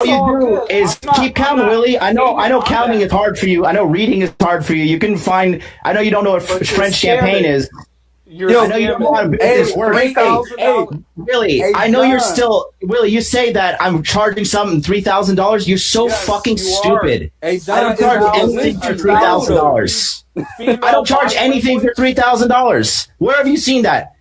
All you do is keep counting, Willie. I know counting is hard for you. I know reading is hard for you. You can find. I know you don't know what French champagne is. I know you don't know how to business works. Really, I know you're still Willie. You say that I'm charging something $3,000. You're so fucking stupid. I don't charge anything for $3,000. I don't charge anything for $3,000. Where have you seen that?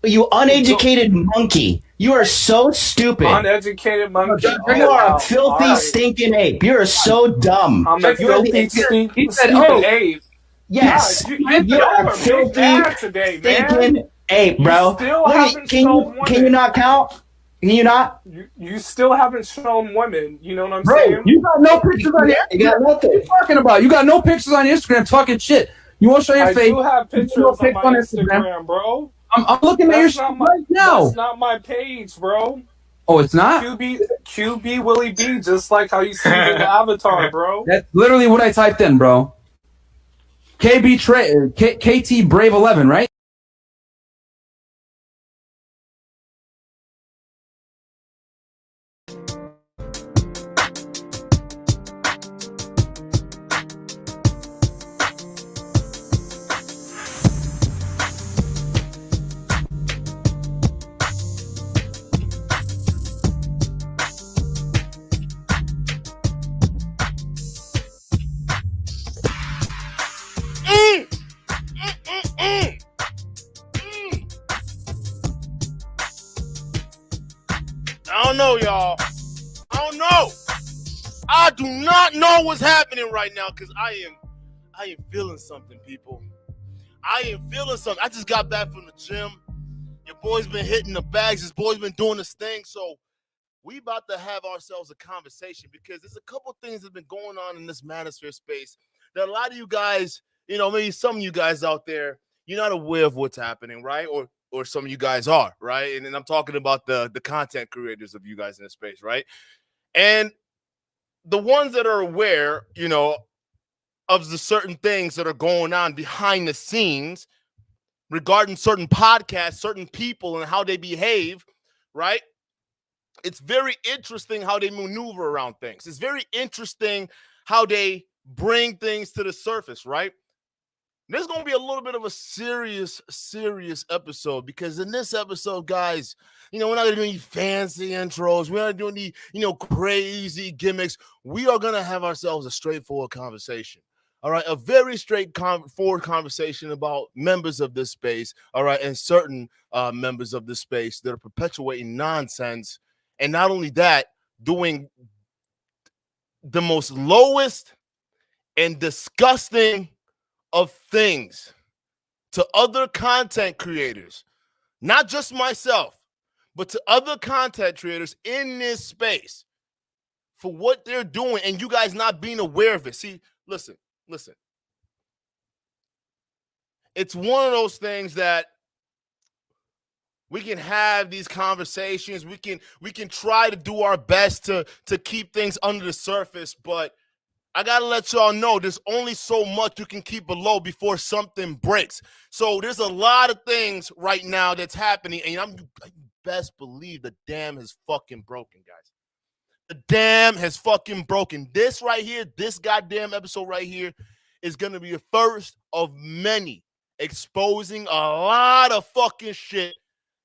You uneducated monkey. You are so stupid. Uneducated monkey. You are a filthy, stinking ape. You are so dumb. I'm a filthy, stinking ape. Yes. You are a filthy, stinking ape, bro. Can you not count? Can you not? You still haven't shown women. You know what I'm saying? You got no pictures on Instagram. You got nothing. What are you talking about? You got no pictures on Instagram talking shit. You want to show your face? I do have pictures on my Instagram, bro. I'm looking at your shit right now. That's not my page, bro. Oh, it's not? QB Willie B, just like how you see in the avatar, bro. That's literally what I typed in, bro. KT Brave 11, right? I don't know, y'all. I don't know. I do not know what's happening right now because I am feeling something, people. I am feeling something. I just got back from the gym. Your boy's been hitting the bags. His boy's been doing this thing. So we about to have ourselves a conversation because there's a couple things that have been going on in this manosphere space that a lot of you guys, maybe some of you guys out there, you're not aware of what's happening, right? Or some of you guys are, right? And I'm talking about the content creators of you guys in this space, right? And the ones that are aware, of the certain things that are going on behind the scenes regarding certain podcasts, certain people and how they behave, right? It's very interesting how they maneuver around things. It's very interesting how they bring things to the surface, right? There's going to be a little bit of a serious episode because in this episode, guys, we're not going to do any fancy intros. We're not doing any, crazy gimmicks. We are going to have ourselves a straightforward conversation. All right. A very straightforward conversation about members of this space. All right. And certain members of this space that are perpetuating nonsense. And not only that, doing the most lowest and disgusting of things to other content creators, not just myself, but to other content creators in this space for what they're doing and you guys not being aware of it. See, listen. It's one of those things that we can have these conversations. We can try to do our best to keep things under the surface, but I got to let y'all know there's only so much you can keep below before something breaks. So there's a lot of things right now that's happening, and you best believe the dam has fucking broken, guys. The dam has fucking broken. This right here, this goddamn episode right here is going to be the first of many exposing a lot of fucking shit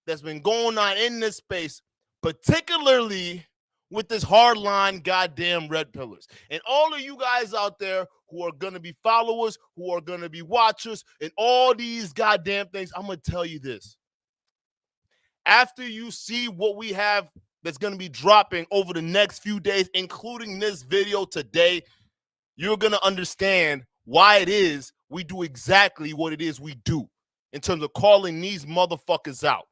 that's been going on in this space, particularly with this hardline goddamn red pillars. And all of you guys out there who are going to be followers, who are going to be watchers, and all these goddamn things, I'm going to tell you this. After you see what we have that's going to be dropping over the next few days, including this video today, you're going to understand why it is we do exactly what it is we do in terms of calling these motherfuckers out.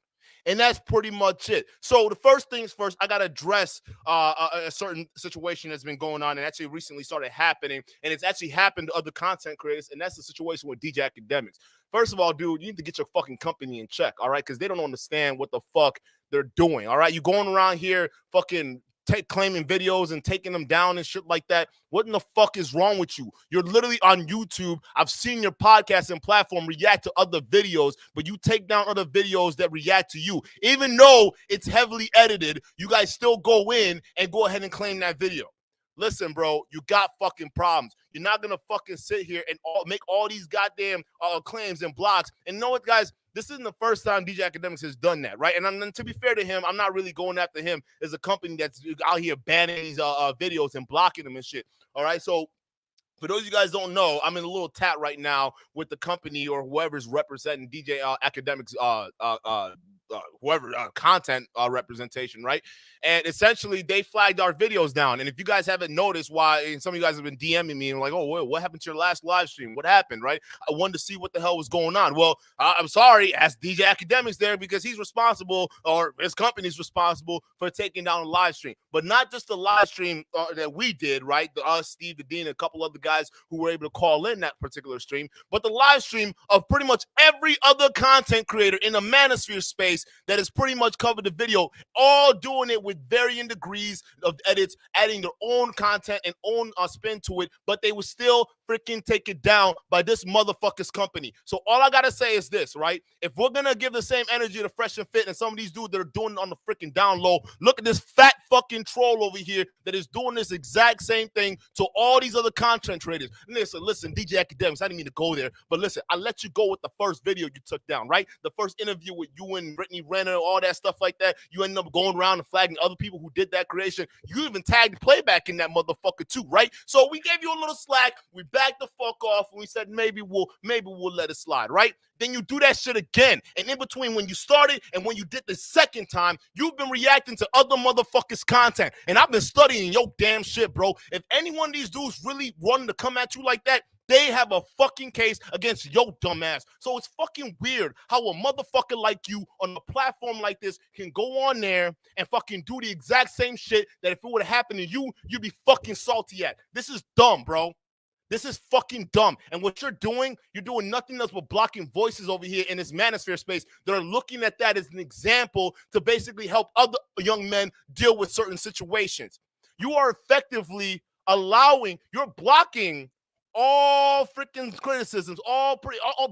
And that's pretty much it. So the first things first, I got to address a certain situation that's been going on and actually recently started happening. And it's actually happened to other content creators. And that's the situation with DJ Academics. First of all, dude, you need to get your fucking company in check, all right? Because they don't understand what the fuck they're doing, all right? You're going around here fucking claiming videos and taking them down and shit like that. What in the fuck is wrong with you? You're literally on YouTube. I've seen your podcast and platform react to other videos, but you take down other videos that react to you. Even though it's heavily edited, you guys still go in and go ahead and claim that video. Listen, bro, you got fucking problems. You're not going to fucking sit here and make all these goddamn claims and blocks. And you know what, guys? This isn't the first time DJ Akademiks has done that, right? And to be fair to him, I'm not really going after him as a company that's out here banning these videos and blocking them and shit, all right? So for those of you guys don't know, I'm in a little tat right now with the company or whoever's representing DJ Akademiks, whoever content representation, right? And essentially they flagged our videos down. And if you guys haven't noticed why, and some of you guys have been DMing me and like, oh, what happened to your last live stream? What happened, right? I wanted to see what the hell was going on. Well, I'm sorry, ask DJ Akademiks there because he's responsible, or his company's responsible for taking down a live stream. But not just the live stream that we did, right? Us, Steve, the Dean, a couple other guys who were able to call in that particular stream, but the live stream of pretty much every other content creator in the manosphere space that has pretty much covered the video, all doing it with varying degrees of edits, adding their own content and own spin to it, but they would still freaking take it down by this motherfucker's company. So all I gotta say is this, right? If we're gonna give the same energy to Fresh and Fit and some of these dudes that are doing it on the freaking down low, look at this fat fucking troll over here that is doing this exact same thing to all these other content creators. Listen, DJ Akademiks, I didn't mean to go there, but listen, I let you go with the first video you took down, right? The first interview with you and Brittany Renner, all that stuff like that. You ended up going around and flagging other people who did that creation. You even tagged Playback in that motherfucker too, right? So we gave you a little slack. We backed the fuck off and we said maybe we'll let it slide, right? Then you do that shit again. And in between when you started and when you did the second time, you've been reacting to other motherfuckers' content. And I've been studying your damn shit, bro. If any one of these dudes really wanted to come at you like that, they have a fucking case against your dumbass. So it's fucking weird how a motherfucker like you on a platform like this can go on there and fucking do the exact same shit that if it would have happened to you, you'd be fucking salty at. This is dumb, bro. This is fucking dumb. And what you're doing nothing else but blocking voices over here in this manosphere space that are looking at that as an example to basically help other young men deal with certain situations. You are effectively you're blocking all freaking criticisms,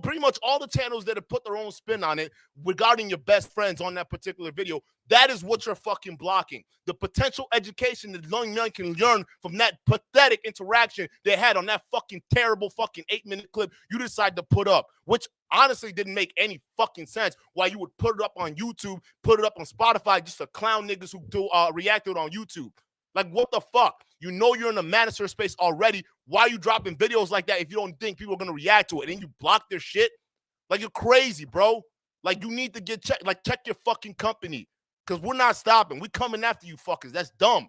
pretty much all the channels that have put their own spin on it regarding your best friends on that particular video. That is what you're fucking blocking. The potential education that young men can learn from that pathetic interaction they had on that fucking terrible fucking 8-minute clip you decided to put up, which honestly didn't make any fucking sense why you would put it up on YouTube, put it up on Spotify just to clown niggas who do react to it on YouTube. Like, what the fuck? You know you're in the manosphere space already. Why are you dropping videos like that if you don't think people are going to react to it? And then you block their shit? Like, you're crazy, bro. Like, you need to get checked. Like, check your fucking company. Because we're not stopping. We're coming after you fuckers. That's dumb.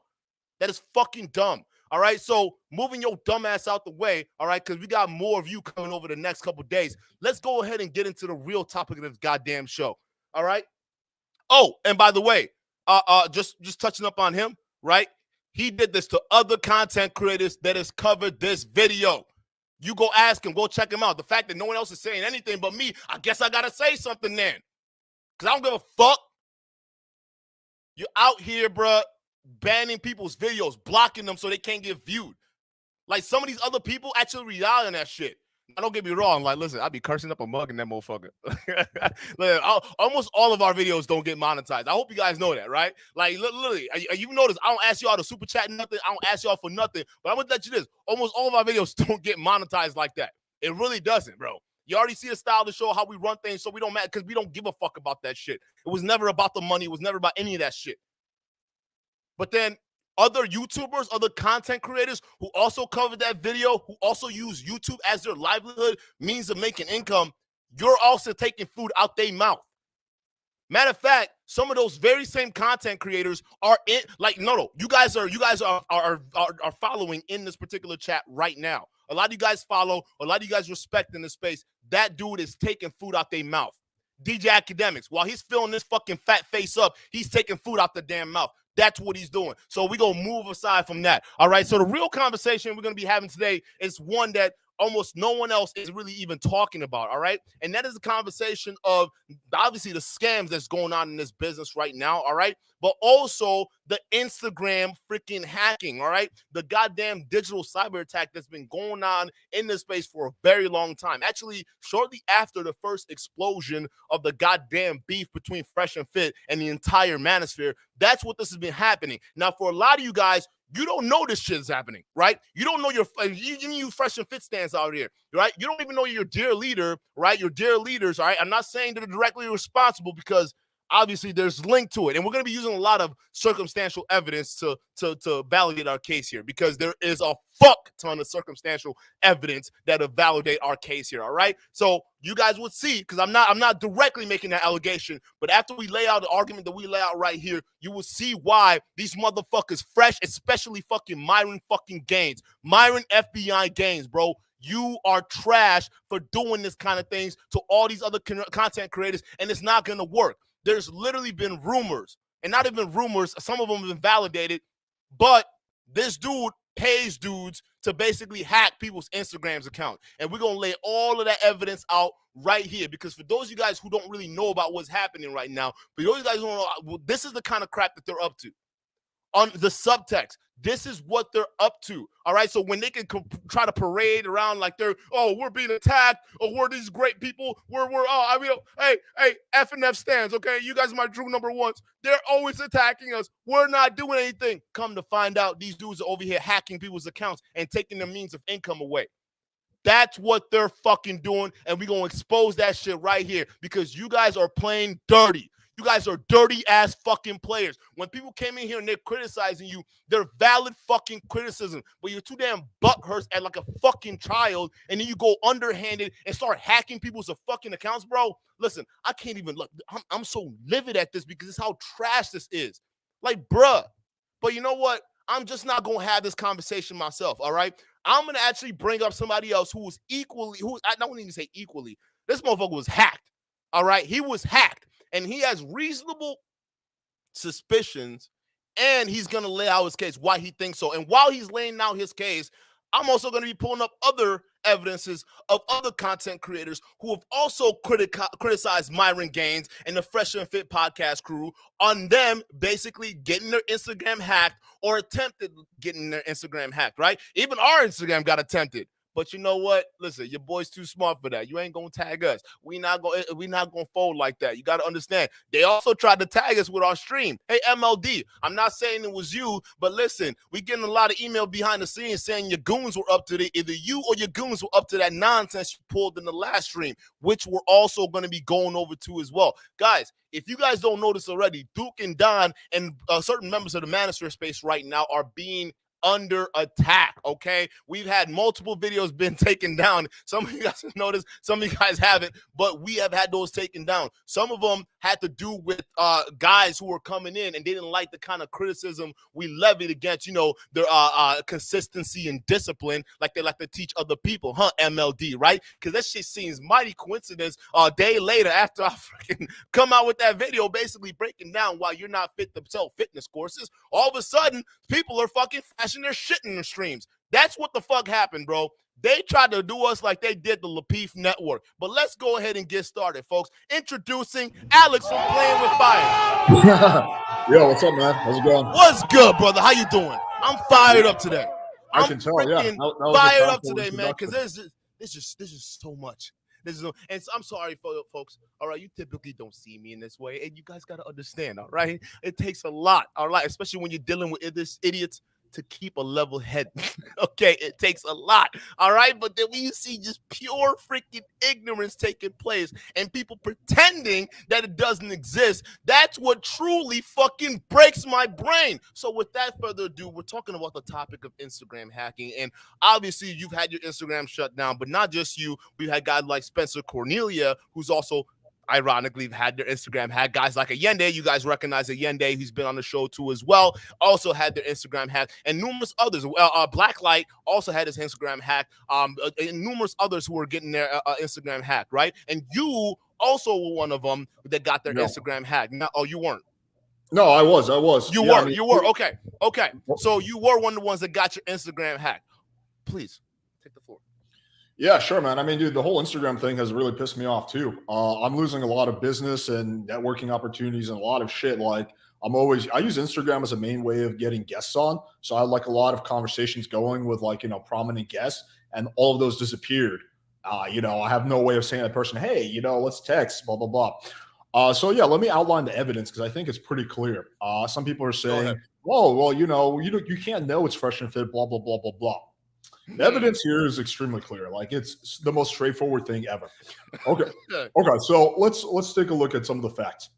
That is fucking dumb. All right? So, moving your dumb ass out the way, all right? Because we got more of you coming over the next couple days. Let's go ahead and get into the real topic of this goddamn show. All right? Oh, and by the way, just touching up on him, right? He did this to other content creators that has covered this video. You go ask him, go check him out. The fact that no one else is saying anything but me, I guess I got to say something then. Because I don't give a fuck. You're out here, bruh, banning people's videos, blocking them so they can't get viewed. Like, some of these other people actually rely on that shit. Now, don't get me wrong. Like, listen, I'd be cursing up a mug in that motherfucker. Almost all of our videos don't get monetized. I hope you guys know that, right? Like, literally, you notice I don't ask y'all to super chat nothing. I don't ask y'all for nothing. But I'm going to let you this. Almost all of our videos don't get monetized like that. It really doesn't, bro. You already see the style to show how we run things, so we don't matter because we don't give a fuck about that shit. It was never about the money. It was never about any of that shit. But then other YouTubers, other content creators who also covered that video, who also use YouTube as their livelihood, means of making income, you're also taking food out their mouth. Matter of fact, some of those very same content creators are in, like, no, you guys are following in this particular chat right now. A lot of you guys follow, a lot of you guys respect in this space. That dude is taking food out their mouth. DJ Akademiks, while he's filling this fucking fat face up, he's taking food out the damn mouth. That's what he's doing. So we're going to move aside from that. All right. So the real conversation we're going to be having today is one that almost no one else is really even talking about, all right? And that is a conversation of obviously the scams that's going on in this business right now, all right? But also the Instagram freaking hacking, all right? The goddamn digital cyber attack that's been going on in this space for a very long time. Actually, shortly after the first explosion of the goddamn beef between Fresh and Fit and the entire manosphere, that's what this has been happening. Now, for a lot of you guys, you don't know this shit is happening, right? You don't know you Fresh and Fit stands out here, right? You don't even know your dear leader, right? Your dear leaders, all right? I'm not saying they're directly responsible because obviously there's link to it. And we're going to be using a lot of circumstantial evidence to validate our case here because there is a fuck ton of circumstantial evidence that'll validate our case here, all right? So you guys would see, because I'm not directly making that allegation, but after we lay out the argument that we lay out right here, you will see why these motherfuckers Fresh, especially fucking Myron fucking Gaines, Myron FBI Gaines, bro. You are trash for doing this kind of things to all these other content creators, and it's not going to work. There's literally been rumors, and not even rumors, some of them have been validated, but this dude pays dudes to basically hack people's Instagram's account. And we're going to lay all of that evidence out right here, because for those of you guys who don't really know about what's happening right now, for those of you guys who don't know, well, this is the kind of crap that they're up to. On the subtext, this is what they're up to, all right? So when they can try to parade around like we're being attacked, or we're these great people, hey, F and F stands, okay? You guys are my true number ones. They're always attacking us. We're not doing anything. Come to find out, these dudes are over here hacking people's accounts and taking their means of income away. That's what they're fucking doing, and we're going to expose that shit right here because you guys are playing dirty. You guys are dirty-ass fucking players. When people came in here and they're criticizing you, they're valid fucking criticism. But you're too damn butthurt at like a fucking child, and then you go underhanded and start hacking people's fucking accounts, bro. Listen, I can't even look. I'm so livid at this because it's how trash this is. Like, bruh. But you know what? I'm just not going to have this conversation myself, all right? I'm going to actually bring up somebody else who was I don't even say equally. This motherfucker was hacked, all right? He was hacked. And he has reasonable suspicions, and he's going to lay out his case, why he thinks so. And while he's laying out his case, I'm also going to be pulling up other evidences of other content creators who have also criticized Myron Gaines and the Fresh and Fit podcast crew on them basically getting their Instagram hacked or attempted getting their Instagram hacked, right? Even our Instagram got attempted. But you know what? Listen, your boy's too smart for that. You ain't gonna tag us. We not gonna fold like that. You gotta understand. They also tried to tag us with our stream. Hey, MLD, I'm not saying it was you, but listen, we getting a lot of email behind the scenes saying your goons were up to either you or your goons were up to that nonsense you pulled in the last stream, which we're also gonna be going over to as well. Guys, if you guys don't know this already, Duke and Don and certain members of the Manosphere space right now are being under attack, okay? We've had multiple videos been taken down. Some of you guys have noticed, some of you guys haven't, but we have had those taken down. Some of them had to do with guys who were coming in and they didn't like the kind of criticism we levied against, their consistency and discipline, like they like to teach other people, MLD, right? Because that shit seems mighty coincidence a day later after I freaking come out with that video basically breaking down why you're not fit to sell fitness courses. All of a sudden, people are fucking flashing their shit in the streams. That's what the fuck happened, bro. They tried to do us like they did the Lapeef Network. But let's go ahead and get started, folks. Introducing Alex from Playing with Fire. Yo, what's up, man? How's it going? What's good, brother? How you doing? I'm fired up today. I can tell, yeah. That fired up today, man, because this is so much. And so I'm sorry, folks. All right, you typically don't see me in this way, and you guys got to understand, all right? It takes a lot, all right, especially when you're dealing with idiots, to keep a level head. Okay, it takes a lot, all right? But then when you see just pure freaking ignorance taking place and people pretending that it doesn't exist, that's what truly fucking breaks my brain. So without further ado, we're talking about the topic of Instagram hacking. And obviously, you've had your Instagram shut down, but not just you. We've had guys like Spencer Cornelia, who's also ironically had their Instagram hacked. Guys like Allende, you guys recognize Allende, he's been on the show too as well, also had their Instagram hacked, and numerous others. Blacklight also had his Instagram hacked, and numerous others who were getting their Instagram hacked, right? And you also were one of them that got their Instagram hacked. No, oh, you weren't. No, I was. You were. Okay. So you were one of the ones that got your Instagram hacked. Please take the floor. Yeah, sure, man. I mean, dude, the whole Instagram thing has really pissed me off too. I'm losing a lot of business and networking opportunities and a lot of shit. Like, I use Instagram as a main way of getting guests on. So I had like a lot of conversations going with like, prominent guests, and all of those disappeared. I have no way of saying to that person, hey, let's text, blah, blah, blah. So yeah, let me outline the evidence because I think it's pretty clear. Some people are saying, oh, well, you can't know it's fresh and fit, blah, blah, blah, blah, blah. The evidence here is extremely clear. Like, it's the most straightforward thing ever. Okay. Okay. So let's take a look at some of the facts.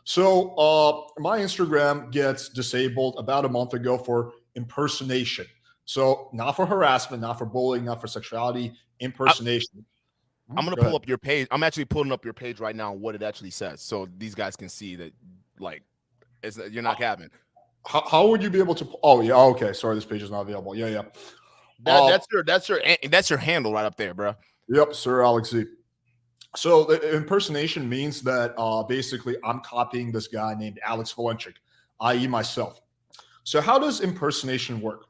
So my Instagram gets disabled about a month ago for impersonation. So not for harassment, not for bullying, not for sexuality, impersonation. I'm going to pull up your page. I'm actually pulling up your page right now, what it actually says. So these guys can see that, like, you're not capping. How would you be able to? Oh, yeah. Okay. Sorry. This page is not available. Yeah. Yeah. That's your handle right up there, bro. Yep, Sir Alex Z. So the impersonation means that basically I'm copying this guy named Alex Valenchik, i.e. myself. So how does impersonation work?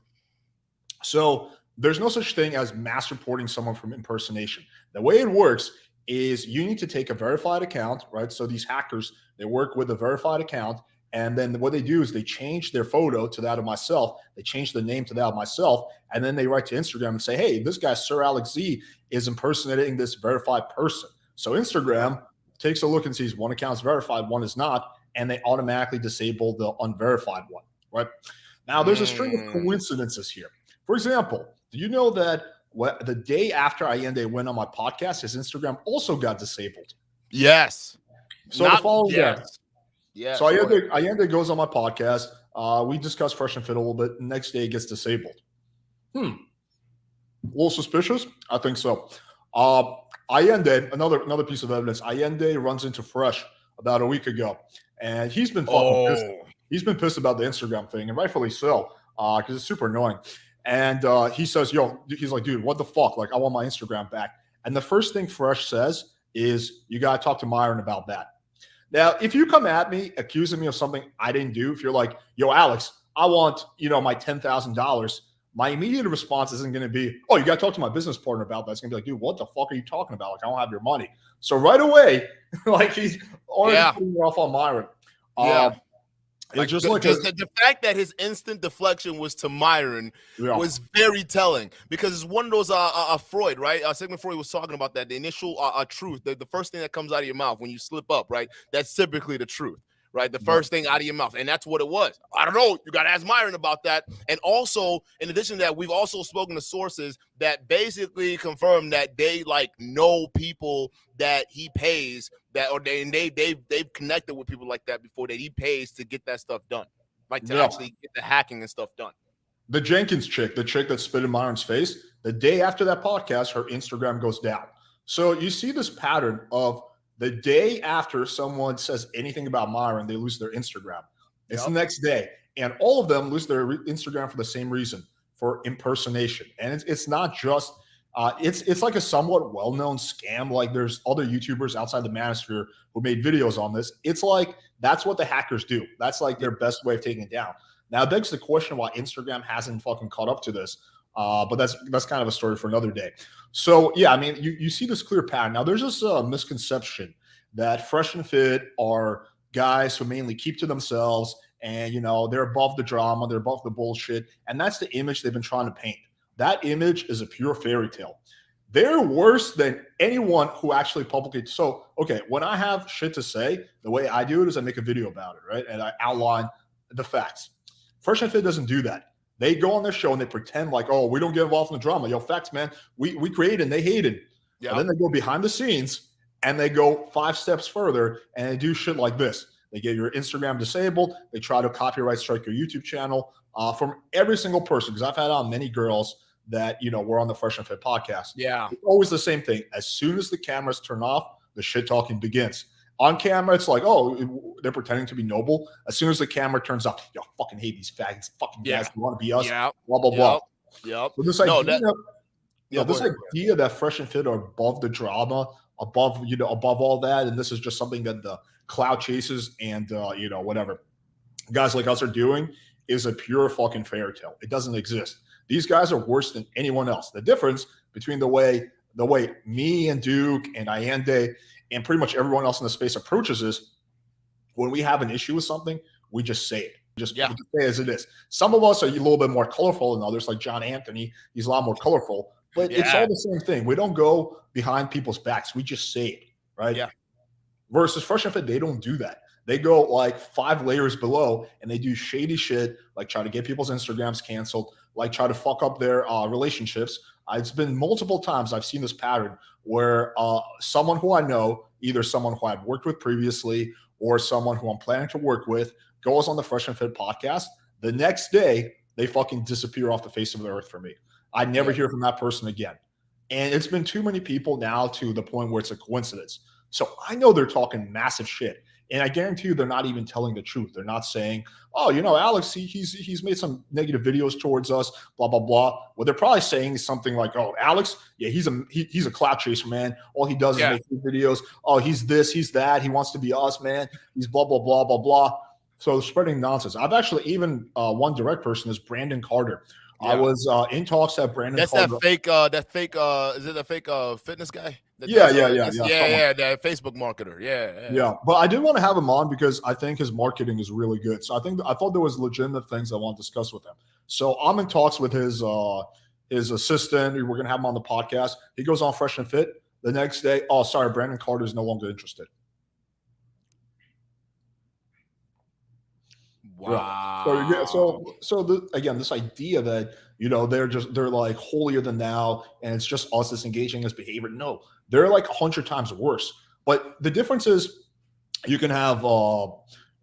So there's no such thing as mass reporting someone from impersonation. The way it works is you need to take a verified account, right? So these hackers, they work with a verified account. And then what they do is they change their photo to that of myself. They change the name to that of myself. And then they write to Instagram and say, hey, this guy, Sir Alex Z, is impersonating this verified person. So Instagram takes a look and sees one account's verified, one is not, and they automatically disable the unverified one, right? Now, there's a string of coincidences here. For example, do you know that the day after Allende went on my podcast, his Instagram also got disabled? Yes. So the following day. Yeah. So Allende goes on my podcast. We discuss Fresh and Fit a little bit. The next day it gets disabled. A little suspicious? I think so. Allende, another piece of evidence. Allende runs into Fresh about a week ago, and he's been fucking pissed. He's been pissed about the Instagram thing, and rightfully so, because it's super annoying. And he says, he's like, dude, what the fuck? Like, I want my Instagram back. And the first thing Fresh says is, you got to talk to Myron about that. Now, if you come at me accusing me of something I didn't do, if you're like, yo, Alex, I want, my $10,000, my immediate response isn't going to be, oh, you got to talk to my business partner about that. It's going to be like, dude, what the fuck are you talking about? Like, I don't have your money. So right away, like, he's already putting it off on Myron. Like, just the fact that his instant deflection was to Myron was very telling, because it's one of those Freud, right? Sigmund Freud was talking about that. The initial truth, the first thing that comes out of your mouth when you slip up, right? That's typically the truth, right? The first thing out of your mouth, and that's what it was. I don't know. You got to ask Myron about that. And also, in addition to that, we've also spoken to sources that basically confirm that they know people that he pays, they've connected with people like that before, that he pays to get that stuff done, like to actually get the hacking and stuff done. The Jenkins chick, the chick that spit in Myron's face, the day after that podcast, her Instagram goes down. So you see this pattern of the day after someone says anything about Myron, they lose their Instagram. It's the next day, and all of them lose their Instagram for the same reason, for impersonation. And it's not just it's like a somewhat well-known scam. Like, there's other YouTubers outside the manosphere who made videos on this. It's like, that's what the hackers do. That's like their best way of taking it down. Now, it begs the question why Instagram hasn't fucking caught up to this. But that's kind of a story for another day. So yeah, I mean, you see this clear pattern. Now, there's this misconception that Fresh and Fit are guys who mainly keep to themselves, and they're above the drama, they're above the bullshit, and that's the image they've been trying to paint. That image is a pure fairy tale. They're worse than anyone who actually publicly. So, okay, when I have shit to say, the way I do it is I make a video about it, right? And I outline the facts. Fresh and Fit doesn't do that. They go on their show and they pretend like, oh, we don't get involved in the drama. Yo, facts, man. We created and they hated. Yeah. And then they go behind the scenes and they go 5 steps further and they do shit like this. They get your Instagram disabled. They try to copyright strike your YouTube channel from every single person. Because I've had on many girls that, were on the Fresh and Fit podcast. Yeah. It's always the same thing. As soon as the cameras turn off, the shit talking begins. On camera, it's like, oh, they're pretending to be noble. As soon as the camera turns off, yo, fucking hate these faggots, fucking guys who want to be us, blah, blah, blah. Yep. So this idea that Fresh and Fit are above the drama, above all that, and this is just something that the cloud chases and, whatever guys like us are doing, is a pure fucking fairy tale. It doesn't exist. These guys are worse than anyone else. The difference between the way me and Duke and Allende and pretty much everyone else in the space approaches is when we have an issue with something, we just say it. We just say it as it is. Some of us are a little bit more colorful than others, like John Anthony. He's a lot more colorful, but it's all the same thing. We don't go behind people's backs. We just say it, right? Yeah. Versus Fresh and Fit, they don't do that. They go like 5 layers below and they do shady shit, like try to get people's Instagrams canceled, like try to fuck up their relationships. It's been multiple times I've seen this pattern where someone who I know, either someone who I've worked with previously or someone who I'm planning to work with, goes on the Fresh and Fit podcast. The next day, they fucking disappear off the face of the earth for me. I never hear from that person again. And it's been too many people now to the point where it's a coincidence. So I know they're talking massive shit. And I guarantee you they're not even telling the truth. They're not saying, oh, you know, Alex, he's made some negative videos towards us, blah, blah, blah. What they're probably saying is something like, oh, Alex, yeah, he's a clout chaser, man. All he does is make videos. Oh, he's this, he's that. He wants to be us, man. He's blah, blah, blah, blah, blah. So spreading nonsense. I've actually even one direct person is Brandon Carter. Yeah. I was in talks at Brandon Carter. Is it a fake fitness guy? Yeah, that Facebook marketer. Yeah. But I did want to have him on because I think his marketing is really good. So I thought there was legitimate things I want to discuss with him. So I'm in talks with his assistant. We're going to have him on the podcast. He goes on Fresh and Fit. The next day, oh, sorry, Brandon Carter is no longer interested. Wow. Yeah, so again, this idea that, you know, they're like holier than thou and it's just us disengaging as behavior. No, they're like 100 times worse. But the difference is you can have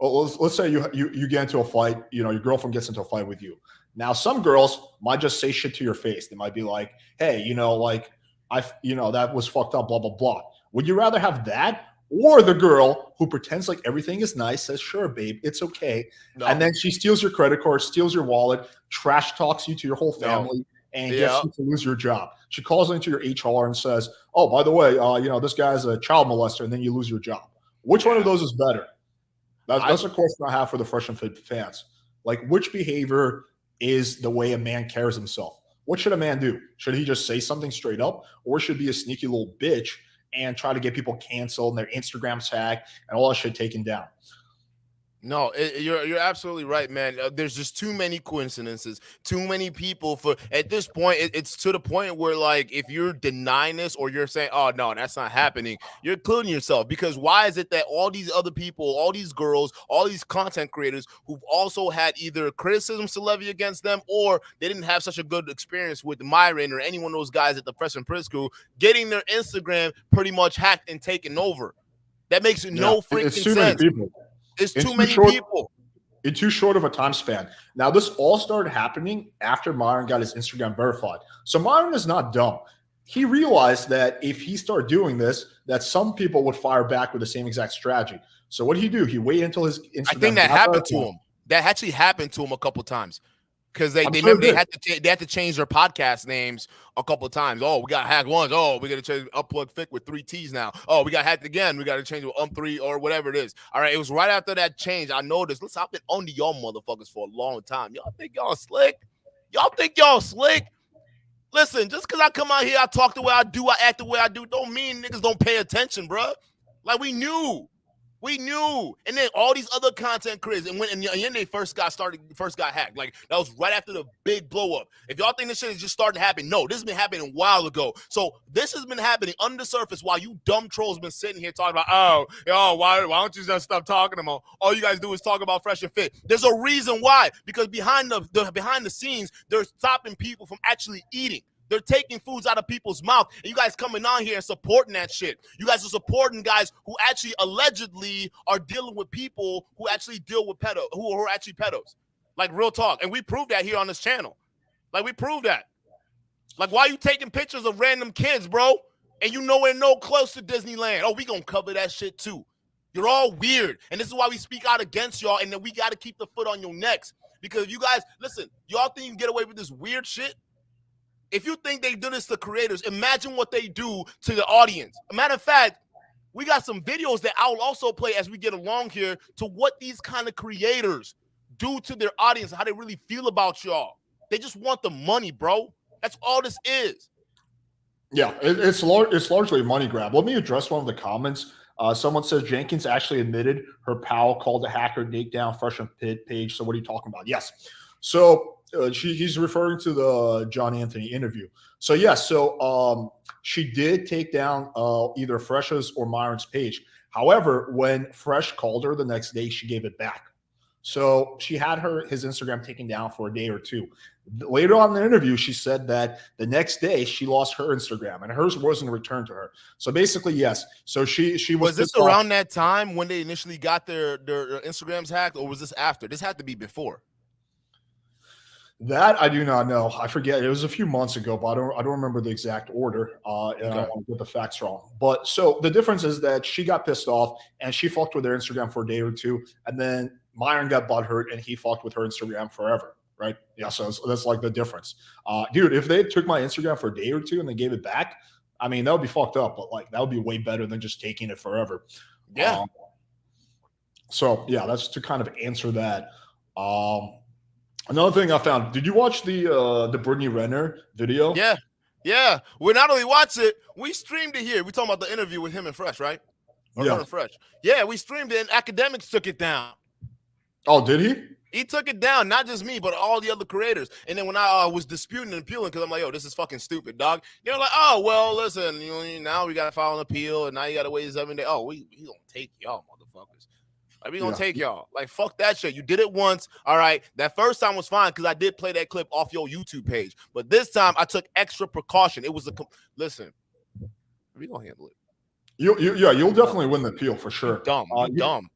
let's say you get into a fight, you know, your girlfriend gets into a fight with you. Now some girls might just say shit to your face. They might be like, hey, you know, like that was fucked up, blah, blah, blah. Would you rather have that? Or the girl who pretends like everything is nice, says, sure, babe, it's okay. No. And then she steals your credit card, steals your wallet, trash talks you to your whole family, and gets you to lose your job. She calls into your HR and says, oh, by the way, this guy's a child molester, and then you lose your job. Which one of those is better? That's a question I have for the Fresh and Fit fans. Like, which behavior is the way a man carries himself? What should a man do? Should he just say something straight up? Or should he be a sneaky little bitch and try to get people canceled and their Instagrams hacked and all that shit taken down? No, you're absolutely right, man. There's just too many coincidences, too many people at this point. It's to the point where, like, if you're denying this or you're saying, oh, no, that's not happening, you're including yourself. Because why is it that all these other people, all these girls, all these content creators who've also had either criticism to levy against them or they didn't have such a good experience with Myron or any one of those guys at the Fresh and Fit School getting their Instagram pretty much hacked and taken over? That makes no freaking sense. Many people. It's too many people. In too short of a time span. Now, this all started happening after Myron got his Instagram verified. So Myron is not dumb. He realized that if he started doing this, that some people would fire back with the same exact strategy. So what did he do? He waited until his Instagram. I think that happened to him. That actually happened to him a couple times. Because they had to change their podcast names a couple of times. Oh, we got hacked once. Oh, we got to change Unplug Fit with 3 T's now. Oh, we got hacked again. We got to change it with 3 or whatever it is. All right, it was right after that change. I noticed. Listen, I've been on to y'all motherfuckers for a long time. Y'all think y'all slick? Listen, just because I come out here, I talk the way I do, I act the way I do, don't mean niggas don't pay attention, bro. Like, we knew. And then all these other content creators, and when they first got hacked, like that was right after the big blow up. If y'all think this shit is just starting to happen, no, this has been happening a while ago. So this has been happening under the surface while you dumb trolls been sitting here talking about, why don't you just stop talking about? All you guys do is talk about Fresh and Fit. There's a reason why, because behind the scenes, they're stopping people from actually eating. They're taking foods out of people's mouth, and you guys coming on here and supporting that shit. You guys are supporting guys who actually allegedly are dealing with people who actually deal with who are actually pedos. Like, real talk. And we proved that here on this channel. Like, we proved that. Like, why are you taking pictures of random kids, bro? And you nowhere close to Disneyland. Oh, we gonna cover that shit too. You're all weird. And this is why we speak out against y'all, and then we got to keep the foot on your necks. Because you guys, listen, y'all think you can get away with this weird shit? If you think they do this to creators, imagine what they do to the audience. A matter of fact, we got some videos that I'll also play as we get along here to what these kind of creators do to their audience, how they really feel about y'all. They just want the money, bro. That's all this is. Yeah, it's largely a money grab. Let me address one of the comments. Someone says Jenkins actually admitted her pal called a hacker take down Fresh and Fit page. So what are you talking about? Yes. So he's referring to the John Anthony interview. So yes, so she did take down either Fresh's or Myron's page. However, when Fresh called her the next day, she gave it back. So she had his Instagram taken down for a day or two. Later on in the interview, she said that the next day she lost her Instagram and hers wasn't returned to her. So basically, yes. So she was this around that time when they initially got their Instagrams hacked, or was this after? This had to be before. That I do not know. I forget. It was a few months ago, but I don't remember the exact order. And I don't want to get the facts wrong. But so the difference is that she got pissed off and she fucked with their Instagram for a day or two, and then Myron got butthurt and he fucked with her Instagram forever. Right? Yeah. So that's like the difference. Dude, if they took my Instagram for a day or two and they gave it back, I mean, that would be fucked up, but like that would be way better than just taking it forever. Yeah. So yeah, that's to kind of answer that. Another thing I found, did you watch the Brittany Renner video? Yeah. Yeah. We not only watched it, we streamed it here. We talking about the interview with him and Fresh, right? Or yeah. Her and Fresh. Yeah, we streamed it and Academics took it down. Oh, did he? He took it down, not just me, but all the other creators. And then when I was disputing and appealing, because I'm like, yo, this is fucking stupid, dog. They're like, oh, well, listen, now we got to file an appeal, and now you got to wait 7 days. Oh, we going to take y'all, motherfuckers. Like, we going to take y'all. Like, fuck that shit. You did it once. All right. That first time was fine because I did play that clip off your YouTube page. But this time, I took extra precaution. It was listen, we going to handle it. You'll definitely win the appeal for sure. You're dumb. You're dumb.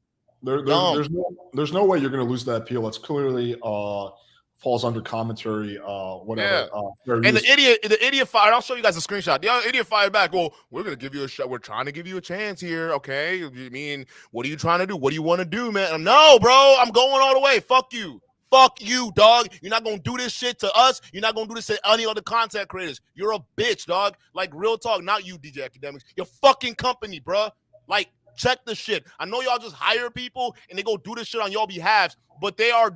There's no way you're going to lose that appeal. It's clearly falls under commentary, whatever. Yeah. And the idiot fired. I'll show you guys a screenshot. The idiot fired back. Well, we're going to give you a shot. We're trying to give you a chance here. Okay. You mean, what are you trying to do? What do you want to do, man? No, bro. I'm going all the way. Fuck you. Fuck you, dog. You're not going to do this shit to us. You're not going to do this to any other content creators. You're a bitch, dog. Like, real talk. Not you, DJ Academics. Your fucking company, bro. Like, check the shit. I know y'all just hire people and they go do this shit on your behalf, but they're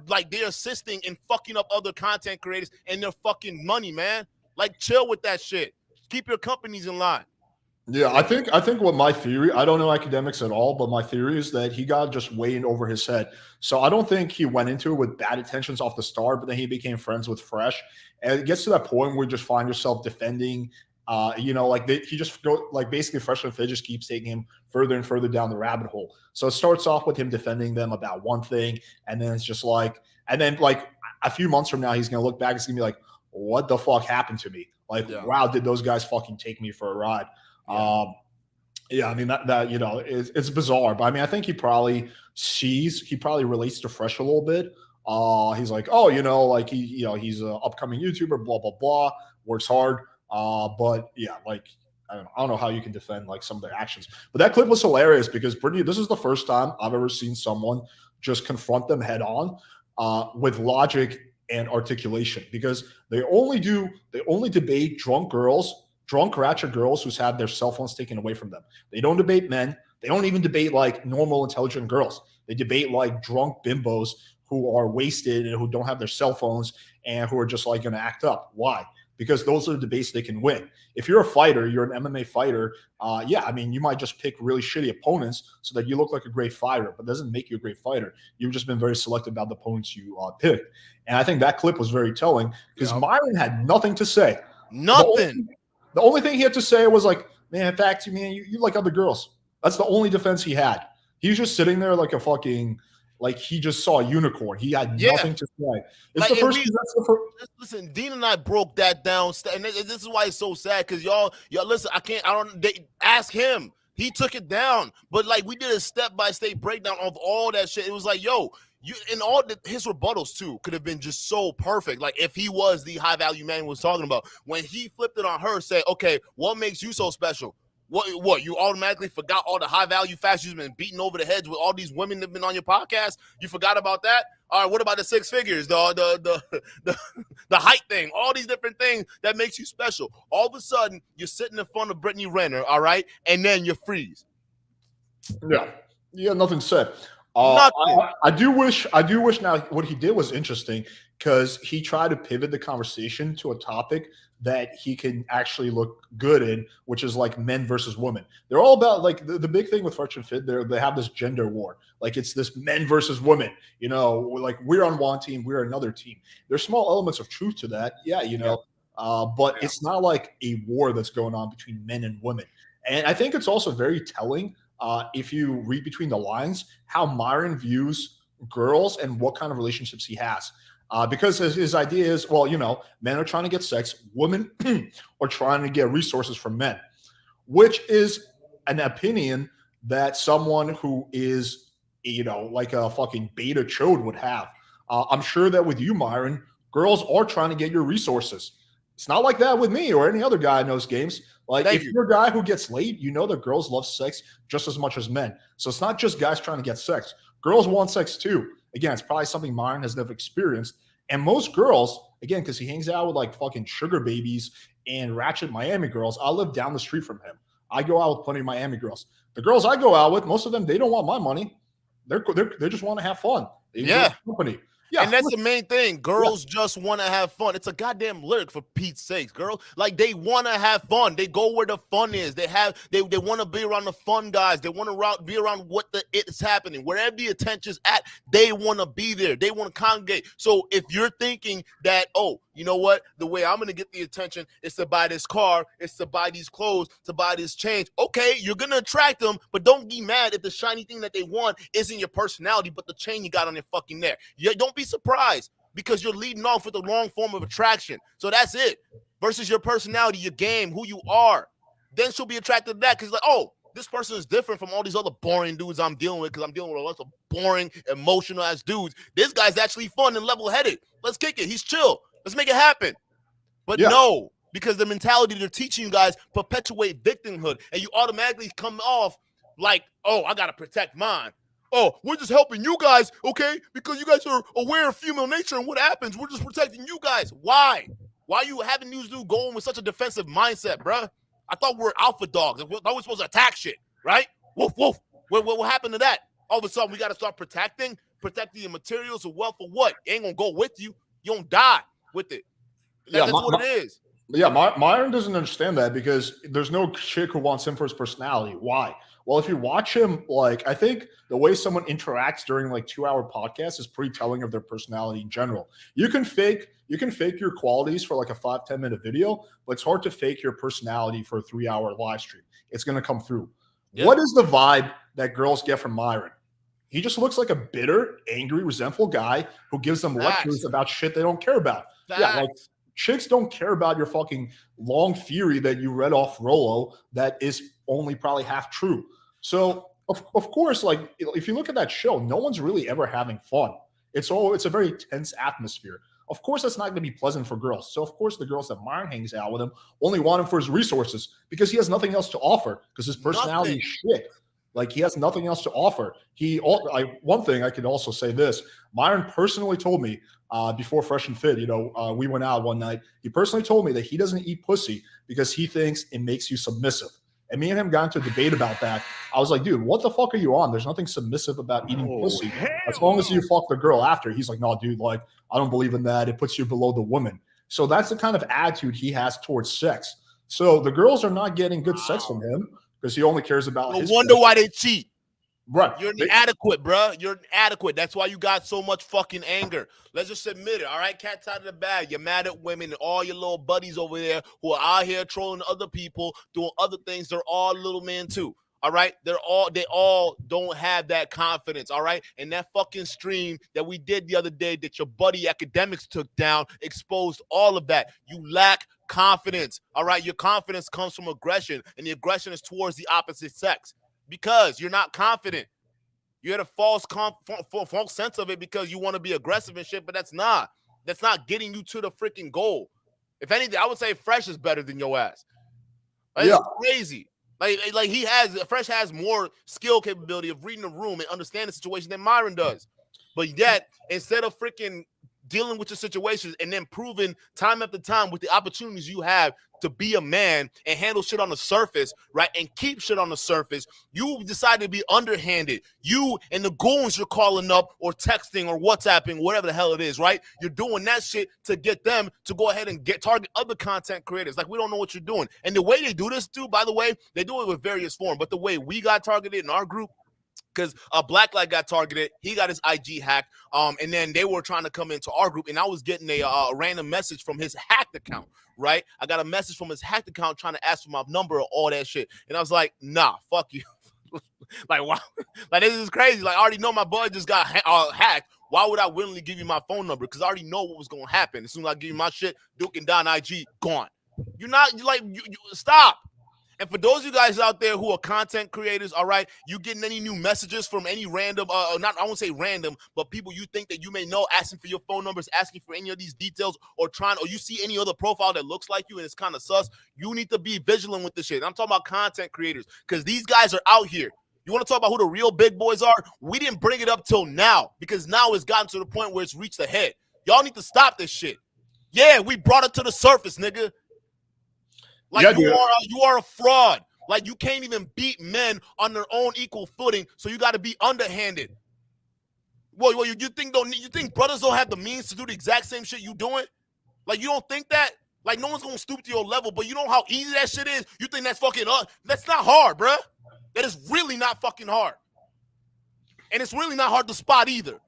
assisting in fucking up other content creators and their fucking money, man. Like, chill with that shit. Keep your companies in line. Yeah, I think what my theory, I don't know Academics at all, but my theory is that he got just way in over his head. So I don't think he went into it with bad intentions off the start, but then he became friends with Fresh. And it gets to that point where you just find yourself defending he just go like basically Fresh and Fit just keeps taking him further and further down the rabbit hole. So it starts off with him defending them about one thing, and then it's just like, and then like a few months from now, he's gonna look back, it's gonna be like, what the fuck happened to me? Like, wow, did those guys fucking take me for a ride? I mean that it's bizarre, but I mean I think he probably relates to Fresh a little bit. He's like, oh, like he's an upcoming YouTuber, blah blah blah, works hard. But yeah, like I don't know how you can defend like some of their actions. But that clip was hilarious because this is the first time I've ever seen someone just confront them head on with logic and articulation, because they only debate drunk ratchet girls who's had their cell phones taken away from them. They don't debate men. They don't even debate like normal intelligent girls. They debate like drunk bimbos who are wasted and who don't have their cell phones and who are just like going to act up. Why? Because those are the debates they can win. If you're a fighter, you're an MMA fighter, I mean, you might just pick really shitty opponents so that you look like a great fighter, but it doesn't make you a great fighter. You've just been very selective about the opponents you picked. And I think that clip was very telling because Myron had nothing to say. Nothing. The only thing he had to say was like, man, in fact, you like other girls. That's the only defense he had. He was just sitting there like a fucking – like he just saw a unicorn. He had nothing to say. It's like, the first. Listen, Dean and I broke that down, and this is why it's so sad because y'all listen. Ask him. He took it down, but like we did a step-by-step breakdown of all that shit. It was like, yo, his rebuttals too could have been just so perfect. Like if he was the high-value man he was talking about, when he flipped it on her, said, okay, what makes you so special? What you automatically forgot all the high value facts you've been beating over the heads with all these women that have been on your podcast? You forgot about that? All right, what about the 6 figures, the height thing, all these different things that makes you special? All of a sudden, you're sitting in front of Brittany Renner, all right, and then you freeze. Yeah, nothing said. I do wish now what he did was interesting because he tried to pivot the conversation to a topic that he can actually look good in, which is like men versus women. They're all about like the big thing with Fresh and Fit. They have this gender war. Like it's this men versus women, you know, like we're on one team, we're another team. There's small elements of truth to that. Yeah. You know, but it's not like a war that's going on between men and women. And I think it's also very telling if you read between the lines, how Myron views girls and what kind of relationships he has. Because his idea is, well, you know, men are trying to get sex, women are trying to get resources from men, which is an opinion that someone who is, you know, like a fucking beta chode would have. I'm sure that with you, Myron, girls are trying to get your resources. It's not like that with me or any other guy in those games. Like if you're a guy who gets laid, you know that girls love sex just as much as men. So it's not just guys trying to get sex. Girls want sex too. Again, it's probably something Myron has never experienced. And most girls, again, because he hangs out with like fucking sugar babies and ratchet Miami girls. I live down the street from him. I go out with plenty of Miami girls. The girls I go out with, most of them, they don't want my money. They just want to have fun. They enjoy company. Yeah, and that's the main thing. Girls just want to have fun. It's a goddamn lyric, for Pete's sakes. Girls, like, they want to have fun. They go where the fun is. They want to be around the fun guys. They want to be around what it's happening. Wherever the attention's at, they want to be there. They want to congregate. So if you're thinking that, oh, you know what? The way I'm going to get the attention is to buy this car, is to buy these clothes, to buy this change. Okay, you're going to attract them, but don't be mad if the shiny thing that they want isn't your personality, but the chain you got on your fucking neck. Don't be surprised because you're leading off with the wrong form of attraction. So that's it. Versus your personality, your game, who you are. Then she'll be attracted to that because, like, oh, this person is different from all these other boring dudes I'm dealing with because I'm dealing with a lot of boring, emotional-ass dudes. This guy's actually fun and level-headed. Let's kick it. He's chill. Let's make it happen. But no, because the mentality they're teaching you guys perpetuate victimhood, and you automatically come off like, oh, I got to protect mine. Oh, we're just helping you guys, okay? Because you guys are aware of female nature and what happens. We're just protecting you guys. Why? Why are you having these dudes going with such a defensive mindset, bruh? I thought we were alpha dogs. I thought we were supposed to attack shit, right? Woof, woof. What happened to that? All of a sudden, we got to start protecting your materials or wealth for what? It ain't going to go with you. You don't die with it. That's what it is. Yeah, Myron doesn't understand that because there's no chick who wants him for his personality. Why? Well, if you watch him, like, I think the way someone interacts during like 2-hour podcasts is pretty telling of their personality in general. You can fake your qualities for like a 5-10 minute video, but it's hard to fake your personality for a 3-hour live stream. It's going to come through. Yeah. What is the vibe that girls get from Myron? He just looks like a bitter, angry, resentful guy who gives them lectures about shit they don't care about. Yeah, like chicks don't care about your fucking long theory that you read off Rollo that is only probably half true. So of course, like if you look at that show, no one's really ever having fun. It's a very tense atmosphere. Of course, that's not going to be pleasant for girls. So of course, the girls that Myron hangs out with him only want him for his resources because he has nothing else to offer because his personality is shit. Like he has nothing else to offer. One thing I could also say this: Myron personally told me before Fresh and Fit, we went out one night. He personally told me that he doesn't eat pussy because he thinks it makes you submissive. And me and him got into a debate about that. I was like, dude, what the fuck are you on? There's nothing submissive about eating pussy as long as you fuck the girl after. He's like, no, dude, like I don't believe in that. It puts you below the woman. So that's the kind of attitude he has towards sex. So the girls are not getting good sex from him because he only cares about his wonder why they cheat. Right. You're inadequate, bro. You're inadequate. That's why you got so much fucking anger. Let's just admit it, all right? Cat's out of the bag. You're mad at women and all your little buddies over there who are out here trolling other people, doing other things. They're all little men too, all right? They all don't have that confidence, all right? And that fucking stream that we did the other day that your buddy Academics took down exposed all of that. You lack confidence, all right? Your confidence comes from aggression, and the aggression is towards the opposite sex. Because you're not confident. You had a false sense of it because you want to be aggressive and shit, but that's not getting you to the freaking goal. If anything, I would say Fresh is better than your ass. Like, it's crazy. Like Fresh has more skill capability of reading the room and understanding the situation than Myron does. But yet, instead of freaking dealing with your situations and then proving time after time with the opportunities you have to be a man and handle shit on the surface, right, and keep shit on the surface, you decide to be underhanded. You and the goons you're calling up or texting or WhatsApping, whatever the hell it is, right? You're doing that shit to get them to go ahead and target other content creators. Like, we don't know what you're doing. And the way they do this, too, by the way, they do it with various forms. But the way we got targeted in our group, because Blacklight got targeted, he got his IG hacked, and then they were trying to come into our group, and I was getting a random message from his hacked account, right? I got a message from his hacked account trying to ask for my number or all that shit, and I was like, nah, fuck you. Like, wow, like, this is crazy. Like, I already know my boy just got hacked. Why would I willingly give you my phone number? Because I already know what was going to happen. As soon as I give you my shit, Duke and Don IG, gone. You're not, you stop. And for those of you guys out there who are content creators, all right, you getting any new messages from any random, I won't say random, but people you think that you may know asking for your phone numbers, asking for any of these details, or you see any other profile that looks like you and it's kind of sus, you need to be vigilant with this shit. I'm talking about content creators because these guys are out here. You want to talk about who the real big boys are? We didn't bring it up till now because now it's gotten to the point where it's reached the head. Y'all need to stop this shit. Yeah, we brought it to the surface, nigga. Like, yeah, you are a fraud. Like, you can't even beat men on their own equal footing, so you got to be underhanded. Well, you think brothers don't have the means to do the exact same shit you doing? Like, you don't think that? Like, no one's gonna stoop to your level, but you know how easy that shit is? You think that's fucking that's not hard, bruh. That is really not fucking hard. And it's really not hard to spot either.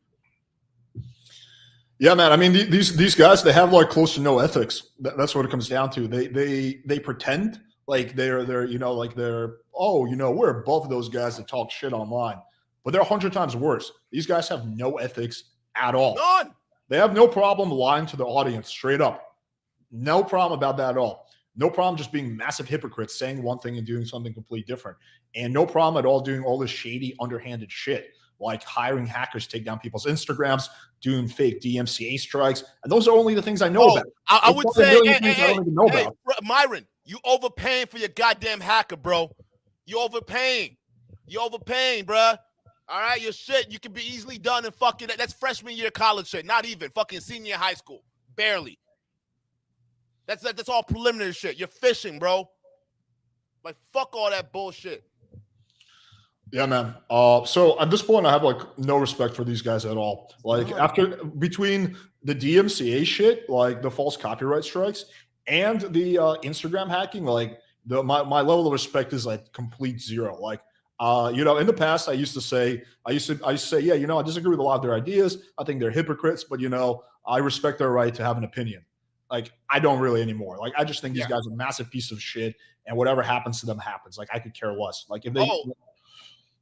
Yeah, man. I mean, these guys, they have like close to no ethics. That's what it comes down to. They pretend like they're we're above those guys that talk shit online, but they're 100 times worse. These guys have no ethics at all. None. They have no problem lying to the audience straight up. No problem about that at all. No problem just being massive hypocrites, saying one thing and doing something completely different, and no problem at all doing all this shady, underhanded shit. Like hiring hackers to take down people's Instagrams, doing fake DMCA strikes. And those are only the things I know about. I would say, hey, Myron, you overpaying for your goddamn hacker, bro. You overpaying. You overpaying, bro. All right, your shit, you can be easily done in fucking, that's freshman year college shit. Not even, fucking senior high school. Barely. That's all preliminary shit. You're fishing, bro. Like, fuck all that bullshit. Yeah, man. So at this point, I have like no respect for these guys at all. Like between the DMCA shit, like the false copyright strikes, and the Instagram hacking, like my level of respect is like complete zero. Like, in the past, I used to say, yeah, I disagree with a lot of their ideas. I think they're hypocrites, but I respect their right to have an opinion. Like, I don't really anymore. Like, I just think these guys are a massive piece of shit, and whatever happens to them happens. Like, I could care less. Like, if they.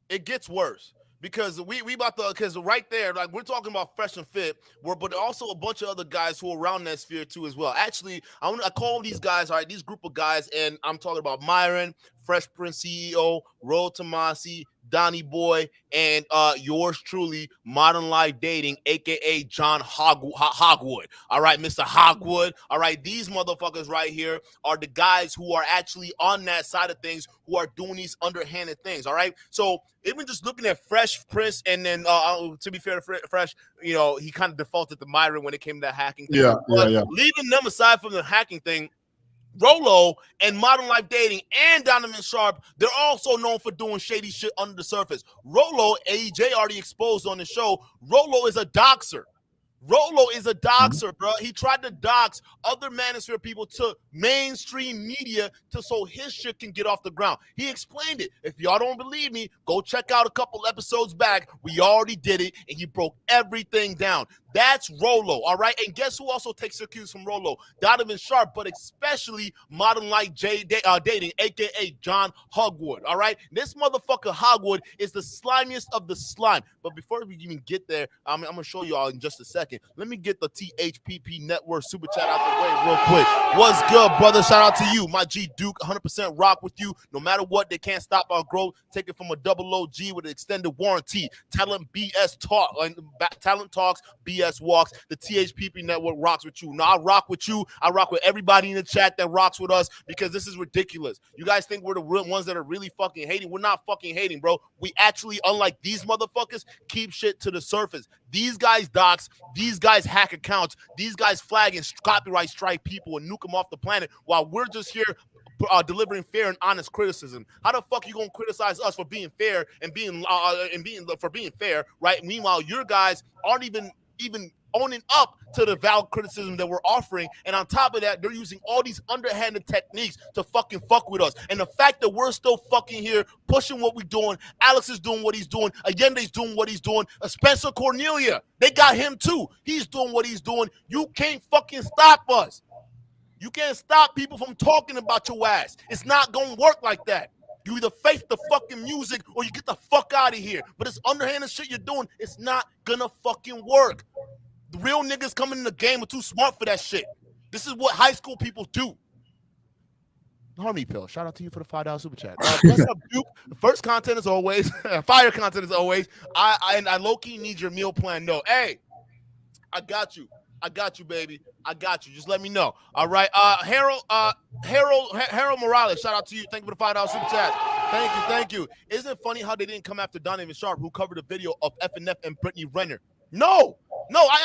It gets worse because because right there, like, we're talking about Fresh and Fit, but also a bunch of other guys who are around that sphere too as well. Actually, I call these guys, all right, these group of guys, and I'm talking about Myron, Fresh Prince CEO, Ro Tomasi, Donnie Boy, and yours truly, Modern Life Dating, aka John Hogwood. All right, Mr. Hogwood. All right, these motherfuckers right here are the guys who are actually on that side of things, who are doing these underhanded things. All right, so even just looking at Fresh Prince, and then to be fair to Fresh, he kind of defaulted to Myron when it came to that hacking thing. Yeah. Leaving them aside from the hacking thing, Rolo and Modern Life Dating and Donovan Sharp, they're also known for doing shady shit under the surface. Rolo, AJ already exposed on the show, Rolo is a doxer. Rolo is a doxer, bro. He tried to dox other Manosphere people to mainstream media so his shit can get off the ground. He explained it. If y'all don't believe me, go check out a couple episodes back. We already did it, and he broke everything down. That's Rolo, all right? And guess who also takes their cues from Rolo? Donovan Sharp, but especially Modern Life Dating, a.k.a. John Hogwood, all right? This motherfucker Hogwood is the slimiest of the slime. But before we even get there, I'm going to show you all in just a second. Let me get the THPP Network Super Chat out the way real quick. What's good, brother? Shout out to you. My G Duke, 100% rock with you. No matter what, they can't stop our growth. Take it from a double OG with an extended warranty. Talent BS Talk, Talent Talks, BS Walks. The THPP Network rocks with you. Now, I rock with you. I rock with everybody in the chat that rocks with us because this is ridiculous. You guys think we're the real ones that are really fucking hating. We're not fucking hating, bro. We actually, unlike these motherfuckers, keep shit to the surface. These guys dox, these guys hack accounts, these guys flag and copyright strike people and nuke them off the planet while we're just here delivering fair and honest criticism. How the fuck you gonna criticize us for being fair and being fair, right? Meanwhile, your guys aren't even owning up to the valid criticism that we're offering, and on top of that, they're using all these underhanded techniques to fucking fuck with us. And the fact that we're still fucking here pushing what we're doing, Alex is doing what he's doing, Allende's doing what he's doing, Spencer Cornelia, they got him too. He's doing what he's doing. You can't fucking stop us. You can't stop people from talking about your ass. It's not gonna work like that. You either face the fucking music or you get the fuck out of here. But this underhanded shit you're doing, it's not gonna fucking work. The real niggas coming in the game are too smart for that shit. This is what high school people do. Harmony Pill, shout out to you for the $5 super chat. What's up, Duke? First content as always. Fire content as always. I low-key need your meal plan. No, hey, I got you. I got you, baby. I got you. Just let me know. All right. Harold Morales, shout out to you. Thank you for the $5 super chat. Thank you. Isn't it funny how they didn't come after Donovan Sharp, who covered a video of FNF and Brittany Renner? No. Hold on.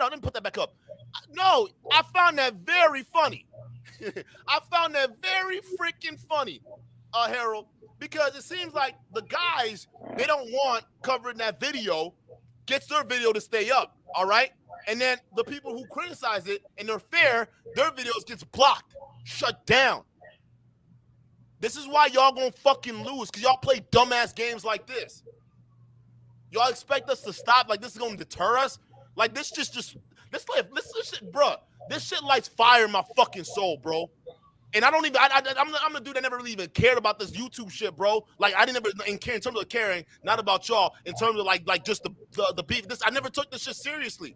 Let me put that back up. No, I found that very funny. I found that very freaking funny, Harold, because it seems like the guys they don't want covering that video gets their video to stay up. All right. And then the people who criticize it and they're fair, their videos gets blocked, shut down. This is why y'all gonna fucking lose, because y'all play dumbass games like this. Y'all expect us to stop? Like this is gonna deter us? Like this shit lights fire in my fucking soul, bro. And I'm the dude that never really even cared about this YouTube shit, bro. Like I didn't ever care in terms of caring, not about y'all, in terms of like just the beef. I never took this shit seriously.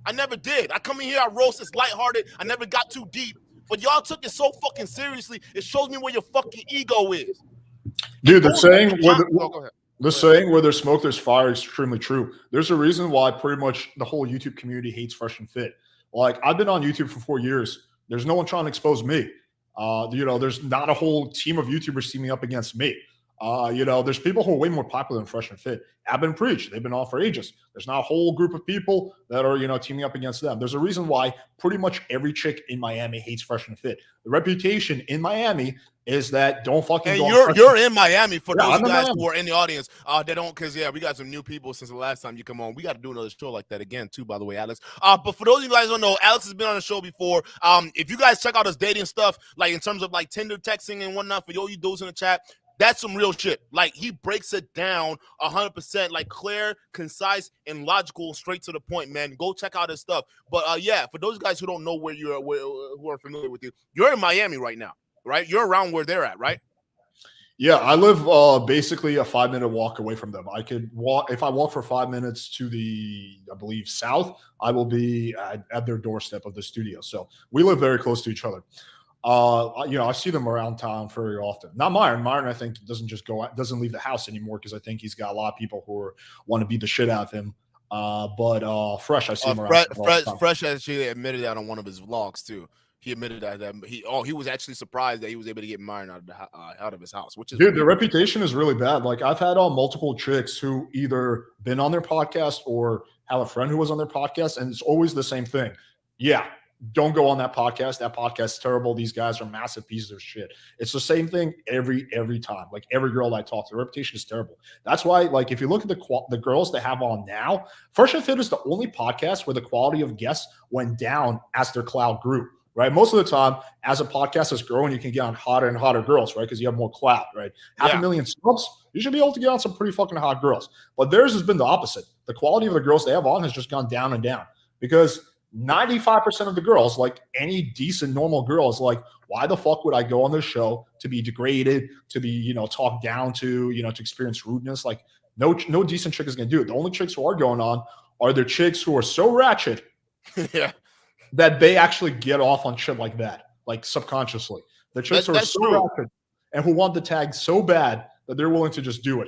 I never did. I come in here, I roast, it's lighthearted. I never got too deep. But y'all took it so fucking seriously, it shows me where your fucking ego is. Dude, the saying where there's smoke, there's fire is extremely true. There's a reason why pretty much the whole YouTube community hates Fresh and Fit. Like, I've been on YouTube for 4 years. There's no one trying to expose me. There's not a whole team of YouTubers teaming up against me. There's people who are way more popular than Fresh and Fit. Ab and Preach, they've been on for ages. There's not a whole group of people that are, teaming up against them. There's a reason why pretty much every chick in Miami hates Fresh and Fit. The reputation in Miami is that don't fucking go. And you're in Miami for those guys who are in the audience. They don't, because we got some new people since the last time you come on. We got to do another show like that again too, by the way, Alex. But for those of you guys who don't know, Alex has been on the show before. If you guys check out his dating stuff, like in terms of like Tinder texting and whatnot, for you dudes in the chat, that's some real shit. Like he breaks it down 100%, like clear, concise, and logical, straight to the point, man. Go check out his stuff. But for those guys who don't know who are familiar with you, you're in Miami right now, right? You're around where they're at, right? Yeah, I live basically a 5-minute walk away from them. I could walk if I walk for 5 minutes to the, I believe, south. I will be at their doorstep of the studio. So we live very close to each other. I see them around town very often. Not Myron. Myron, I think, doesn't leave the house anymore because I think he's got a lot of people who want to beat the shit out of him. But Fresh, I see him around. Fresh actually admitted that on one of his vlogs too. He admitted that he was actually surprised that he was able to get Myron out of his house, which is dude. The reputation is really bad. Like I've had multiple chicks who either been on their podcast or have a friend who was on their podcast, and it's always the same thing. Yeah. Don't go on that podcast. That podcast's terrible. These guys are massive pieces of shit. It's the same thing every time. Like every girl I talk to, the reputation is terrible. That's why, like, if you look at the girls they have on now, Fresh and Fit is the only podcast where the quality of guests went down as their cloud grew. Right. Most of the time, as a podcast is growing, you can get on hotter and hotter girls, right? Because you have more clout, right? 500,000 subs, you should be able to get on some pretty fucking hot girls. But theirs has been the opposite. The quality of the girls they have on has just gone down and down because 95% of the girls, like any decent normal girl, is like, why the fuck would I go on this show to be degraded, to be, talked down to, to experience rudeness? Like no decent chick is going to do it. The only chicks who are going on are the chicks who are so ratchet that they actually get off on shit like that, like subconsciously. The chicks who are so ratchet and who want the tag so bad that they're willing to just do it.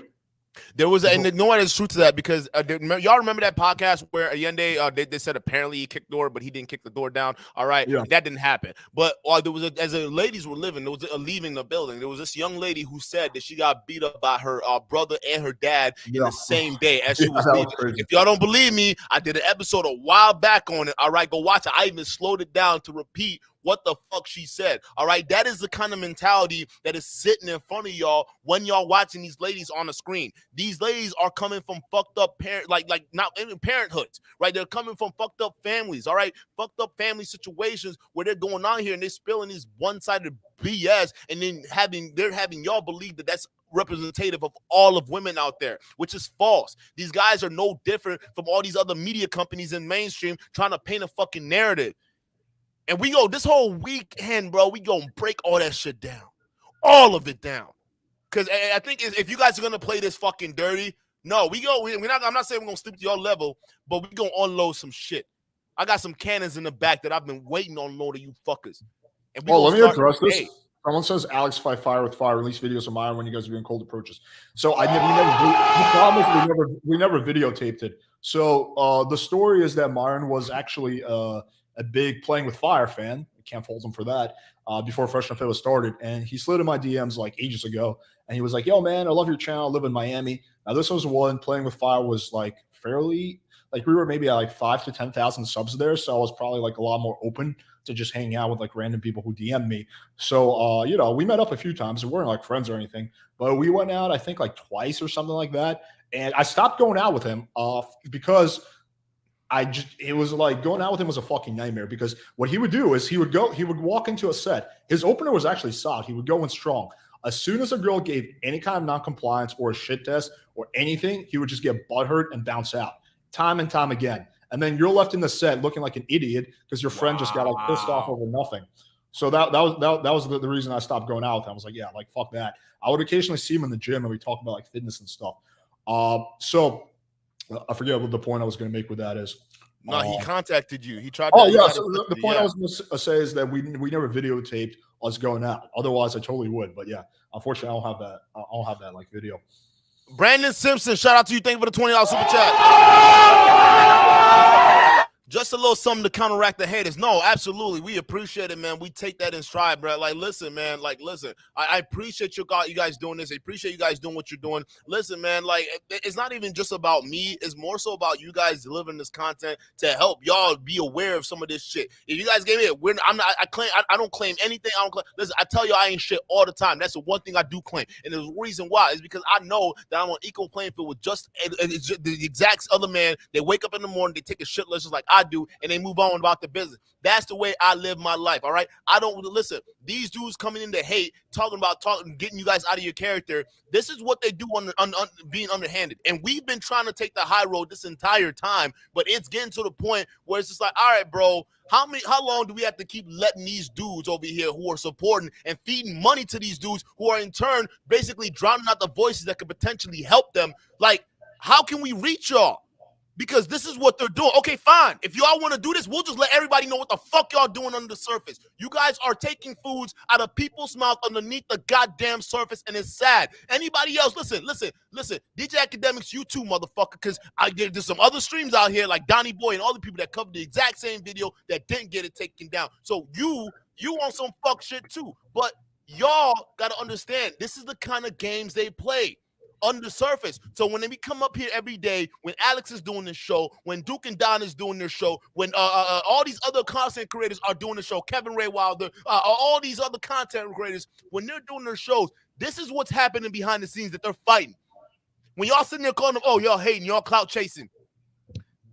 There was, and no one is true to that because y'all remember that podcast where Allende they said apparently he kicked the door, but he didn't kick the door down. All right, that didn't happen. But there was as the ladies were leaving the building, there was this young lady who said that she got beat up by her brother and her dad in the same day as she was leaving. If y'all don't believe me, I did an episode a while back on it. All right, go watch it. I even slowed it down to repeat what the fuck she said. All right, that is the kind of mentality that is sitting in front of y'all when y'all watching these ladies on the screen. These ladies are coming from fucked up like not even parenthoods, right? They're coming from fucked up families, all right? Fucked up family situations where they're going on here and they're spilling these one-sided BS, and then they're having y'all believe that that's representative of all of women out there, which is false. These guys are no different from all these other media companies in mainstream trying to paint a fucking narrative. And we go this whole weekend, bro, we gonna break all that shit down. All of it down. Because I think if you guys are gonna play this fucking dirty, no, I'm not saying we're gonna sleep to your level, but we gonna unload some shit. I got some cannons in the back that I've been waiting on load of you fuckers. And let me address this. Someone says Alex fight fire with fire, release videos of Myron when you guys are doing cold approaches. So we never videotaped it. So the story is that Myron was actually a big Playing with Fire fan. I can't fault him for that. Before Fresh and Fit was started, and he slid in my DMs like ages ago, and he was like, "Yo, man, I love your channel. I live in Miami." Now this was one Playing with Fire was like fairly like we were maybe at like 5,000 to 10,000 subs there, so I was probably like a lot more open to just hanging out with like random people who DM me. So we met up a few times. We weren't like friends or anything, but we went out I think like twice or something like that. And I stopped going out with him because it was like going out with him was a fucking nightmare, because what he would do is he would walk into a set. His opener was actually solid. He would go in strong. As soon as a girl gave any kind of non-compliance or a shit test or anything, he would just get butthurt and bounce out time and time again. And then you're left in the set looking like an idiot because your friend just got like pissed off over nothing. So that was the reason I stopped going out with him. I was like, yeah, like fuck that. I would occasionally see him in the gym and we talk about like fitness and stuff. So I forget what the point I was going to make with that is. No, he contacted you. He tried. So the point I was going to say is that we never videotaped us going out. Otherwise, I totally would. But yeah, unfortunately, I don't have that. I don't have that like video. Brandon Simpson, shout out to you. Thank you for the $20 super chat. Just a little something to counteract the haters. No, absolutely. We appreciate it, man. We take that in stride, bro. Like, listen, man. Like, listen. I appreciate you guys doing this. I appreciate you guys doing what you're doing. Listen, man. Like, it's not even just about me. It's more so about you guys delivering this content to help y'all be aware of some of this shit. If you guys gave me it, I don't claim anything. Listen, I tell you, I ain't shit all the time. That's the one thing I do claim. And the reason why is because I know that I'm on equal playing field with just the exact other man. They wake up in the morning, they take a shit list just like I do, and they move on about the business. That's the way I live my life, all right? I don't listen. These dudes coming in to hate, talking, getting you guys out of your character. This is what they do being underhanded. And we've been trying to take the high road this entire time, but it's getting to the point where it's just like, all right, bro, how long do we have to keep letting these dudes over here who are supporting and feeding money to these dudes who are in turn basically drowning out the voices that could potentially help them? Like, how can we reach y'all? Because this is what they're doing. Okay, fine. If y'all want to do this, we'll just let everybody know what the fuck y'all doing under the surface. You guys are taking foods out of people's mouth underneath the goddamn surface, and it's sad. Anybody else, listen. DJ Academics, you too, motherfucker, because there's some other streams out here like Donnie Boy and all the people that covered the exact same video that didn't get it taken down. So you want some fuck shit too. But y'all got to understand, this is the kind of games they play. On the surface. So when we come up here every day, when Alex is doing this show, when Duke and Don is doing their show, when all these other content creators are doing the show, Kevin Ray Wilder, all these other content creators, when they're doing their shows, this is what's happening behind the scenes that they're fighting. When y'all sitting there calling them, oh, y'all hating, y'all clout chasing,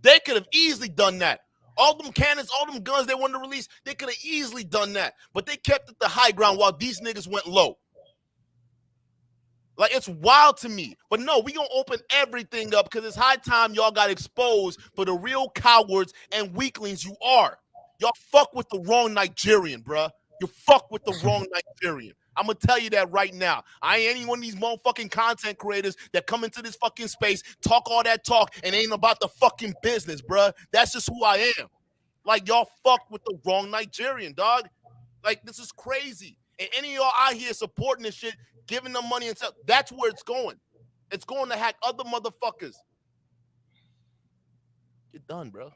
they could have easily done that. All them cannons, all them guns they wanted to release, they could have easily done that. But they kept it the high ground while these niggas went low. Like, it's wild to me. But no, we gonna open everything up because it's high time y'all got exposed for the real cowards and weaklings you are. Y'all fuck with the wrong Nigerian, bruh. You fuck with the wrong Nigerian. I'm gonna tell you that right now. I ain't any one of these motherfucking content creators that come into this fucking space, talk all that talk, and ain't about the fucking business, bruh. That's just who I am. Like, y'all fuck with the wrong Nigerian, dog. Like, this is crazy. And any of y'all out here supporting this shit, giving them money and stuff, that's where it's going. It's going to hack other motherfuckers. You're done, bro.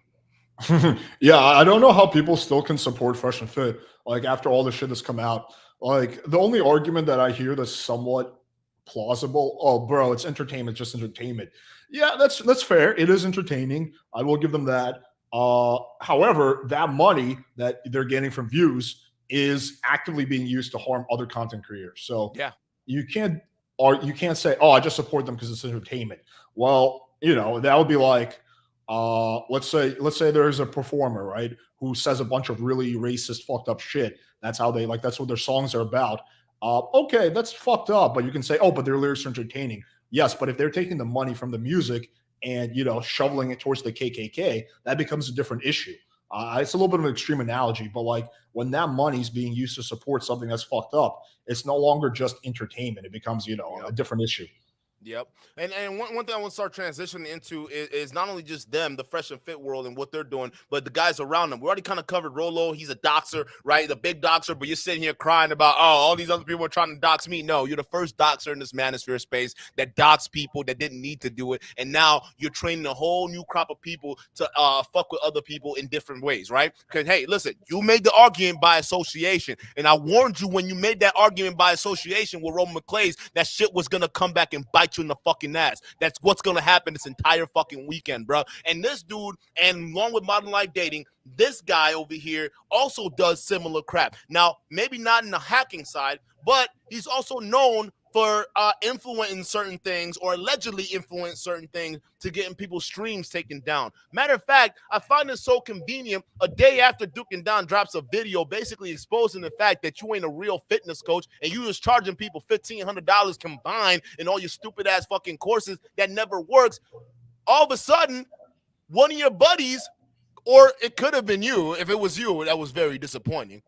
Yeah, I don't know how people still can support Fresh and Fit. Like after all the shit that's come out, like the only argument that I hear that's somewhat plausible, oh, bro, it's entertainment, just entertainment. Yeah, that's fair. It is entertaining. I will give them that. However, that money that they're getting from views is actively being used to harm other content creators. So yeah, you can't say, oh, I just support them because it's entertainment. Well, that would be like, let's say there's a performer, right, who says a bunch of really racist, fucked up shit. That's how that's what their songs are about. Okay, that's fucked up, but you can say, oh, but their lyrics are entertaining. Yes, but if they're taking the money from the music and shoveling it towards the KKK, that becomes a different issue. It's a little bit of an extreme analogy, but like when that money's being used to support something that's fucked up, it's no longer just entertainment. It becomes, a different issue. Yep. And one thing I want to start transitioning into is not only just them, the Fresh and Fit world and what they're doing, but the guys around them. We already kind of covered Rolo. He's a doxer, right? The big doxer, but you're sitting here crying about, oh, all these other people are trying to dox me. No, you're the first doxer in this manosphere space that doxed people that didn't need to do it. And now you're training a whole new crop of people to fuck with other people in different ways, right? Because, hey, listen, you made the argument by association. And I warned you when you made that argument by association with Roman McClays, that shit was going to come back and bite you in the fucking ass. That's what's gonna happen this entire fucking weekend, bro. And this dude, and along with Modern Life Dating, this guy over here also does similar crap. Now, maybe not in the hacking side, but he's also known for influencing certain things or allegedly influencing certain things to getting people's streams taken down. Matter of fact, I find it so convenient. A day after Duke and Don drops a video basically exposing the fact that you ain't a real fitness coach and you just charging people $1,500 combined in all your stupid ass fucking courses that never works. All of a sudden, one of your buddies, or it could have been you, if it was you, that was very disappointing,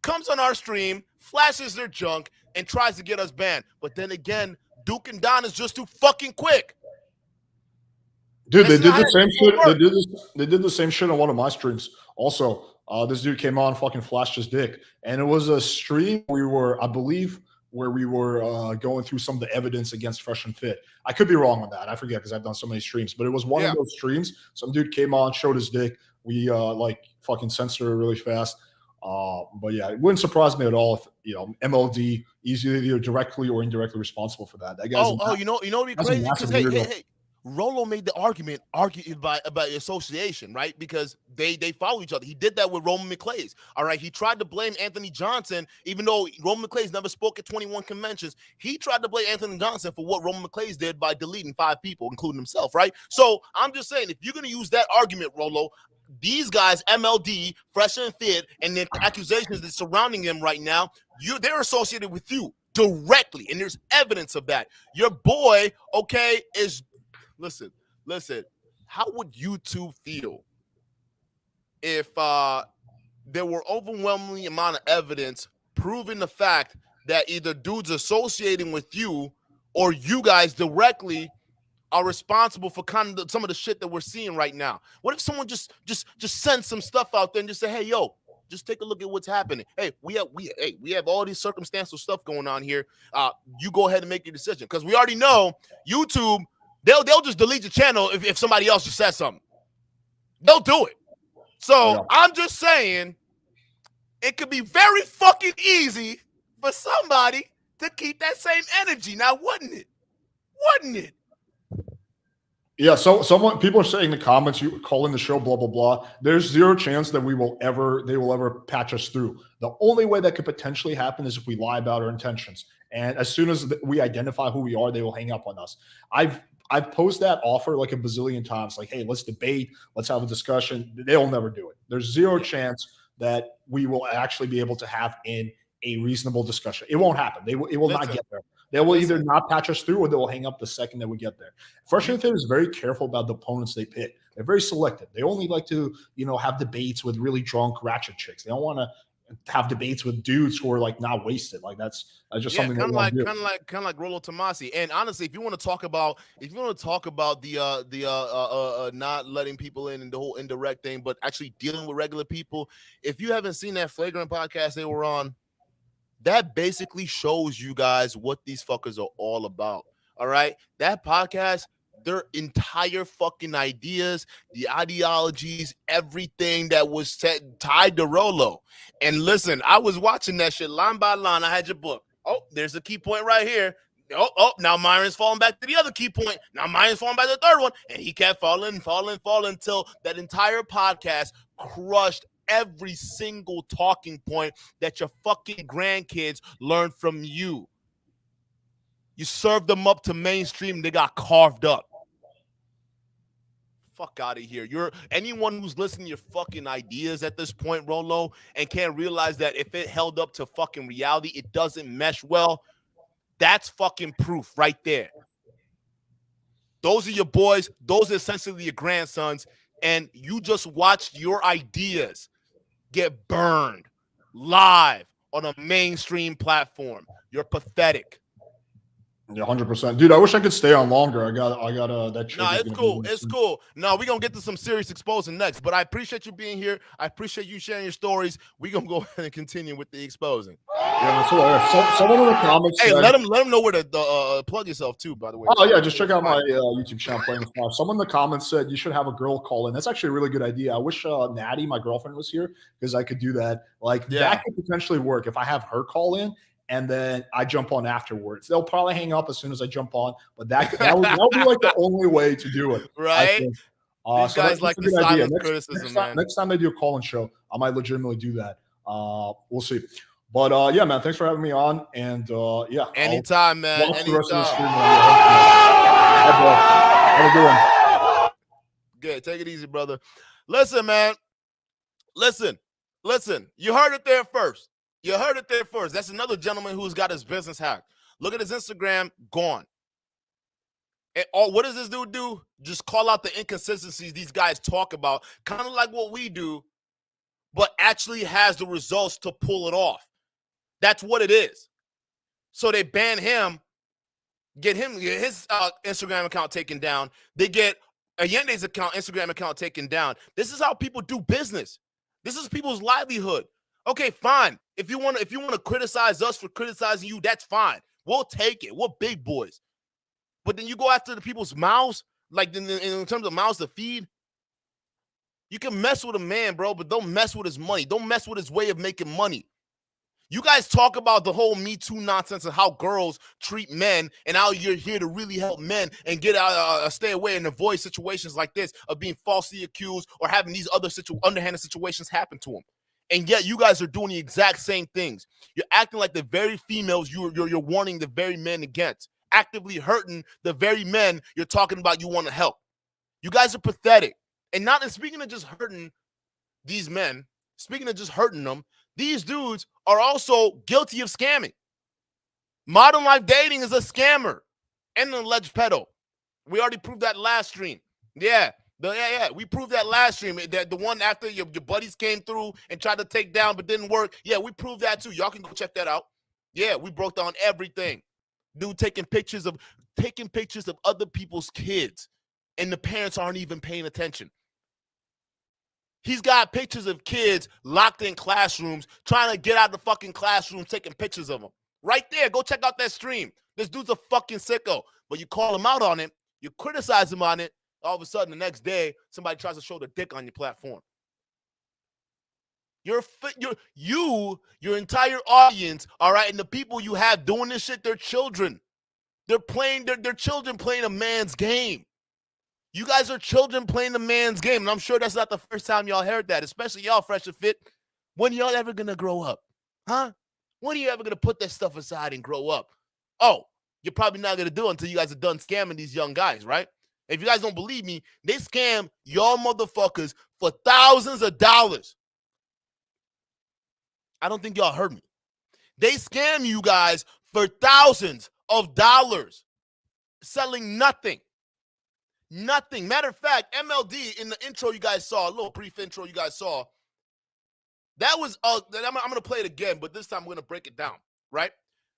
comes on our stream, flashes their junk, and tries to get us banned. But then again, Duke and Don is just too fucking quick. Dude, they did the same shit. They did the same shit on one of my streams. Also, this dude came on, fucking flashed his dick, and it was a stream I believe, where we were going through some of the evidence against Fresh and Fit. I could be wrong on that. I forget because I've done so many streams, but it was one of those streams. Some dude came on, showed his dick. We fucking censored it really fast. But yeah, it wouldn't surprise me at all if MLD is either directly or indirectly responsible for that. That guy's you know what'd be crazy? Because hey, Rolo made the argued by association, right? Because they follow each other. He did that with Roman McClays. All right, he tried to blame Anthony Johnson, even though Roman McClays never spoke at 21 conventions. He tried to blame Anthony Johnson for what Roman McClays did by deleting 5 people, including himself, right? So I'm just saying, if you're gonna use that argument, Rolo, these guys, MLD, Fresh and Fit, and the accusations that's surrounding them right now, they're associated with you directly, and there's evidence of that. Your boy, okay, is listen. How would YouTube feel if there were overwhelming amount of evidence proving the fact that either dudes associating with you or you guys directly are responsible for kind of some of the shit that we're seeing right now? What if someone just sends some stuff out there and just say, hey, yo, just take a look at what's happening. Hey, we have all these circumstantial stuff going on here. You go ahead and make your decision, because we already know YouTube, they'll just delete your channel if somebody else just says something. They'll do it. So I'm just saying, it could be very fucking easy for somebody to keep that same energy. Now, wouldn't it? Wouldn't it? Yeah, so people are saying in the comments, you calling the show blah blah blah. There's zero chance that they will ever patch us through. The only way that could potentially happen is if we lie about our intentions. And as soon as we identify who we are, they will hang up on us. I've posed that offer like a bazillion times, like, hey, let's debate, let's have a discussion. They'll never do it. There's zero chance that we will actually be able to have in a reasonable discussion. It won't happen. It will not get there. They will either not patch us through or they will hang up the second that we get there. Fresh and Fit is very careful about the opponents they pick. They're very selective. They only like to, have debates with really drunk ratchet chicks. They don't want to have debates with dudes who are like not wasted. Like that's just something kind of like Rollo Tomasi. And honestly, if you want to talk about the not letting people in and the whole indirect thing, but actually dealing with regular people, if you haven't seen that Flagrant podcast they were on, that basically shows you guys what these fuckers are all about. All right. That podcast, their entire fucking ideas, the ideologies, everything that was tied to Rolo. And listen, I was watching that shit line by line. I had your book. Oh, there's a key point right here. Now Myron's falling back to the other key point. Now Myron's falling back to the third one. And he kept falling until that entire podcast crushed every single talking point that your fucking grandkids learned from you. You served them up to mainstream, they got carved up. Fuck out of here. You're anyone who's listening to your fucking ideas at this point, Rolo, and can't realize that if it held up to fucking reality, it doesn't mesh well. That's fucking proof right there. Those are your boys. Those are essentially your grandsons. And you just watched your ideas get burned live on a mainstream platform. You're pathetic. Yeah, 100%, dude. I wish I could stay on longer. I got that. No, it's cool. It's cool. No, we're gonna get to some serious exposing next. But I appreciate you being here. I appreciate you sharing your stories. We're gonna go ahead and continue with the exposing. Yeah, so someone in the comments. Hey, let them know where to plug yourself too. By the way. Oh yeah, just check out my YouTube channel, Playing with Fire. Someone in the comments said you should have a girl call in. That's actually a really good idea. I wish Natty, my girlfriend, was here because I could do that. Like that could potentially work if I have her call in. And then I jump on afterwards. They'll probably hang up as soon as I jump on, but that would be like the only way to do it, right? These guys that's like the silent criticism, man. Next time they do a call-in show, I might legitimately do that. We'll see. But yeah, man, thanks for having me on. And yeah, anytime, man. Watch the rest of the stream. Have a good one. Good. Take it easy, brother. Listen, man. Listen. You heard it there first. That's another gentleman who's got his business hacked. Look at his Instagram, gone. And what does this dude do? Just call out the inconsistencies these guys talk about, kind of like what we do, but actually has the results to pull it off. That's what it is. So they ban him, get his Instagram account taken down. They get Allende's Instagram account taken down. This is how people do business. This is people's livelihood. Okay, fine. If you want to criticize us for criticizing you, that's fine. We'll take it. We're big boys. But then you go after the people's mouths, like in terms of mouths to feed. You can mess with a man, bro, but don't mess with his money. Don't mess with his way of making money. You guys talk about the whole Me Too nonsense and how girls treat men and how you're here to really help men and get out, stay away and avoid situations like this of being falsely accused or having these other underhanded situations happen to them. And yet you guys are doing the exact same things. You're acting like the very females you're warning the very men against, actively hurting the very men you're talking about you want to help. You guys are pathetic. And speaking of just hurting these men, speaking of just hurting them, these dudes are also guilty of scamming. Modern Life Dating is a scammer and an alleged pedo. We already proved that last stream. Yeah. We proved that last stream. That the one after your buddies came through and tried to take down but didn't work. Yeah, we proved that too. Y'all can go check that out. Yeah, we broke down everything. Dude taking pictures of other people's kids, and the parents aren't even paying attention. He's got pictures of kids locked in classrooms, trying to get out of the fucking classroom, taking pictures of them. Right there, go check out that stream. This dude's a fucking sicko. But you call him out on it, you criticize him on it, all of a sudden the next day, somebody tries to show the dick on your platform. Your entire audience, all right, and the people you have doing this shit, they're children. They're children playing a man's game. You guys are children playing the man's game, and I'm sure that's not the first time y'all heard that, especially y'all Fresh and Fit. When y'all ever gonna grow up? Huh? When are you ever gonna put that stuff aside and grow up? Oh, you're probably not gonna do it until you guys are done scamming these young guys, right? If you guys don't believe me, they scam y'all motherfuckers for thousands of dollars. I don't think y'all heard me. They scam you guys for thousands of dollars, selling nothing. Nothing. Matter of fact, MLD in the intro you guys saw, a little brief intro you guys saw, that was, I'm going to play it again, but this time I'm going to break it down, right?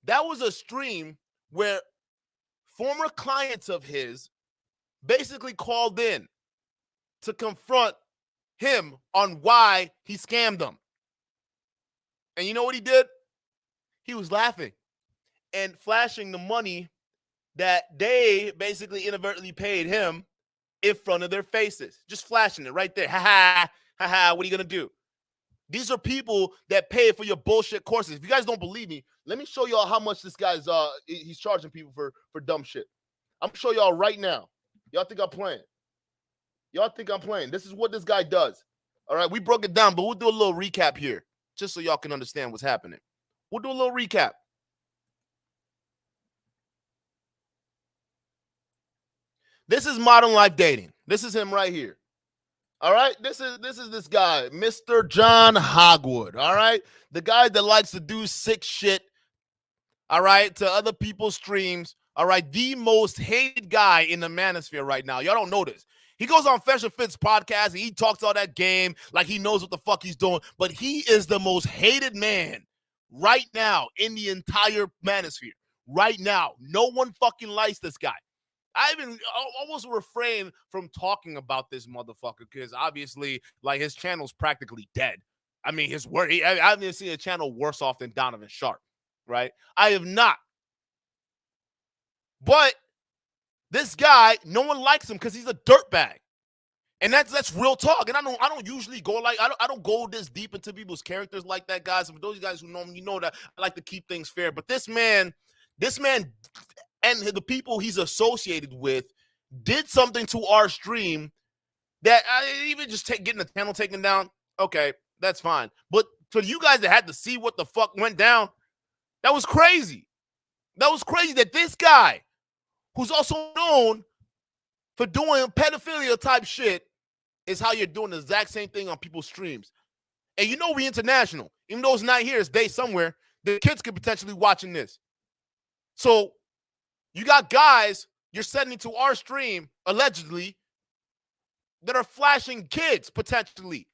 That was a stream where former clients of his basically called in to confront him on why he scammed them. And you know what he did? He was laughing and flashing the money that they basically inadvertently paid him in front of their faces, just flashing it right there. Ha ha, ha ha, what are you going to do? These are people that pay for your bullshit courses. If you guys don't believe me, let me show y'all how much this guy's he's charging people for dumb shit. I'm gonna show y'all right now. Y'all think I'm playing? Y'all think I'm playing? This is what this guy does. All right, we broke it down, but we'll do a little recap here, just so y'all can understand what's happening. We'll do a little recap. This is Modern Life Dating. This is him right here. All right, this is this guy, Mr. John Hogwood. All right, the guy that likes to do sick shit. All right, to other people's streams. All right, the most hated guy in the manosphere right now. Y'all don't know this. He goes on Fresh and Fit's podcast and he talks all that game like he knows what the fuck he's doing. But he is the most hated man right now in the entire manosphere. Right now, no one fucking likes this guy. I even almost refrain from talking about this motherfucker because obviously, like, his channel's practically dead. I mean, I haven't seen a channel worse off than Donovan Sharp, right? I have not. But this guy, no one likes him because he's a dirtbag, and that's real talk. And I don't usually go like I don't go this deep into people's characters like that, guys. For those guys who know me, you know that I like to keep things fair. But this man. And the people he's associated with did something to our stream that even just getting the channel taken down, okay, that's fine. But for you guys that had to see what the fuck went down, that was crazy. That was crazy that this guy, who's also known for doing pedophilia type shit, is how you're doing the exact same thing on people's streams. And you know we international. Even though it's not here, it's day somewhere. The kids could potentially watching this. So you got guys you're sending to our stream, allegedly, that are flashing kids, potentially.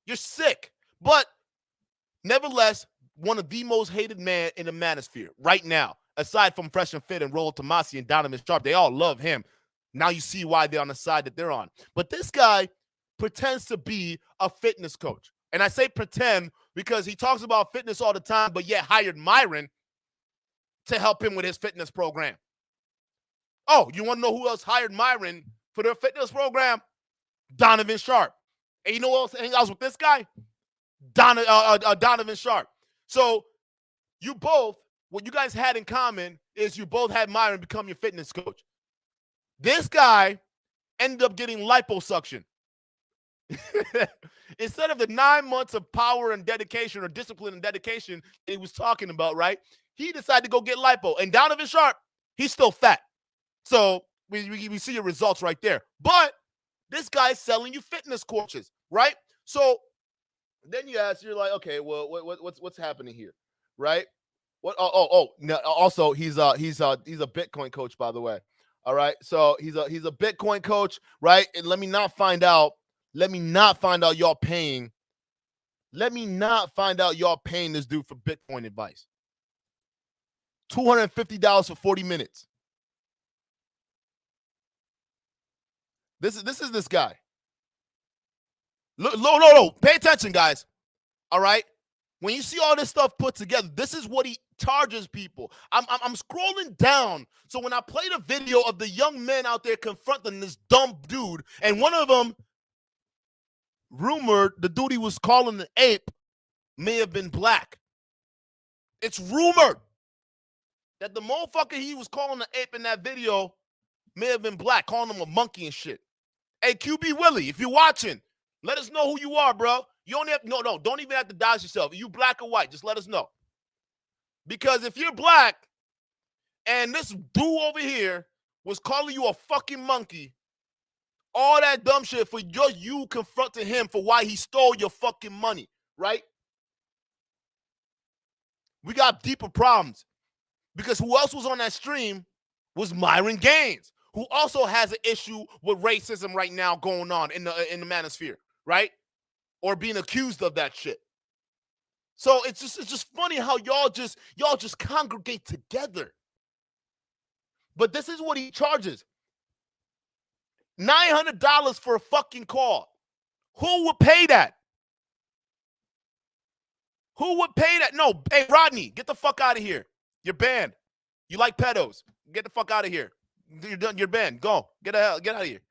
You're sick. But nevertheless, one of the most hated men in the manosphere right now, aside from Fresh and Fit and Rollo Tomasi and Donovan Sharp. They all love him. Now you see why they're on the side that they're on. But this guy pretends to be a fitness coach. And I say pretend because he talks about fitness all the time, but yet hired Myron to help him with his fitness program. Oh, you want to know who else hired Myron for their fitness program? Donovan Sharp. And you know who else hangs out with this guy? Donovan Sharp. So you both, what you guys had in common is you both had Myron become your fitness coach. This guy ended up getting liposuction. Instead of the 9 months of power and dedication or discipline and dedication he was talking about, right? He decided to go get lipo. And Donovan Sharp, he's still fat. So we see your results right there. But this guy's selling you fitness courses, right? So then you're like, okay, well, what's happening here, right? What? No, also he's a Bitcoin coach, by the way. All right, so he's a Bitcoin coach, right? And let me not find out y'all paying. Let me not find out y'all paying this dude for Bitcoin advice. $250 for 40 minutes. This is this guy. Look, pay attention, guys. All right. When you see all this stuff put together, this is what he charges people. I'm scrolling down. So when I played a video of the young men out there confronting this dumb dude, and one of them rumored the dude he was calling the ape may have been black. It's rumored that the motherfucker he was calling the ape in that video may have been black, calling him a monkey and shit. Hey, QB Willie, if you're watching, let us know who you are, bro. You don't have don't even have to dodge yourself. Are you black or white? Just let us know. Because if you're black and this dude over here was calling you a fucking monkey, all that dumb shit for just you confronting him for why he stole your fucking money, right? We got deeper problems. Because who else was on that stream was Myron Gaines, who also has an issue with racism right now going on in the manosphere, right? Or being accused of that shit. So it's just funny how y'all just congregate together. But this is what he charges. $900 for a fucking call. Who would pay that? Who would pay that? No, hey, Rodney, get the fuck out of here. You're banned. You like pedos. Get the fuck out of here. You're done. You're banned. Go. Get out of here.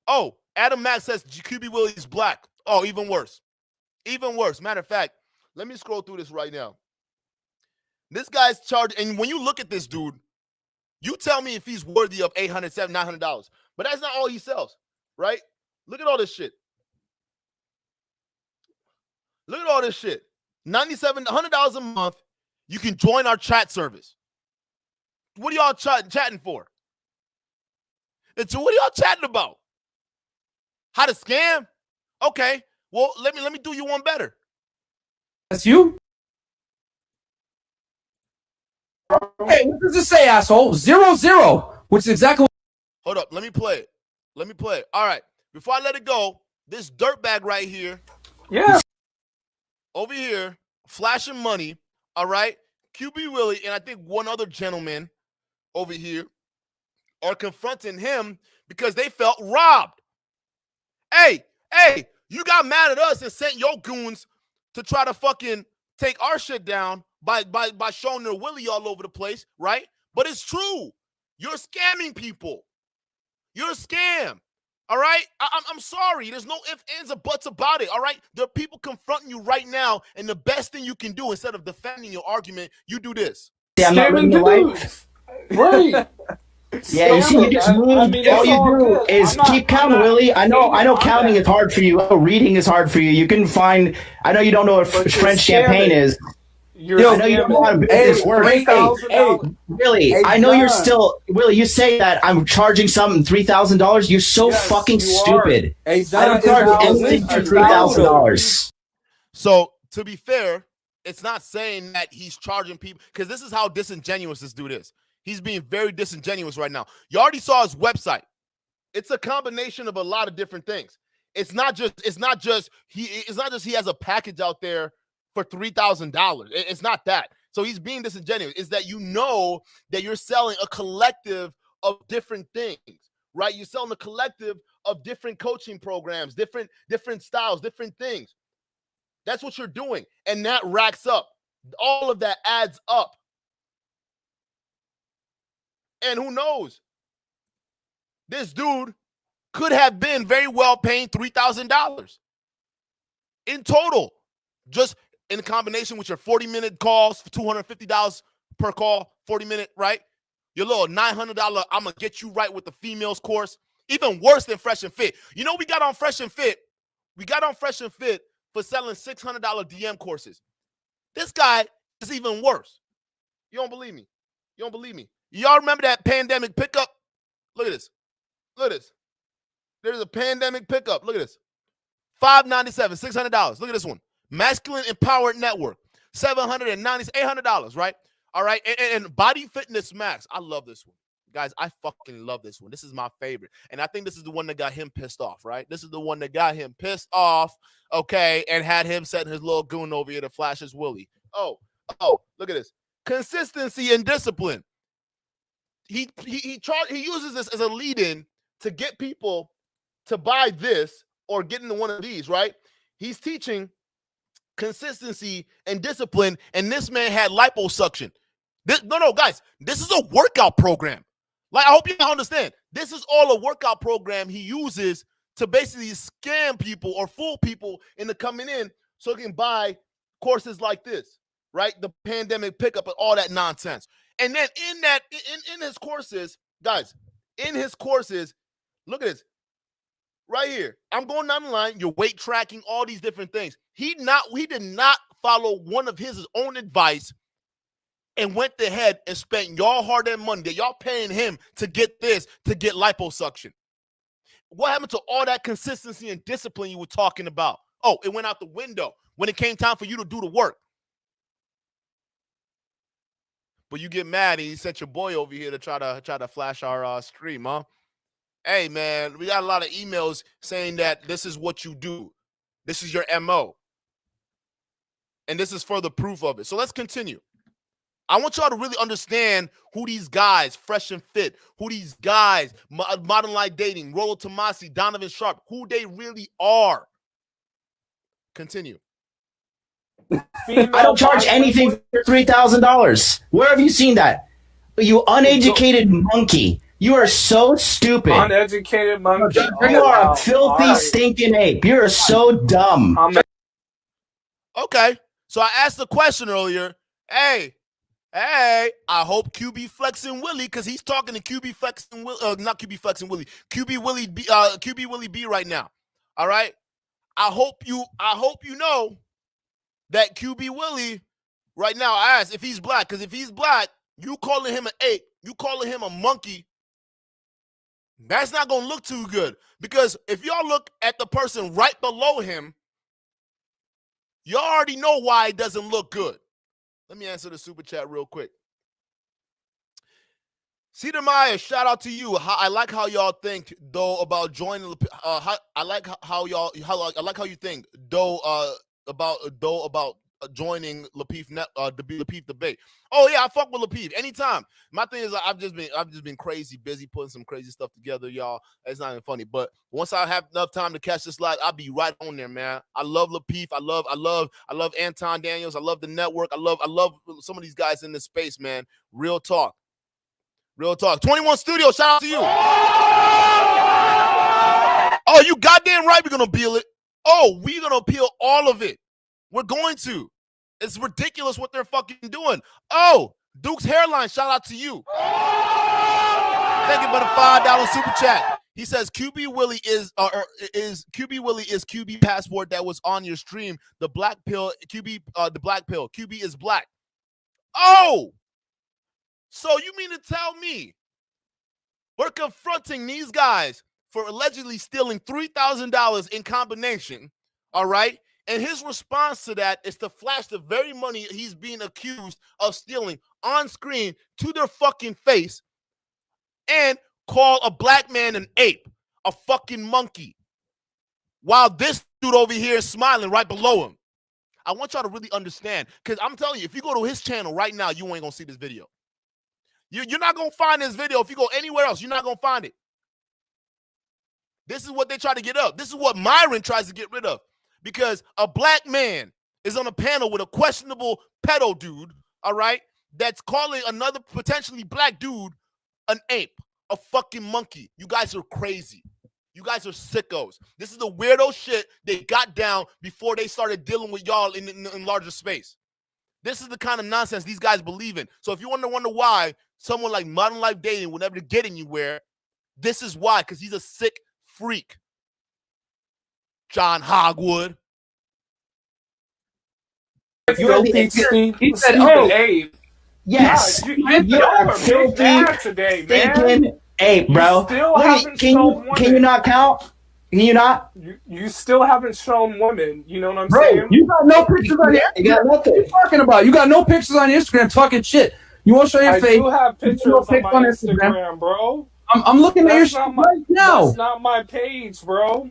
Oh, Adam Mack says QB Willie is black. Oh, even worse. Even worse. Matter of fact, let me scroll through this right now. This guy's charged, and when you look at this dude, you tell me if he's worthy of $800, $700, $900. But that's not all he sells, right? Look at all this shit. Look at all this shit. $100 a month. You can join our chat service. What are y'all chatting for? What are y'all chatting about? How to scam? Okay. Well, let me do you one better. That's you? Hey, what does it say, asshole? 0-0, which is exactly what. Hold up. Let me play it. Let me play it. All right. Before I let it go, this dirtbag right here. Yeah. Over here, flashing money. All right. QB Willie and I think one other gentleman over here are confronting him because they felt robbed. Hey, you got mad at us and sent your goons to try to fucking take our shit down by showing their Willie all over the place, right? But it's true. You're scamming people. You're a scam. All right? I'm sorry. There's no ifs, ands, or buts about it. All right? There are people confronting you right now, and the best thing you can do instead of defending your argument, you do this. Yeah, I'm not living the life. Right. Yeah, you see, you just moved. All you do is keep counting, Willie. I know counting is hard for you. I know reading is hard for you. You can find. I know you don't know what French champagne is. I know you don't know how to business works. Hey, Willie, I know you're still Willie. You say that I'm charging something $3,000. You're so fucking stupid. I don't charge anything for $3,000. So to be fair, it's not saying that he's charging people because this is how disingenuous this dude is. He's being very disingenuous right now. You already saw his website. It's a combination of a lot of different things. It's not just he has a package out there for $3,000. It's not that. So he's being disingenuous. Is that you know that you're selling a collective of different things, right? You're selling a collective of different coaching programs, different styles, different things. That's what you're doing. And that racks up. All of that adds up. And who knows? This dude could have been very well paying $3,000 in total, just in combination with your 40-minute calls for $250 per call, 40-minute, right? Your little $900, I'm going to get you right with the females course. Even worse than Fresh and Fit. You know, we got on Fresh and Fit. We got on Fresh and Fit for selling $600 DM courses. This guy is even worse. You don't believe me? You don't believe me? Y'all remember that pandemic pickup? Look at this. Look at this. There's a pandemic pickup. Look at this. $597, $600. Look at this one. Masculine Empowered Network. $790, $800, right? All right. And Body Fitness Max. I love this one. Guys, I fucking love this one. This is my favorite. And I think this is the one that got him pissed off, right? This is the one that got him pissed off, okay, and had him setting his little goon over here to flash his Willie. Oh, look at this. Consistency and discipline. He uses this as a lead-in to get people to buy this or get into one of these, right? He's teaching consistency and discipline, and this man had liposuction. No, guys, this is a workout program. Like, I hope you understand. This is all a workout program he uses to basically scam people or fool people into coming in so he can buy courses like this, right? The pandemic pickup and all that nonsense. And then in his courses, guys, in his courses, look at this. Right here. I'm going down the line, your weight tracking, all these different things. He did not follow one of his own advice and went ahead and spent y'all hard-earned money that y'all paying him to get this, to get liposuction. What happened to all that consistency and discipline you were talking about? Oh, it went out the window when it came time for you to do the work. But you get mad and you sent your boy over here to try to flash our stream, huh? Hey, man, we got a lot of emails saying that this is what you do. This is your MO. And this is further proof of it. So let's continue. I want y'all to really understand who these guys, Fresh and Fit, who these guys, Modern Life Dating, Rollo Tomasi, Donovan Sharp, who they really are. Continue. I don't charge anything for $3,000. Where have you seen that? You uneducated monkey. You are so stupid. Uneducated monkey. You are a filthy, stinking ape. You are so dumb. Okay, so I asked the question earlier. Hey, I hope QB Flexing Willie, because he's talking to QB Flexing Willie, not QB Flexing Willie, QB Willie B right now. All right, I hope you know that QB Willie right now. I asked if he's black, because if he's black, you calling him an ape, you calling him a monkey. That's not gonna look too good, because if y'all look at the person right below him, you already know why it doesn't look good. Let me answer the super chat real quick. Cedar Meyer, shout out to you. I like how y'all think though about joining. I like how you think though about joining Lapeef debate. Oh yeah, I fuck with Lapeef anytime. My thing is I've just been crazy busy putting some crazy stuff together, y'all. It's not even funny, but once I have enough time to catch this live, I'll be right on there, man. I love Lapeef. I love Anton Daniels. I love the network. I love some of these guys in this space, man. Real talk. 21 Studio, shout out to you. Oh, you goddamn right we're gonna appeal it. Oh, we're gonna appeal all of it. We're going to. It's ridiculous what they're fucking doing. Oh, Duke's Hairline, shout out to you. Thank you for the $5 super chat. He says QB Willie is QB passport that was on your stream. The black pill, the black pill. QB is black. Oh, so you mean to tell me we're confronting these guys for allegedly stealing $3,000 in combination, all right? And his response to that is to flash the very money he's being accused of stealing on screen to their fucking face and call a black man an ape, a fucking monkey, while this dude over here is smiling right below him. I want y'all to really understand, because I'm telling you, if you go to his channel right now, you ain't going to see this video. You're not going to find this video. If you go anywhere else, you're not going to find it. This is what they try to get up. This is what Myron tries to get rid of. Because a black man is on a panel with a questionable pedo dude, all right, that's calling another potentially black dude an ape, a fucking monkey. You guys are crazy. You guys are sickos. This is the weirdo shit they got down before they started dealing with y'all in larger space. This is the kind of nonsense these guys believe in. So if you wonder why someone like Modern Life Dating will never get anywhere, this is why, because he's a sick freak. John Hogwood. He said, "Oh, ape." Yes, God, you are filthy, today, stinking ape, bro. Can you not count? Can you not? You still haven't shown women. You know what I'm Bro, saying? you got no pictures on your Instagram. You got nothing. What are you talking about? You got no pictures on your Instagram talking shit. You want to show your face? I do have pictures on my Instagram, bro. I'm looking at your shit right now. That's not my page, bro.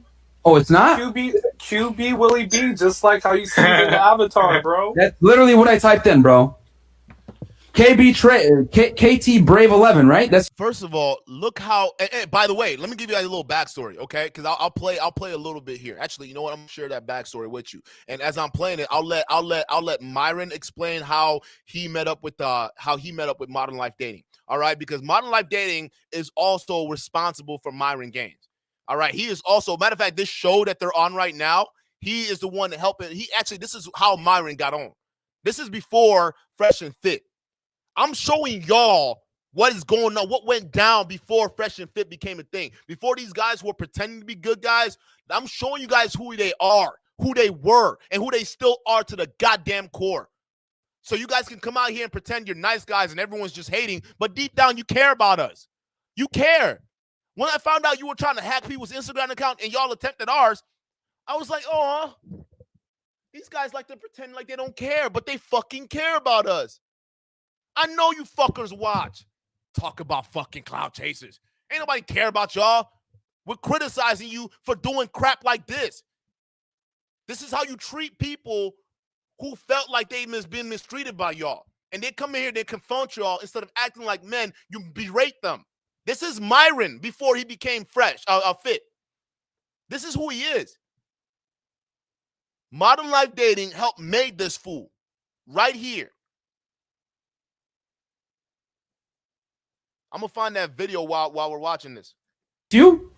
Oh, it's not? QB Willie B, just like how you see it in the avatar, bro. That's literally what I typed in, bro. KT Brave 11, right? That's First of all, look how. And by the way, let me give you guys a little backstory, okay? Because I'll play a little bit here. Actually, you know what? I'm gonna share that backstory with you. And as I'm playing it, I'll let Myron explain how he met up with Modern Life Dating. All right, because Modern Life Dating is also responsible for Myron Gaines. All right, he is also. Matter of fact, this show that they're on right now, he is the one helping. This is how Myron got on. This is before Fresh and Fit. I'm showing y'all what is going on, what went down before Fresh and Fit became a thing. Before these guys were pretending to be good guys, I'm showing you guys who they are, who they were, and who they still are to the goddamn core. So you guys can come out here and pretend you're nice guys and everyone's just hating, but deep down you care about us. You care. When I found out you were trying to hack people's Instagram account and y'all attempted ours, I was like, oh, these guys like to pretend like they don't care, but they fucking care about us. I know you fuckers watch. Talk about fucking cloud chasers. Ain't nobody care about y'all. We're criticizing you for doing crap like this. This is how you treat people who felt like they've been mistreated by y'all. And they come in here, they confront y'all. Instead of acting like men, you berate them. This is Myron before he became Fit. This is who he is. Modern Life Dating helped make this fool right here. I'm gonna find that video while we're watching this. You?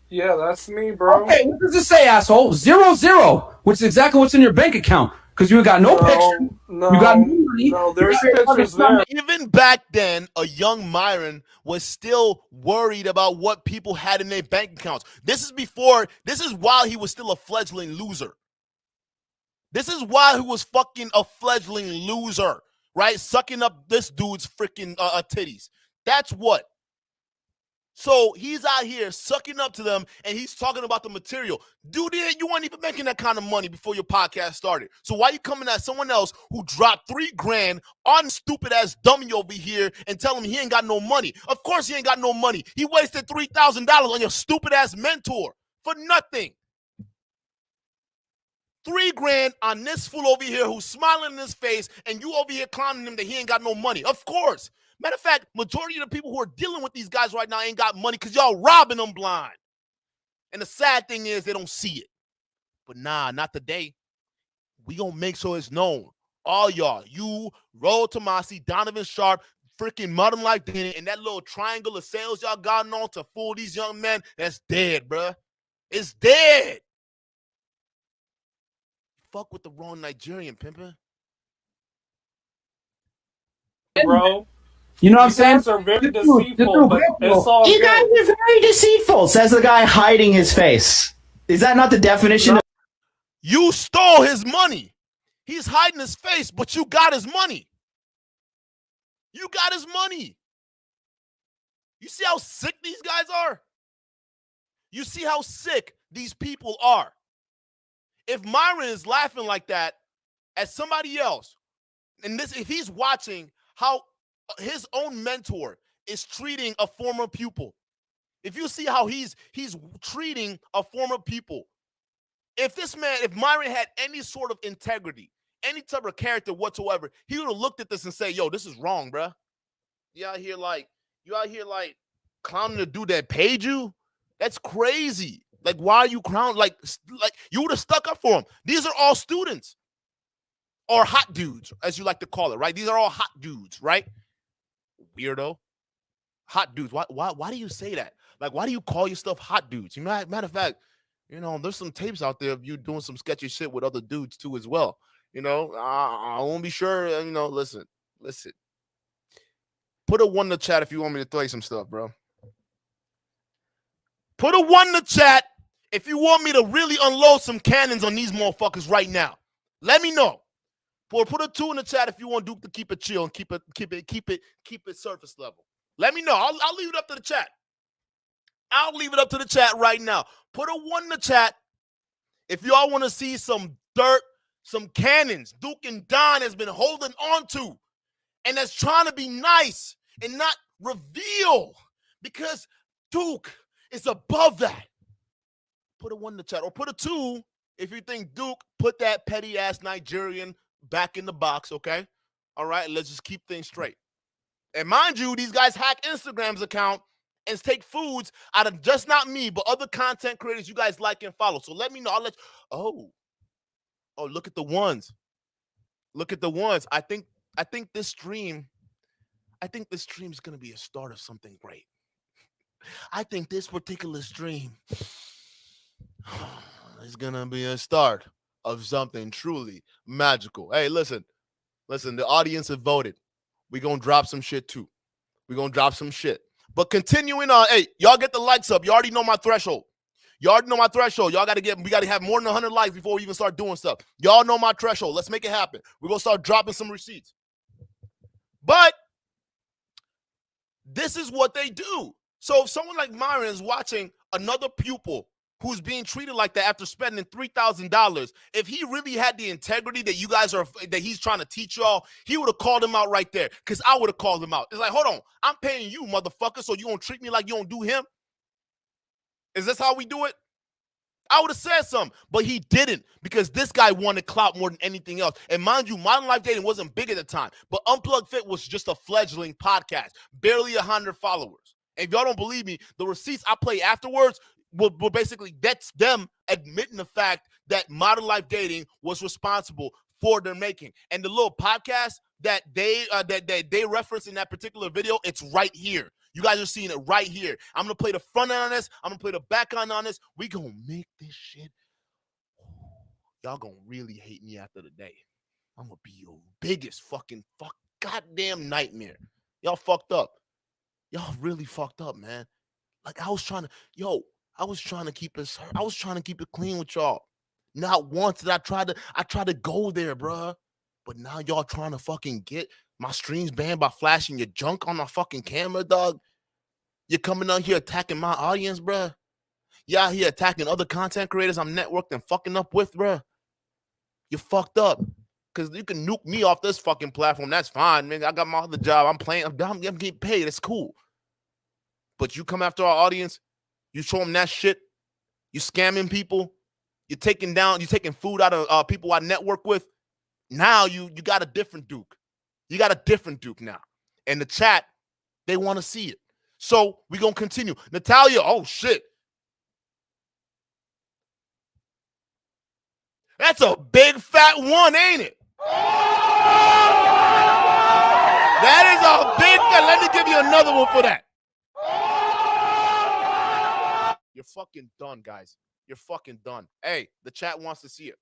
Yeah, that's me, bro. Okay, what does it say, asshole? 0-0, which is exactly what's in your bank account. Because you got no picture. No, you got no money. no, there's pictures there. Even back then, a young Myron was still worried about what people had in their bank accounts. This is while he was still a fledgling loser. This is why he was fucking a fledgling loser, right? Sucking up this dude's freaking titties. That's what. So he's out here sucking up to them, and he's talking about the material. Dude, you weren't even making that kind of money before your podcast started. So why you coming at someone else who dropped $3,000 on stupid ass dummy over here and tell him he ain't got no money? Of course he ain't got no money. He wasted $3,000 on your stupid ass mentor for nothing. $3,000 on this fool over here who's smiling in his face, and you over here clowning him that he ain't got no money. Of course. Matter of fact, majority of the people who are dealing with these guys right now ain't got money because y'all robbing them blind. And the sad thing is they don't see it. But nah, not today. We gonna make sure it's known. All y'all, you, Roll Tomasi, Donovan Sharp, freaking Modern Life Dating, and that little triangle of sales y'all gotten on to fool these young men, that's dead, bruh. It's dead. Fuck with the wrong Nigerian, pimpin'. Bro. You know what I'm saying? Guys are very deceitful, but it's all You guys good. are very deceitful, says the guy hiding his face. Is that not the definition of You stole his money. He's hiding his face, but you got his money. You got his money. You see how sick these guys are? You see how sick these people are? If Myron is laughing like that at somebody else, and if he's watching how his own mentor is treating a former pupil, if you see how he's treating a former pupil, if Myron had any sort of integrity, any type of character whatsoever, he would have looked at this and say, yo, this is wrong, bruh. You out here like clowning the dude that paid you? That's crazy. Like, why are you clowning? Like you would have stuck up for him. These are all students. Or hot dudes, as you like to call it, right? These are all hot dudes, right? Weirdo. Hot dudes. Why do you say that? Like, why do you call yourself hot dudes? Matter of fact, there's some tapes out there of you doing some sketchy shit with other dudes too as well. I won't be sure. Listen. Put a 1 in the chat if you want me to play some stuff, bro. Put a 1 in the chat if you want me to really unload some cannons on these motherfuckers right now. Let me know. Or put a 2 in the chat if you want Duke to keep it chill and keep it surface level. Let me know. I'll leave it up to the chat. I'll leave it up to the chat right now. Put a 1 in the chat if y'all want to see some dirt, some cannons Duke and Don has been holding on to, and that's trying to be nice and not reveal, because Duke is above that. Put a 1 in the chat, or put a 2 if you think Duke put that petty ass Nigerian back in the box, okay? All right, let's just keep things straight. And mind you, these guys hack Instagram's account and take foods out of just not me, but other content creators you guys like and follow. So let me know. Oh, look at the ones. Look at the ones. I think this stream is going to be a start of something great. I think this particular stream is going to be a start of something truly magical. Hey, listen, the audience have voted. We're going to drop some shit too. But continuing on, hey, y'all get the likes up. You already know my threshold. We got to have more than 100 likes before we even start doing stuff. Y'all know my threshold. Let's make it happen. We're going to start dropping some receipts. But this is what they do. So if someone like Myron is watching another pupil who's being treated like that after spending $3,000, if he really had the integrity that he's trying to teach y'all, he would have called him out right there, because I would have called him out. It's like, hold on, I'm paying you, motherfucker, so you gonna treat me like you don't do him? Is this how we do it? I would have said something, but he didn't, because this guy wanted clout more than anything else. And mind you, Modern Life Dating wasn't big at the time, but Unplugged Fit was just a fledgling podcast, barely 100 followers. And if y'all don't believe me, the receipts I play afterwards will basically, that's them admitting the fact that Modern Life Dating was responsible for their making. And the little podcast that they reference in that particular video, it's right here. You guys are seeing it right here. I'm gonna play the front end on this. I'm gonna play the back end on this. We gonna make this shit. Y'all gonna really hate me after the day. I'm gonna be your biggest goddamn nightmare. Y'all fucked up. Y'all really fucked up, man. Like I was trying to keep it clean with y'all. Not once did I try to go there, bruh. But now y'all trying to fucking get my streams banned by flashing your junk on my fucking camera, dog. You're coming out here attacking my audience, bruh. You're out here attacking other content creators I'm networked and fucking up with, bruh. You fucked up. Because you can nuke me off this fucking platform. That's fine, man. I got my other job. I'm playing. I'm getting paid. It's cool. But you come after our audience. You show them that shit. You scamming people. You're taking food out of people I network with. Now you got a different Duke. You got a different Duke now. And the chat, they want to see it. So we're going to continue. Natalia, oh shit. That's a big fat one, ain't it? That is a big fat. Let me give you another one for that. You're fucking done, guys. You're fucking done. Hey, the chat wants to see it.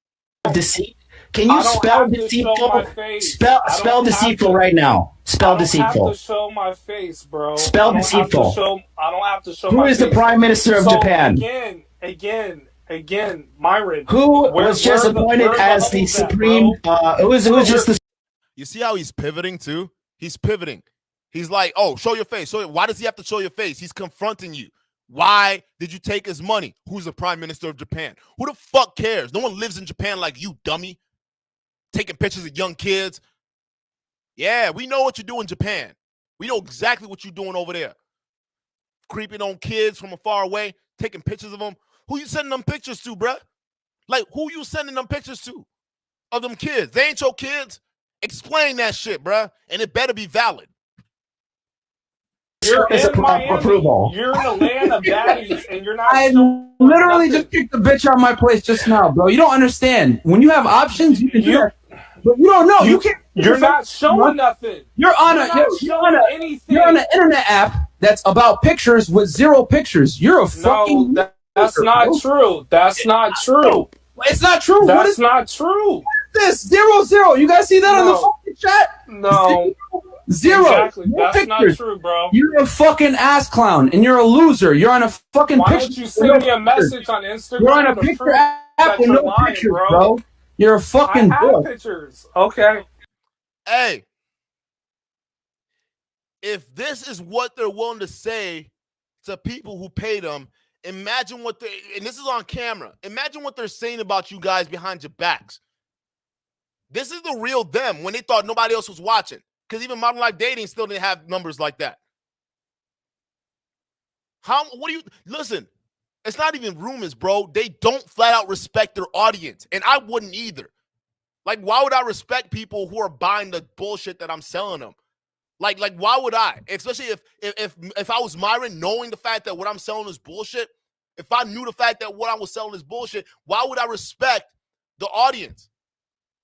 Deceit. Can you spell deceitful? Spell deceitful right now. Spell deceitful. I don't have to show my face, bro. Spell deceitful. I don't have to show Who my face. is the Prime Minister of Japan? Again, Myron. Who was just appointed as the supreme? Who was just the? You see how he's pivoting too? He's pivoting. He's like, oh, show your face. So why does he have to show your face? He's confronting you. Why did you take his money? Who's the Prime Minister of Japan? Who the fuck cares? No one lives in Japan like you, dummy. Taking pictures of young kids. Yeah, we know what you do in Japan. We know exactly what you're doing over there. Creeping on kids from afar away, taking pictures of them. Who you sending them pictures to, bruh? Like, who you sending them pictures to? Of them kids. They ain't your kids. Explain that shit, bruh. And it better be valid. You're in Miami. Approval. You're in the land of baddies, and you're not. I literally just kicked the bitch out of my place just now, bro. You don't understand. When you have options, you can do that. But you don't know. You can't. You're not showing nothing. You're on an internet app that's about pictures with 0 pictures. You're a fucking. No, that's not true. That's not true. It's not true. That's not true. This 0-0. You guys see that on the fucking chat? No. 0. Exactly. No That's pictures. not true, bro. You're a fucking ass clown, and you're a loser. You're on a fucking Why picture. don't you send me a message on Instagram? You're on a picture app with no lying, pictures, bro. You're a fucking I have pictures. Okay. Hey, if this is what they're willing to say to people who pay them, imagine what they, and this is on camera, imagine what they're saying about you guys behind your backs. This is the real them when they thought nobody else was watching. Because even Modern Life Dating still didn't have numbers like that. Listen, it's not even rumors, bro. They don't flat out respect their audience. And I wouldn't either. Like, why would I respect people who are buying the bullshit that I'm selling them? Like, why would I? Especially if I was Myron, knowing the fact that what I'm selling is bullshit, if I knew the fact that what I was selling is bullshit, why would I respect the audience?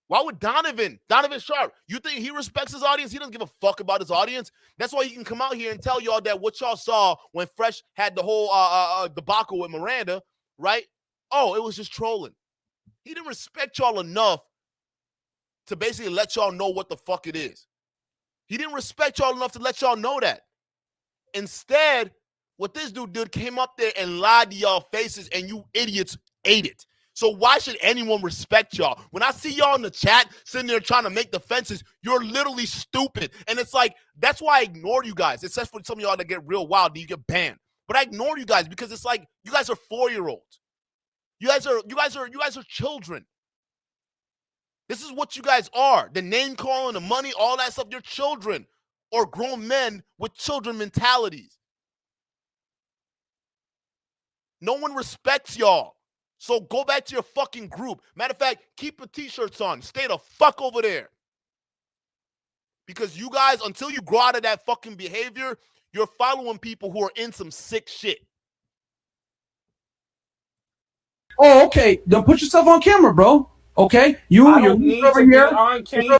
Why would Donovan Sharp, you think he respects his audience? He doesn't give a fuck about his audience. That's why he can come out here and tell y'all that what y'all saw when Fresh had the whole debacle with Miranda, right? Oh, it was just trolling. He didn't respect y'all enough to basically let y'all know what the fuck it is. He didn't respect y'all enough to let y'all know that. Instead, what this dude did came up there and lied to y'all faces, and you idiots ate it. So why should anyone respect y'all? When I see y'all in the chat sitting there trying to make defenses, you're literally stupid. And it's like, that's why I ignore you guys. Except for some of y'all that get real wild and you get banned. But I ignore you guys because it's like, you guys are 4-year-olds. You guys are children. This is what you guys are. The name calling, the money, all that stuff, you're children or grown men with children mentalities. No one respects y'all. So go back to your fucking group. Matter of fact, keep the t-shirts on. Stay the fuck over there. Because you guys, until you grow out of that fucking behavior, you're following people who are in some sick shit. Oh, okay. Don't put yourself on camera, bro. Okay, I you're don't need over to be here. on camera.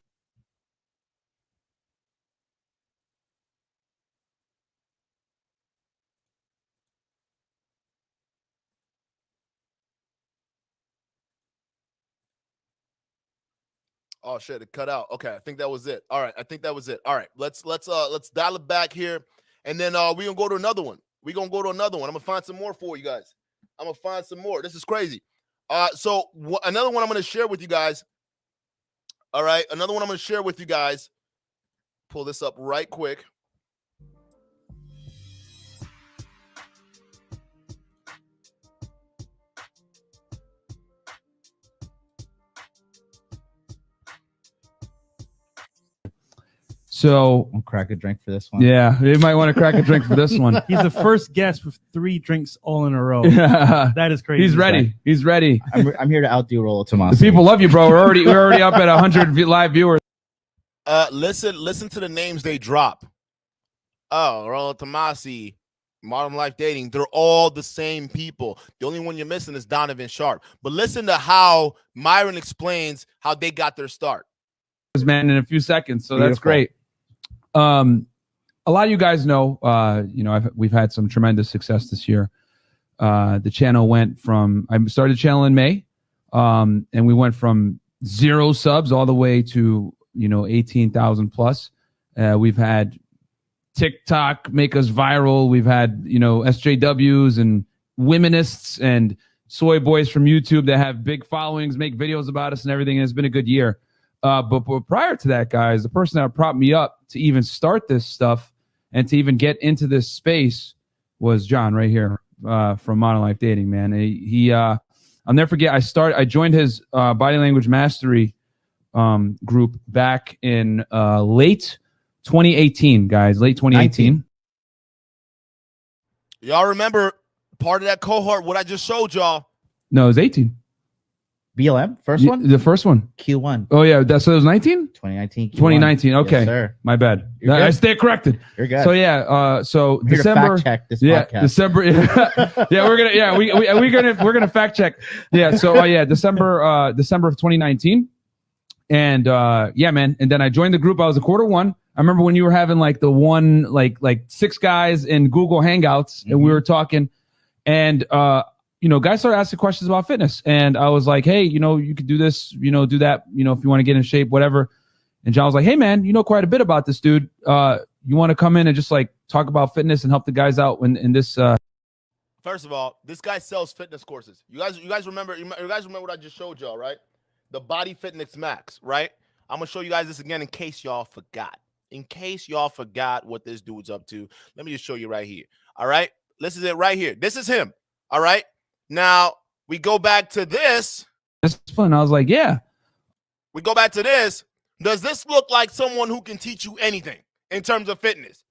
Oh shit, it cut out. Okay, I think that was it. All right, I think that was it. All right, let's dial it back here, and then we're gonna go to another one. We're gonna go to another one. I'm gonna find some more for you guys. I'm gonna find some more. This is crazy. So another one I'm gonna share with you guys. All right, another one I'm gonna share with you guys. Pull this up right quick. So I'll crack a drink for this one. yeah, you might want to crack a drink for this one. He's the first guest with 3 drinks all in a row. Yeah. That is crazy. He's ready. He's ready. I'm here to outdo Rollo The Tomasi. people love you, bro. We're already up at 100 live viewers. Listen to the names they drop. Oh, Rollo Tomasi, Modern Life Dating. They're all the same people. The only one you're missing is Donovan Sharp. But listen to how Myron explains how they got their start. Man, in a few seconds. So Beautiful. that's great. A lot of you guys know, we've had some tremendous success this year. The channel went from, I started the channel in May, and we went from 0 subs all the way to, 18,000 plus. We've had TikTok make us viral. We've had, SJWs and womenists and soy boys from YouTube that have big followings, make videos about us and everything. And it's been a good year. But prior to that, guys, the person that propped me up to even start this stuff and to even get into this space was John right here from Modern Life Dating, man. I'll never forget. I joined his body language mastery group back in late 2018, guys, late 2018. Y'all remember part of that cohort, what I just showed y'all? No, it was 18. BLM, first one? The first one. Q1, Oh, yeah. So it was 19? 2019. Q1. 2019. Okay. Yes, sir. My bad. You're I good. stay corrected. You're good. So yeah, so I'm here to December. fact check this Yeah, podcast. December. Yeah, we're gonna fact check. Yeah, so December of 2019, and yeah, man. And then I joined the group. I was a quarter one. I remember when you were having like the one like 6 guys in Google Hangouts, and we were talking, and guys started asking questions about fitness, and I was like, hey, you could do this, do that, if you want to get in shape, whatever. And John was like, hey, man, you know quite a bit about this, dude. You want to come in and just like talk about fitness and help the guys out in this? First of all, this guy sells fitness courses. You guys remember what I just showed y'all, right? The Body Fitness Max, right? I'm gonna show you guys this again in case y'all forgot. In case y'all forgot what this dude's up to, let me just show you right here. All right, this is it right here. This is him. All right. Now we go back to this. Discipline. I was like, yeah. We go back to this. Does this look like someone who can teach you anything in terms of fitness?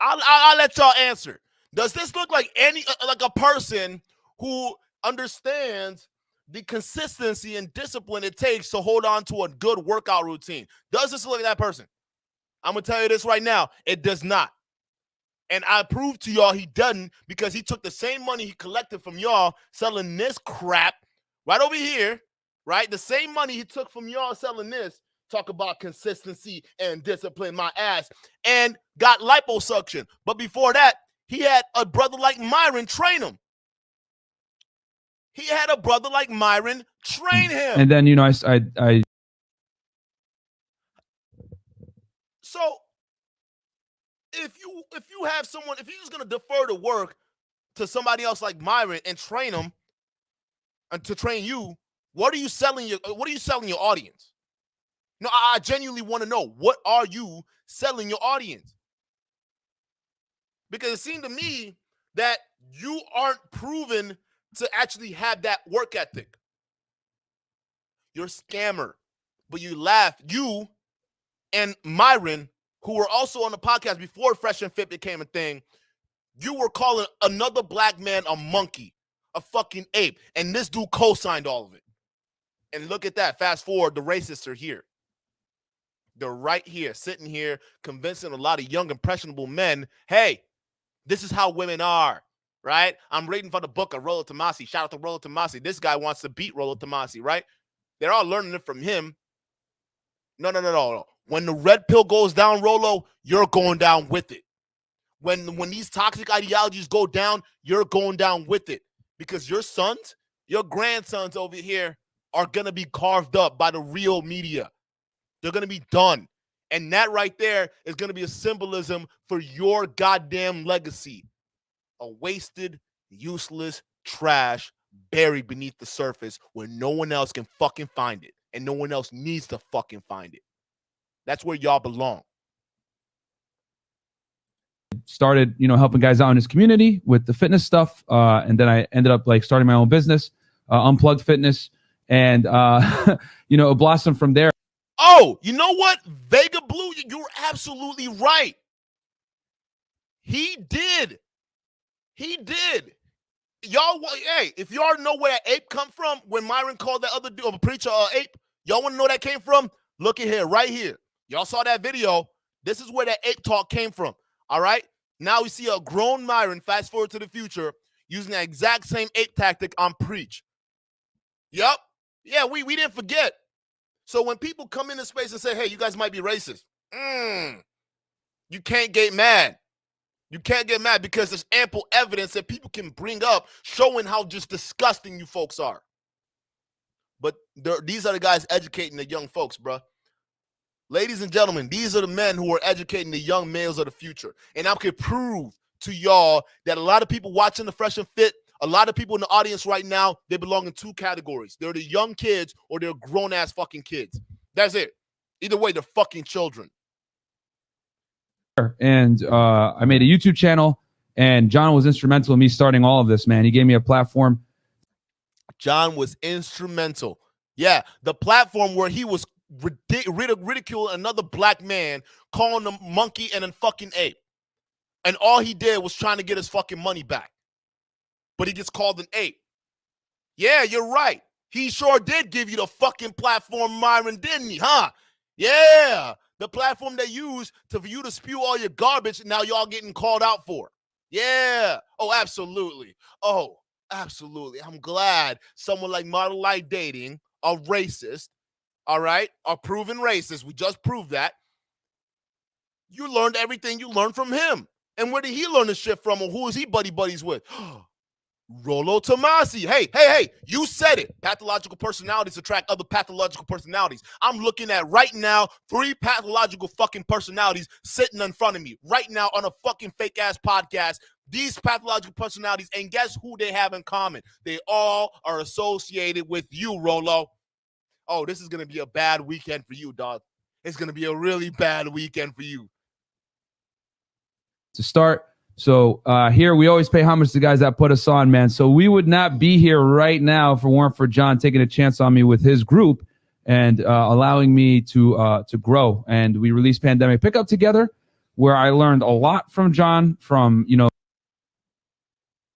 I'll let y'all answer. Does this look like a person who understands the consistency and discipline it takes to hold on to a good workout routine? Does this look like that person? I'm gonna tell you this right now. It does not. And I proved to y'all he doesn't, because he took the same money he collected from y'all selling this crap right over here, right? The same money he took from y'all selling this, talk about consistency and discipline, my ass, and got liposuction. But before that, he had a brother like Myron train him. He had a brother like Myron train him. And then, I So if you have someone, if you're just gonna defer the work to somebody else like Myron and train them and to train you, what are you selling your audience? No, I genuinely want to know, what are you selling your audience? Because it seemed to me that you aren't proven to actually have that work ethic. You're a scammer, but you laugh. You and Myron, who were also on the podcast before Fresh and Fit became a thing, you were calling another black man a monkey, a fucking ape. And this dude co-signed all of it. And look at that. Fast forward, the racists are here. They're right here, sitting here, convincing a lot of young, impressionable men, hey, this is how women are, right? I'm reading from the book of Rollo Tomasi. Shout out to Rollo Tomasi. This guy wants to beat Rollo Tomasi, right? They're all learning it from him. No. When the red pill goes down, Rolo, you're going down with it. When these toxic ideologies go down, you're going down with it. Because your sons, your grandsons over here are going to be carved up by the real media. They're going to be done. And that right there is going to be a symbolism for your goddamn legacy. A wasted, useless trash buried beneath the surface where no one else can fucking find it. And no one else needs to fucking find it. That's where y'all belong. Started, helping guys out in his community with the fitness stuff. And then I ended up like starting my own business, Unplugged Fitness. And, it blossomed from there. Oh, you know what? Vega Blue, you're absolutely right. He did. Y'all, hey, if y'all know where that ape come from, when Myron called that other dude, a preacher, ape, y'all want to know where that came from? Look at here, right here. Y'all saw that video. This is where that ape talk came from. All right? Now we see a grown Myron, fast forward to the future, using that exact same ape tactic on Preach. Yup. Yeah, we didn't forget. So when people come into space and say, hey, you guys might be racist, you can't get mad. You can't get mad because there's ample evidence that people can bring up showing how just disgusting you folks are. But these are the guys educating the young folks, bro. Ladies and gentlemen, these are the men who are educating the young males of the future. And I can prove to y'all that a lot of people watching the Fresh and Fit, a lot of people in the audience right now, they belong in two categories. They're the young kids or they're grown-ass fucking kids. That's it. Either way, they're fucking children. And I made a YouTube channel, and John was instrumental in me starting all of this, man. He gave me a platform. John was instrumental. Yeah, the platform where he was ridiculing another black man, calling him monkey and a fucking ape. And all he did was trying to get his fucking money back. But he gets called an ape. Yeah, you're right. He sure did give you the fucking platform, Myron, didn't he, huh? Yeah, the platform they use for you to spew all your garbage and now y'all getting called out for. Yeah. Oh, absolutely. Oh, absolutely. I'm glad someone like Model Life Dating, a racist, all right, a proven racist, we just proved that. You learned everything you learned from him. And where did he learn this shit from, or who is he buddies with? Rollo Tomasi. Hey, you said it. Pathological personalities attract other pathological personalities. I'm looking at right now 3 pathological fucking personalities sitting in front of me right now on a fucking fake ass podcast. These pathological personalities, and guess who they have in common? They all are associated with you, Rollo. Oh, this is going to be a bad weekend for you, dog. It's going to be a really bad weekend for you. To start. So here we always pay homage to the guys that put us on, man. So we would not be here right now if it weren't for John taking a chance on me with his group and allowing me to grow. And we released Pandemic Pickup together, where I learned a lot from John. From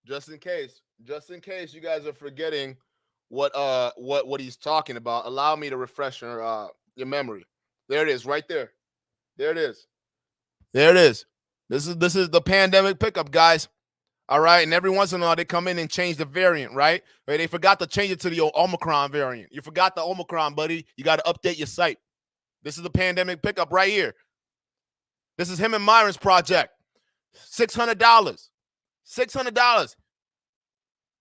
just in case you guys are forgetting what he's talking about, allow me to refresh your memory. There it is, right there. There it is. This is the Pandemic Pickup, guys. All right, and every once in a while they come in and change the variant, right? They forgot to change it to the old Omicron variant. You forgot the Omicron, buddy. You got to update your site. This is the Pandemic Pickup right here. This is him and Myron's project. $600. $600.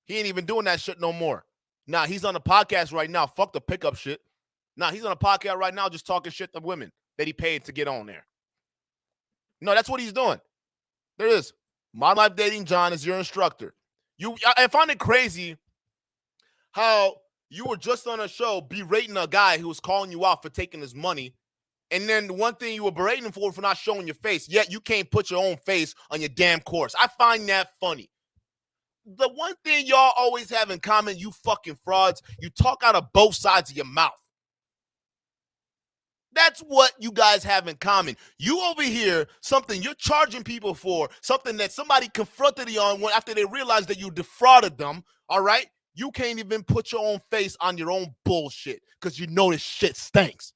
He ain't even doing that shit no more. Nah, he's on the podcast right now. Fuck the pickup shit. Nah, he's on a podcast right now just talking shit to women that he paid to get on there. No, that's what he's doing. There it is. Modern Life Dating John is your instructor. I find it crazy how you were just on a show berating a guy who was calling you out for taking his money. And then the one thing you were berating him for not showing your face, yet you can't put your own face on your damn course. I find that funny. The one thing y'all always have in common, you fucking frauds, you talk out of both sides of your mouth. That's what you guys have in common. You over here, something you're charging people for, something that somebody confronted you on after they realized that you defrauded them, all right? You can't even put your own face on your own bullshit because you know this shit stinks.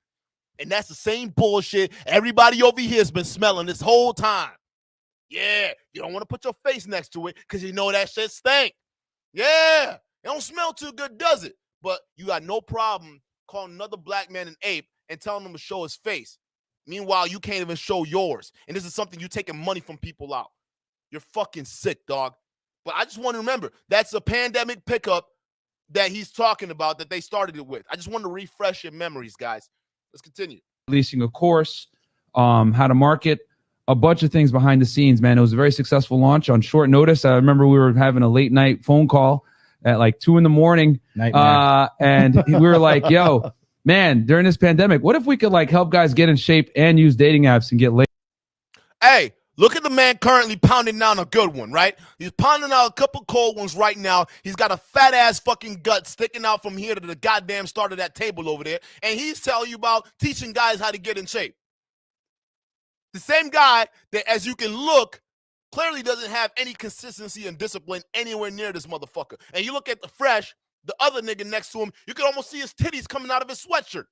And that's the same bullshit everybody over here has been smelling this whole time. Yeah, you don't want to put your face next to it because you know that shit stink. Yeah, it don't smell too good, does it? But you got no problem calling another black man an ape and telling him to show his face. Meanwhile, you can't even show yours. And this is something you're taking money from people out. You're fucking sick, dog. But I just want to remember, that's a pandemic pickup that he's talking about that they started it with. I just want to refresh your memories, guys. Let's continue. Releasing a course, how to market, a bunch of things behind the scenes, man. It was a very successful launch on short notice. I remember we were having a late night phone call at like 2 a.m. And we were like, yo, man, during this pandemic, what if we could like help guys get in shape and use dating apps and get laid? Hey, look at the man currently pounding down a good one, right? He's pounding out a couple cold ones right now. He's got a fat ass fucking gut sticking out from here to the goddamn start of that table over there. And he's telling you about teaching guys how to get in shape. The same guy that, as you can look, clearly doesn't have any consistency and discipline anywhere near this motherfucker. And you look at the Fresh, the other nigga next to him, you can almost see his titties coming out of his sweatshirt.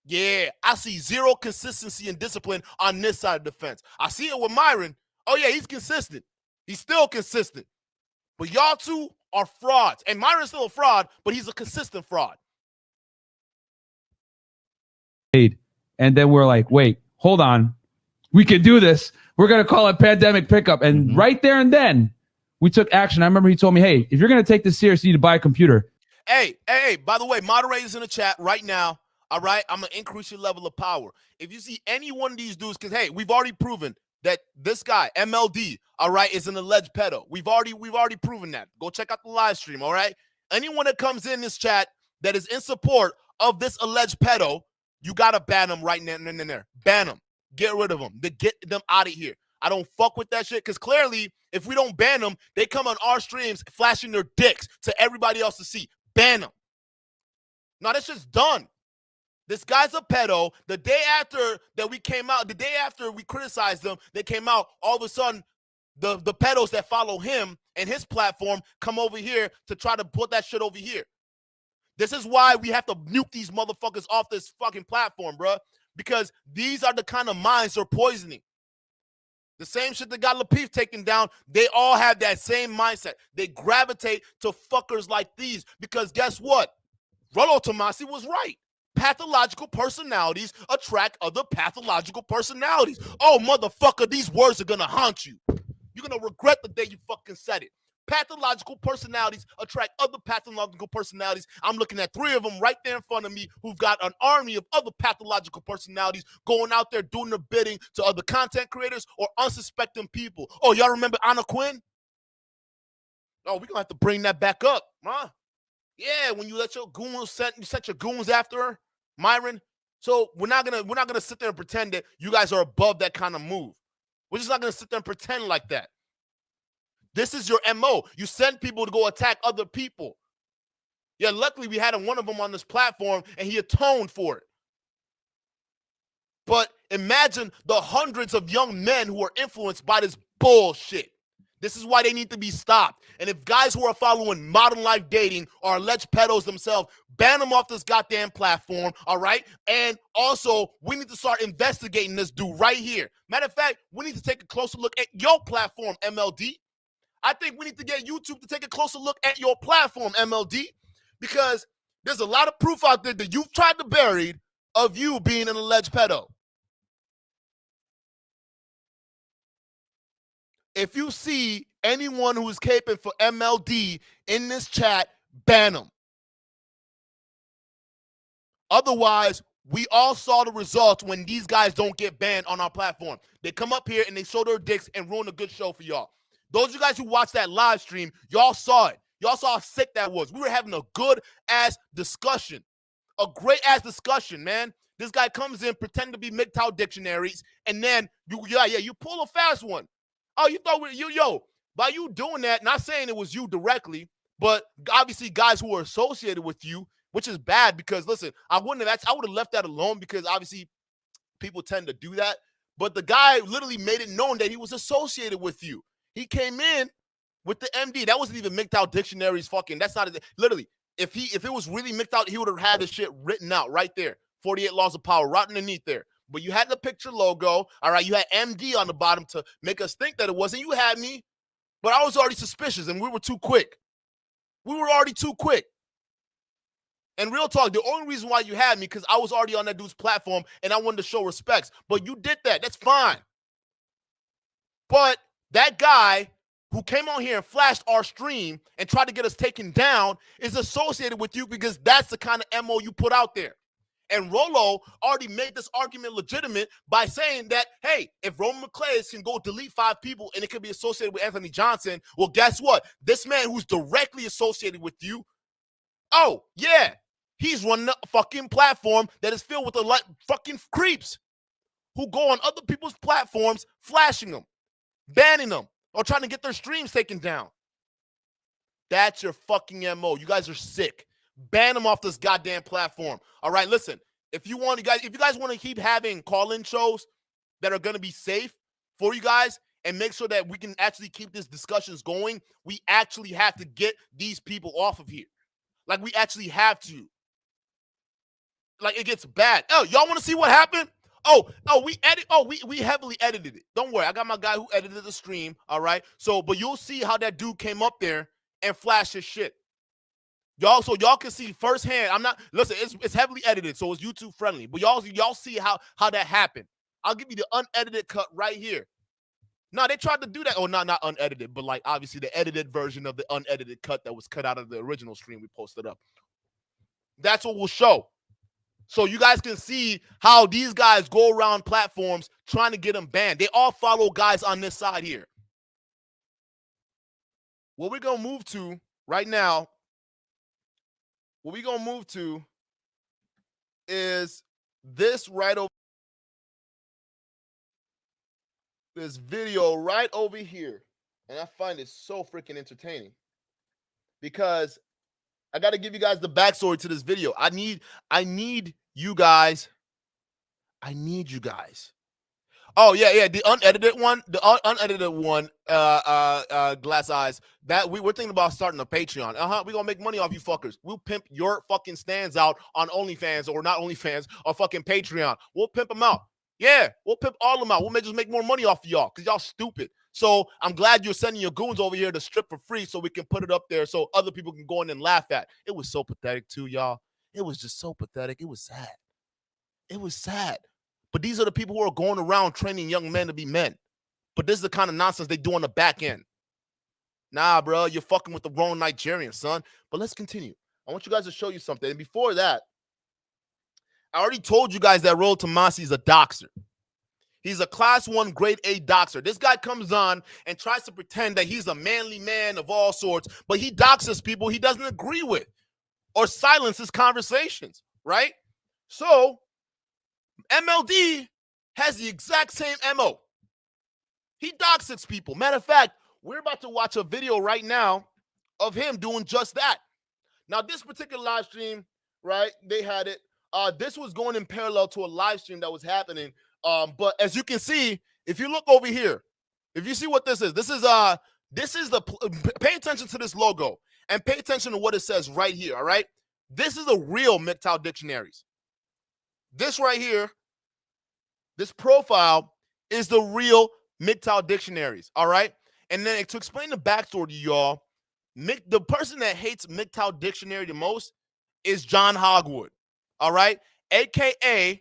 Yeah, I see zero consistency and discipline on this side of the fence. I see it with Myron. Oh, yeah, he's consistent. He's still consistent. But y'all two are frauds. And Myron's still a fraud, but he's a consistent fraud. And then we're like, wait, hold on. We can do this. We're going to call it pandemic pickup. And right there and then, we took action. I remember he told me, hey, if you're going to take this serious, you need to buy a computer. Hey, by the way, moderators in the chat right now, all right, I'm going to increase your level of power. If you see any one of these dudes, because, hey, we've already proven that this guy, MLD, all right, is an alleged pedo. We've already proven that. Go check out the live stream, all right? Anyone that comes in this chat that is in support of this alleged pedo, you got to ban them right now. Ban them. Get rid of them. Get them out of here. I don't fuck with that shit because clearly if we don't ban them, they come on our streams flashing their dicks to everybody else to see. Ban them. No, that's just done. This guy's a pedo. The day after that we came out, the day after we criticized them, they came out, all of a sudden the pedos that follow him and his platform come over here to try to put that shit over here. This is why we have to nuke these motherfuckers off this fucking platform, bro. Because these are the kind of minds they're poisoning. The same shit that got Lapeef taken down, they all have that same mindset. They gravitate to fuckers like these because guess what? Rollo Tomasi was right. Pathological personalities attract other pathological personalities. Oh, motherfucker, these words are going to haunt you. You're going to regret the day you fucking said it. Pathological personalities attract other pathological personalities. I'm looking at 3 of them right there in front of me who've got an army of other pathological personalities going out there doing their bidding to other content creators or unsuspecting people. Oh, y'all remember Anna Quinn? Oh, we're going to have to bring that back up, huh? Yeah, when you let your goons set your goons after her, Myron. So we're not gonna sit there and pretend that you guys are above that kind of move. We're just not gonna sit there and pretend like that. This is your MO. You send people to go attack other people. Yeah, luckily we had one of them on this platform and he atoned for it. But imagine the hundreds of young men who are influenced by this bullshit. This is why they need to be stopped. And if guys who are following modern life dating are alleged pedos themselves, ban them off this goddamn platform, all right? And also, we need to start investigating this dude right here. Matter of fact, we need to take a closer look at your platform, MLD. I think we need to get YouTube to take a closer look at your platform, MLD, because there's a lot of proof out there that you've tried to bury of you being an alleged pedo. If you see anyone who is caping for MLD in this chat, ban them. Otherwise, we all saw the results when these guys don't get banned on our platform. They come up here and they show their dicks and ruin a good show for y'all. Those of you guys who watched that live stream, y'all saw it. Y'all saw how sick that was. We were having a good-ass discussion. A great-ass discussion, man. This guy comes in, pretend to be MGTOW dictionaries, and then, you pull a fast one. Oh, you thought by you doing that, not saying it was you directly, but obviously guys who are associated with you, which is bad because, listen, I would have left that alone because obviously people tend to do that. But the guy literally made it known that he was associated with you. He came in with the MD. That wasn't even MGTOW dictionaries fucking. That's not it. Literally, if it was really MGTOW, he would have had this shit written out right there. 48 laws of power right underneath there. But you had the picture logo, all right? You had MD on the bottom to make us think that it wasn't. You had me, but I was already suspicious, and we were too quick. We were already too quick. And real talk, the only reason why you had me because I was already on that dude's platform and I wanted to show respects. But you did that. That's fine. But that guy who came on here and flashed our stream and tried to get us taken down is associated with you because that's the kind of MO you put out there. And Rolo already made this argument legitimate by saying that, hey, if Roman McClays can go delete 5 people and it could be associated with Anthony Johnson, well, guess what? This man who's directly associated with you, oh, yeah, he's running a fucking platform that is filled with the fucking creeps who go on other people's platforms, flashing them, banning them, or trying to get their streams taken down. That's your fucking MO. You guys are sick. Ban them off this goddamn platform. All right, listen. If you guys want to keep having call-in shows that are going to be safe for you guys and make sure that we can actually keep these discussions going, we actually have to get these people off of here. Like, we actually have to. Like, it gets bad. Oh, y'all want to see what happened? We heavily edited it. Don't worry. I got my guy who edited the stream, all right? So, but you'll see how that dude came up there and flashed his shit. Y'all can see firsthand. Listen, it's heavily edited, so it's YouTube friendly. But y'all see how that happened. I'll give you the unedited cut right here. No, they tried to do that. Oh, not unedited, but like obviously the edited version of the unedited cut that was cut out of the original stream we posted up. That's what we'll show. So you guys can see how these guys go around platforms trying to get them banned. They all follow guys on this side here. What we're going to move to right now, is this right over. This video right over here. And I find it so freaking entertaining because I got to give you guys the backstory to this video. I need you guys. Oh, yeah. The unedited one, Glass Eyes, that we're thinking about starting a Patreon. We're going to make money off you fuckers. We'll pimp your fucking stands out on OnlyFans or not OnlyFans or fucking Patreon. We'll pimp them out. Yeah, we'll pimp all of them out. We'll just make more money off of y'all because y'all stupid. So I'm glad you're sending your goons over here to strip for free so we can put it up there so other people can go in and laugh at. It was so pathetic too, y'all. It was just so pathetic. It was sad. But these are the people who are going around training young men to be men. But this is the kind of nonsense they do on the back end. Nah, bro, you're fucking with the wrong Nigerian, son. But let's continue. I want you guys to show you something. And before that, I already told you guys that Rollo Tomassi is a doxer. He's a class 1 grade A doxer. This guy comes on and tries to pretend that he's a manly man of all sorts, but he doxes people he doesn't agree with or silences conversations, right? So MLD has the exact same MO. He doxes people. Matter of fact, we're about to watch a video right now of him doing just that. Now, this particular live stream, right, they had it. This was going in parallel to a live stream that was happening. But as you can see, if you look over here, if you see what this is pay attention to this logo and pay attention to what it says right here. All right. This is a real MGTOW dictionaries. This right here, this profile is the real MGTOW dictionaries. All right. And then to explain the backstory to y'all, the person that hates MGTOW dictionary the most is John Hogwood. All right, AKA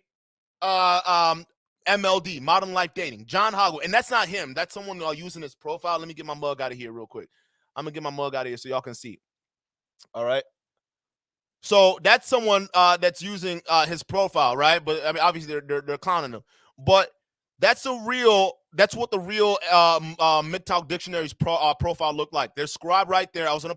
MLD, Modern Life Dating, John Hogwood. And that's not him. That's someone using his profile. Let me get my mug out of here real quick. I'm going to get my mug out of here so y'all can see. All right. So that's someone that's using his profile, right? But I mean, obviously they're clowning him. But that's what the real MGTOW dictionary's profile looked like. There's Scribe right there. I was on a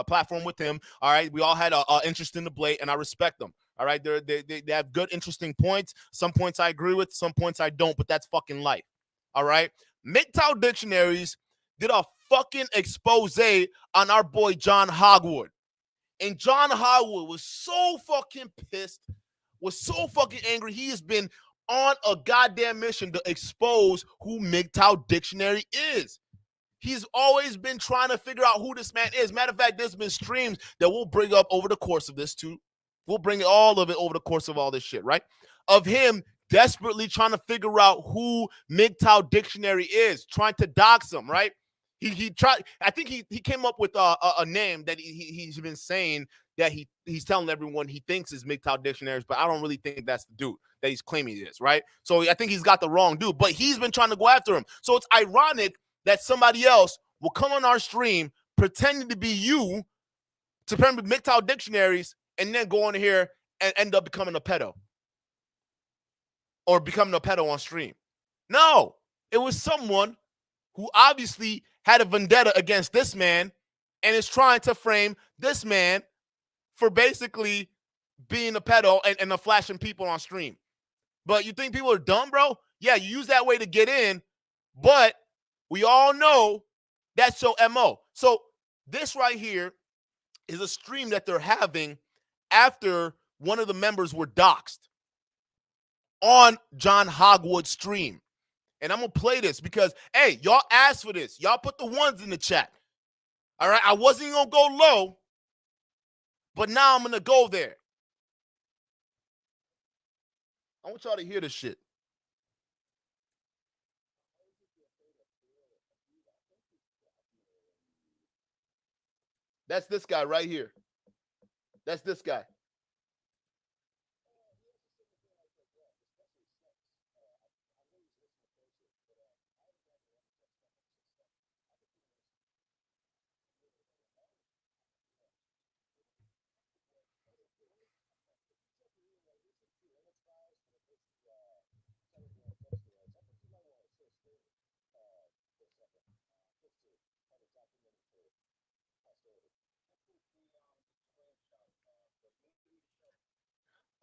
platform with him. All right, we all had an interest in the debate, and I respect them. All right, they have good, interesting points. Some points I agree with, some points I don't. But that's fucking life. All right, MGTOW dictionaries did a fucking expose on our boy John Hogwood, and John Hogwood was so fucking pissed, was so fucking angry. He has been on a goddamn mission to expose who MGTOW dictionary is. He's always been trying to figure out who this man is. Matter of fact, there's been streams that we'll bring up over the course of this too. We'll bring all of it over the course of all this shit, right? Of him desperately trying to figure out who MGTOW dictionary is, trying to dox him, right? He tried. I think he came up with a name that he's been saying that he's telling everyone he thinks is MGTOW Dictionaries, but I don't really think that's the dude that he's claiming he is, right? So I think he's got the wrong dude, but he's been trying to go after him. So it's ironic that somebody else will come on our stream pretending to be you, to pretend to be MGTOW Dictionaries, and then go on here and end up becoming a pedo. Or becoming a pedo on stream. No, it was someone who obviously had a vendetta against this man and is trying to frame this man for basically being a pedo and flashing people on stream. But you think people are dumb, bro? Yeah, you use that way to get in, but we all know that's your MO. So this right here is a stream that they're having after one of the members were doxxed on John Hogwood's stream. And I'm going to play this because, hey, y'all asked for this. Y'all put the ones in the chat. All right? I wasn't going to go low, but now I'm going to go there. I want y'all to hear this shit. That's this guy right here. That's this guy.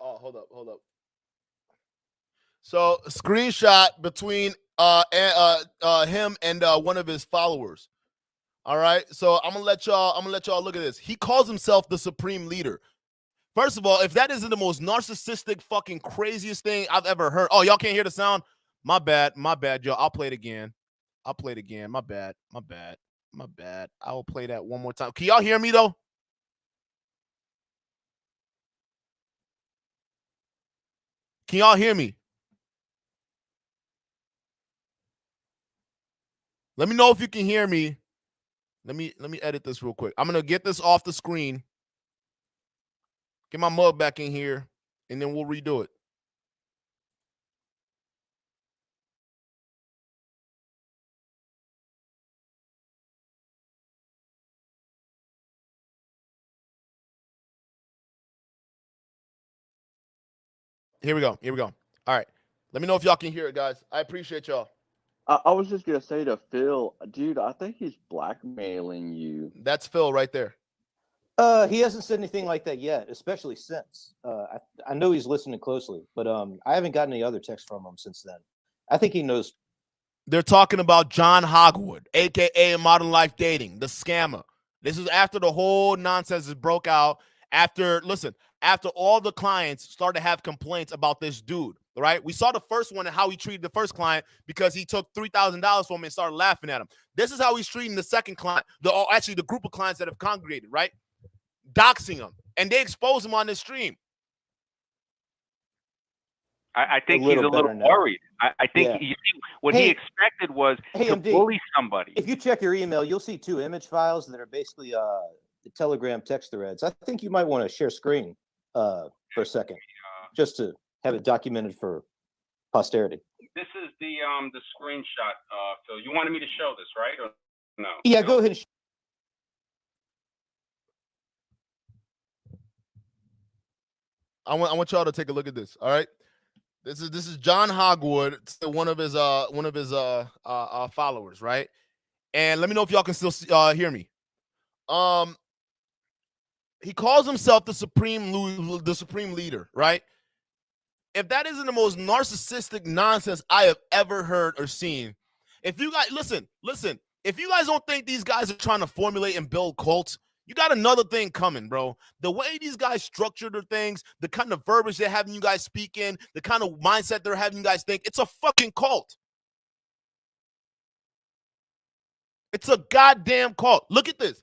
Oh, hold up. So, a screenshot between him and one of his followers. All right. So I'm gonna let y'all look at this. He calls himself the Supreme Leader. First of all, if that isn't the most narcissistic, fucking craziest thing I've ever heard. Oh, y'all can't hear the sound? My bad, y'all. I'll play it again. My bad. I will play that one more time. Can y'all hear me though? Can y'all hear me? Let me know if you can hear me. Let me edit this real quick. I'm gonna get this off the screen. Get my mug back in here, and then we'll redo it. Here we go. All right. Let me know if y'all can hear it, guys. I appreciate y'all. I was just going to say to Phil, dude, I think he's blackmailing you. That's Phil right there. He hasn't said anything like that yet, especially since. I know he's listening closely, but I haven't gotten any other texts from him since then. I think he knows. They're talking about John Hogwood, a.k.a. Modern Life Dating, the scammer. This is after the whole nonsense is broke out. After all the clients started to have complaints about this dude, right? We saw the first one and how he treated the first client because he took $3,000 from him and started laughing at him. This is how he's treating the second client, the group of clients that have congregated, right? Doxing him. And they expose him on this stream. I think he's a little worried. I think what he expected was to bully somebody. If you check your email, you'll see 2 image files that are basically the Telegram text threads. I think you might want to share screen for a second, just to have it documented for posterity. This is the screenshot, Phil. You wanted me to show this, right? Or no? Yeah, go ahead. I want y'all to take a look at this. All right, this is John Hogwood, one of his followers, right? And let me know if y'all can still hear me. He calls himself the Supreme Leader, right? If that isn't the most narcissistic nonsense I have ever heard or seen, if you guys listen, if you guys don't think these guys are trying to formulate and build cults, you got another thing coming, bro. The way these guys structure their things, the kind of verbiage they're having you guys speak in, the kind of mindset they're having you guys think, it's a fucking cult. It's a goddamn cult. Look at this.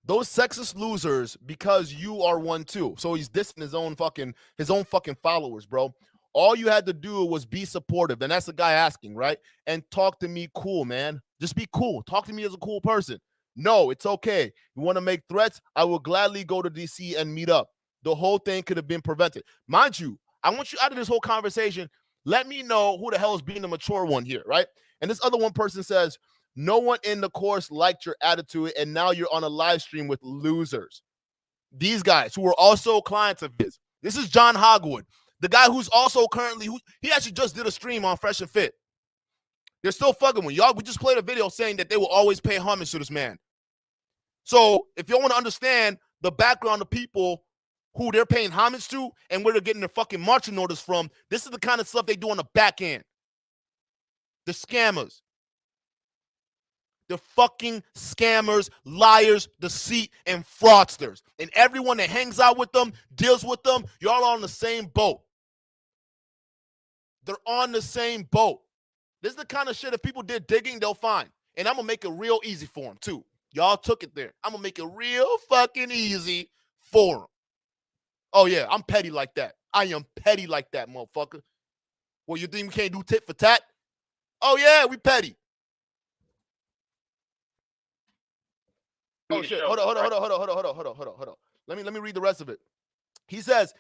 Those sexist losers, because you are one too. So he's dissing his own fucking followers, bro. All you had to do was be supportive. And that's the guy asking, right? And talk to me cool, man. Just be cool. Talk to me as a cool person. No, it's okay. You want to make threats? I will gladly go to DC and meet up. The whole thing could have been prevented. Mind you, I want you out of this whole conversation. Let me know who the hell is being the mature one here, right? And this other one person says, no one in the course liked your attitude, and now you're on a live stream with losers. These guys who are also clients of his. This is John Hogwood, the guy who's also currently, he actually just did a stream on Fresh and Fit. They're still fucking with y'all. We just played a video saying that they will always pay homage to this man. So if you want to understand the background of people who they're paying homage to and where they're getting their fucking marching orders from, this is the kind of stuff they do on the back end. The scammers. The fucking scammers, liars, deceit, and fraudsters. And everyone that hangs out with them, deals with them, y'all are on the same boat. They're on the same boat. This is the kind of shit if people did digging, they'll find. And I'm going to make it real easy for them, too. Y'all took it there. I'm going to make it real fucking easy for them. Oh, yeah, I'm petty like that. I am petty like that, motherfucker. Well, you think we can't do tit for tat? Oh, yeah, we petty. Oh, shit. Hold on. Let me read the rest of it. He says,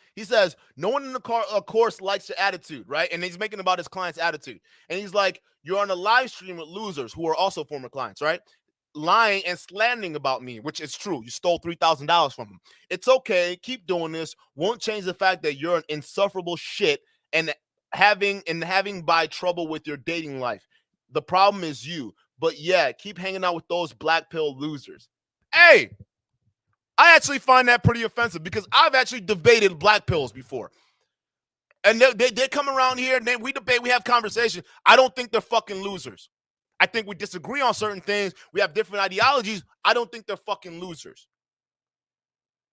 no one in the course likes your attitude, right? And he's making about his client's attitude. And he's like, you're on a live stream with losers who are also former clients, right? Lying and slandering about me, which is true. You stole $3,000 from them. It's okay. Keep doing this. Won't change the fact that you're an insufferable shit and having by trouble with your dating life. The problem is you. But yeah, keep hanging out with those black pill losers. Hey, I actually find that pretty offensive because I've actually debated black pills before. And they come around here and we debate, we have conversation. I don't think they're fucking losers. I think we disagree on certain things. We have different ideologies. I don't think they're fucking losers.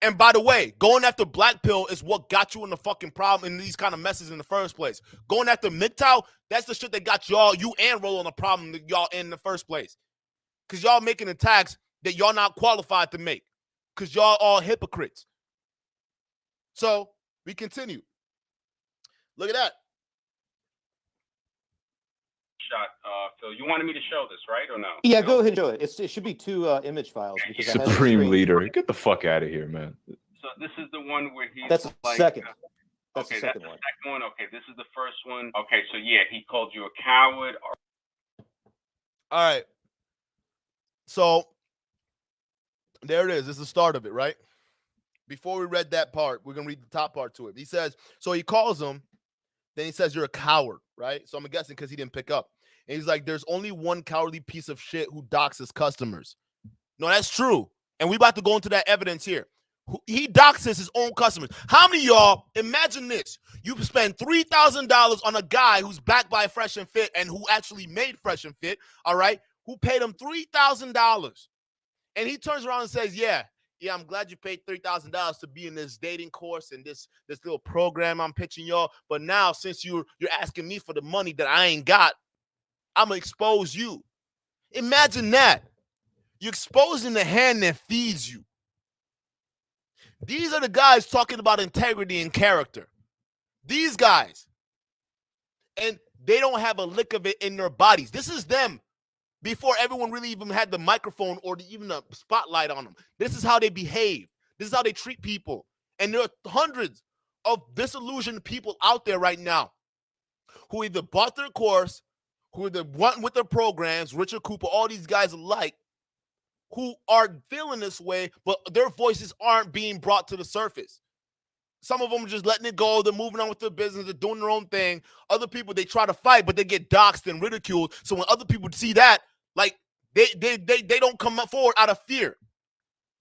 And by the way, going after black pill is what got you in the fucking problem in these kind of messes in the first place. Going after MGTOW, that's the shit that got you and Roll on the problem that y'all in the first place. Because y'all making attacks that y'all not qualified to make. Because y'all all hypocrites. So, we continue. Look at that. Shot, Phil. You wanted me to show this, right, or no? Yeah, go ahead and show it. It should be 2 image files. Okay, because Supreme Leader. Get the fuck out of here, man. So this is the one where he's That's like, second. That's the second one. Okay, this is the first one. Okay, so yeah, he called you a coward. All right. So, there it is. This is the start of it, right? Before we read that part, we're going to read the top part to it. He says, so he calls him, then he says, you're a coward, right? So I'm guessing because he didn't pick up. And he's like, there's only one cowardly piece of shit who doxes customers. No, that's true. And we about to go into that evidence here. He doxes his own customers. How many of y'all, imagine this, you spend $3,000 on a guy who's backed by Fresh and Fit and who actually made Fresh and Fit, all right, who paid him $3,000. And he turns around and says, yeah, I'm glad you paid $3,000 to be in this dating course and this little program I'm pitching y'all. But now, since you're asking me for the money that I ain't got, I'm going to expose you. Imagine that. You're exposing the hand that feeds you. These are the guys talking about integrity and character. These guys. And they don't have a lick of it in their bodies. This is them before everyone really even had the microphone or even a spotlight on them. This is how they behave. This is how they treat people. And there are hundreds of disillusioned people out there right now who either bought their course, who either went with their programs, Richard Cooper, all these guys alike, who are feeling this way, but their voices aren't being brought to the surface. Some of them are just letting it go. They're moving on with their business. They're doing their own thing. Other people, they try to fight, but they get doxxed and ridiculed. So when other people see that, like, they don't come forward out of fear,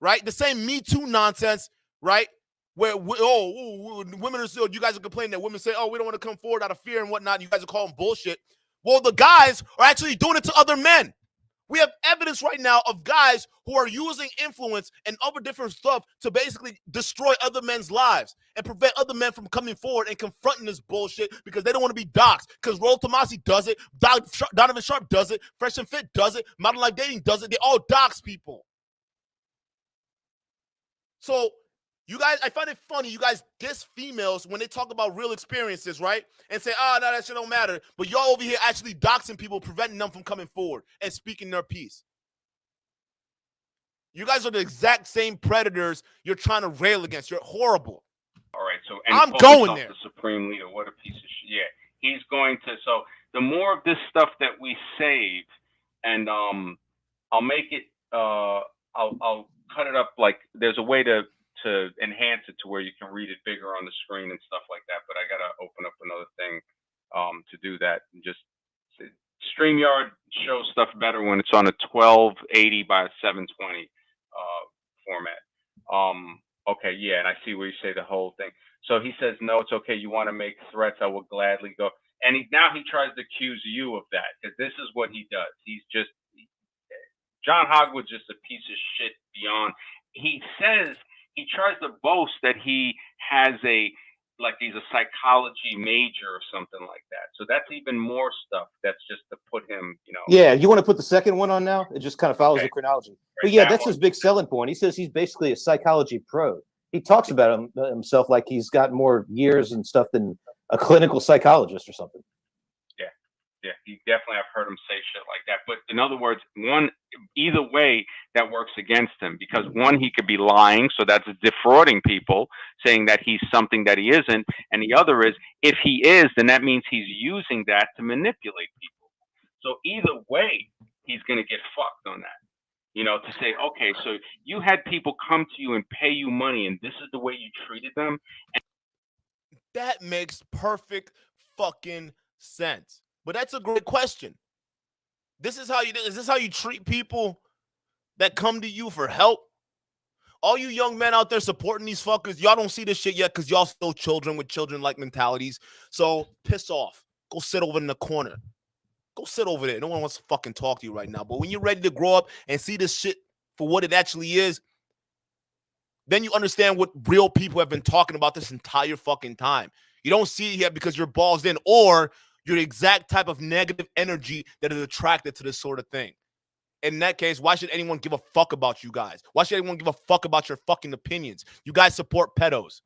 right? The same Me Too nonsense, right? Where, women are still, you guys are complaining that women say, oh, we don't want to come forward out of fear and whatnot. You guys are calling bullshit. Well, the guys are actually doing it to other men. We have evidence right now of guys who are using influence and other different stuff to basically destroy other men's lives and prevent other men from coming forward and confronting this bullshit because they don't want to be doxxed. Because Roll Tomasi does it, Donovan Sharp does it, Fresh and Fit does it, Modern Life Dating does it. They all dox people. So You guys, I find it funny. You guys diss females when they talk about real experiences, right? And say, oh, no, that shit don't matter. But y'all over here actually doxing people, preventing them from coming forward and speaking their piece. You guys are the exact same predators you're trying to rail against. You're horrible. All right, so I'm going there. The supreme leader, what a piece of shit. Yeah, he's going to. So the more of this stuff that we save, and I'll make it. I'll cut it up. Like there's a way to enhance it to where you can read it bigger on the screen and stuff like that. But I gotta open up another thing to do that. And just StreamYard shows stuff better when it's on a 1280 by 720 format. Okay, yeah, and I see where you say the whole thing. So he says, no, it's okay. You want to make threats? I will gladly go. And now he tries to accuse you of that, because this is what he does. He's just John Hogwood's just a piece of shit beyond. He says he tries to boast that he has he's a psychology major or something like that. So that's even more stuff. That's just to put him, Yeah, you want to put the second one on now? It just kind of follows the chronology. But yeah, that's his big selling point. He says he's basically a psychology pro. He talks about himself like he's got more years and stuff than a clinical psychologist or something. Yeah, he definitely, I've heard him say shit like that. But in other words, either way, that works against him, because one, he could be lying, so that's defrauding people, saying that he's something that he isn't. And the other is, if he is, then that means he's using that to manipulate people. So either way, he's going to get fucked on that. To say, okay, so you had people come to you and pay you money, and this is the way you treated them. And that makes perfect fucking sense. But that's a great question. Is this how you treat people that come to you for help? All you young men out there supporting these fuckers, y'all don't see this shit yet because y'all still children with children-like mentalities. So piss off. Go sit over in the corner. Go sit over there. No one wants to fucking talk to you right now. But when you're ready to grow up and see this shit for what it actually is, then you understand what real people have been talking about this entire fucking time. You don't see it yet because you're balls in, or you're the exact type of negative energy that is attracted to this sort of thing. In that case, why should anyone give a fuck about you guys? Why should anyone give a fuck about your fucking opinions? You guys support pedos.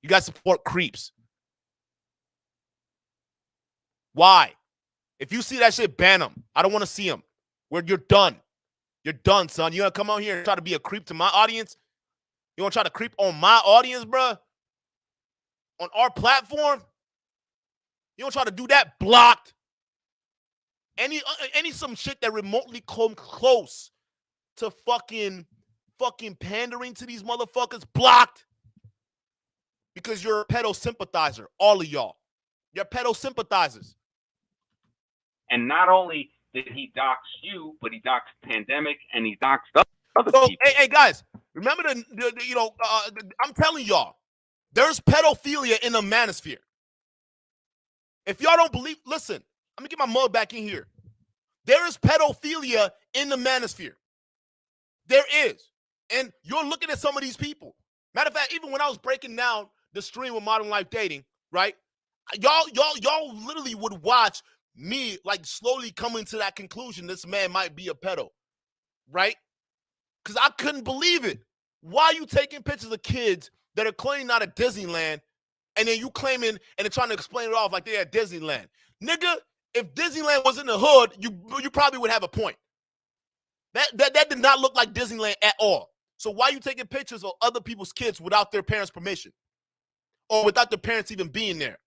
You guys support creeps. Why? If you see that shit, ban them. I don't want to see them. You're done. You're done, son. You gonna come out here and try to be a creep to my audience? You want to try to creep on my audience, bruh? On our platform? You don't try to do that? Blocked. Any some shit that remotely come close to fucking pandering to these motherfuckers? Blocked. Because you're a pedo sympathizer, all of y'all. You're pedo sympathizers. And not only did he dox you, but he doxed Pandemic and he doxed other people. Hey guys, remember I'm telling y'all, there's pedophilia in the manosphere. If y'all don't believe, listen, let me get my mug back in here. There is pedophilia in the manosphere. There is. And you're looking at some of these people. Matter of fact, even when I was breaking down the stream with Modern Life Dating, right? Y'all literally would watch me like slowly coming to that conclusion this man might be a pedo, right? Because I couldn't believe it. Why are you taking pictures of kids that are clearly not at Disneyland, and then you claiming and they're trying to explain it off like they're at Disneyland? Nigga, if Disneyland was in the hood, you probably would have a point. That did not look like Disneyland at all. So why are you taking pictures of other people's kids without their parents' permission? Or without their parents even being there?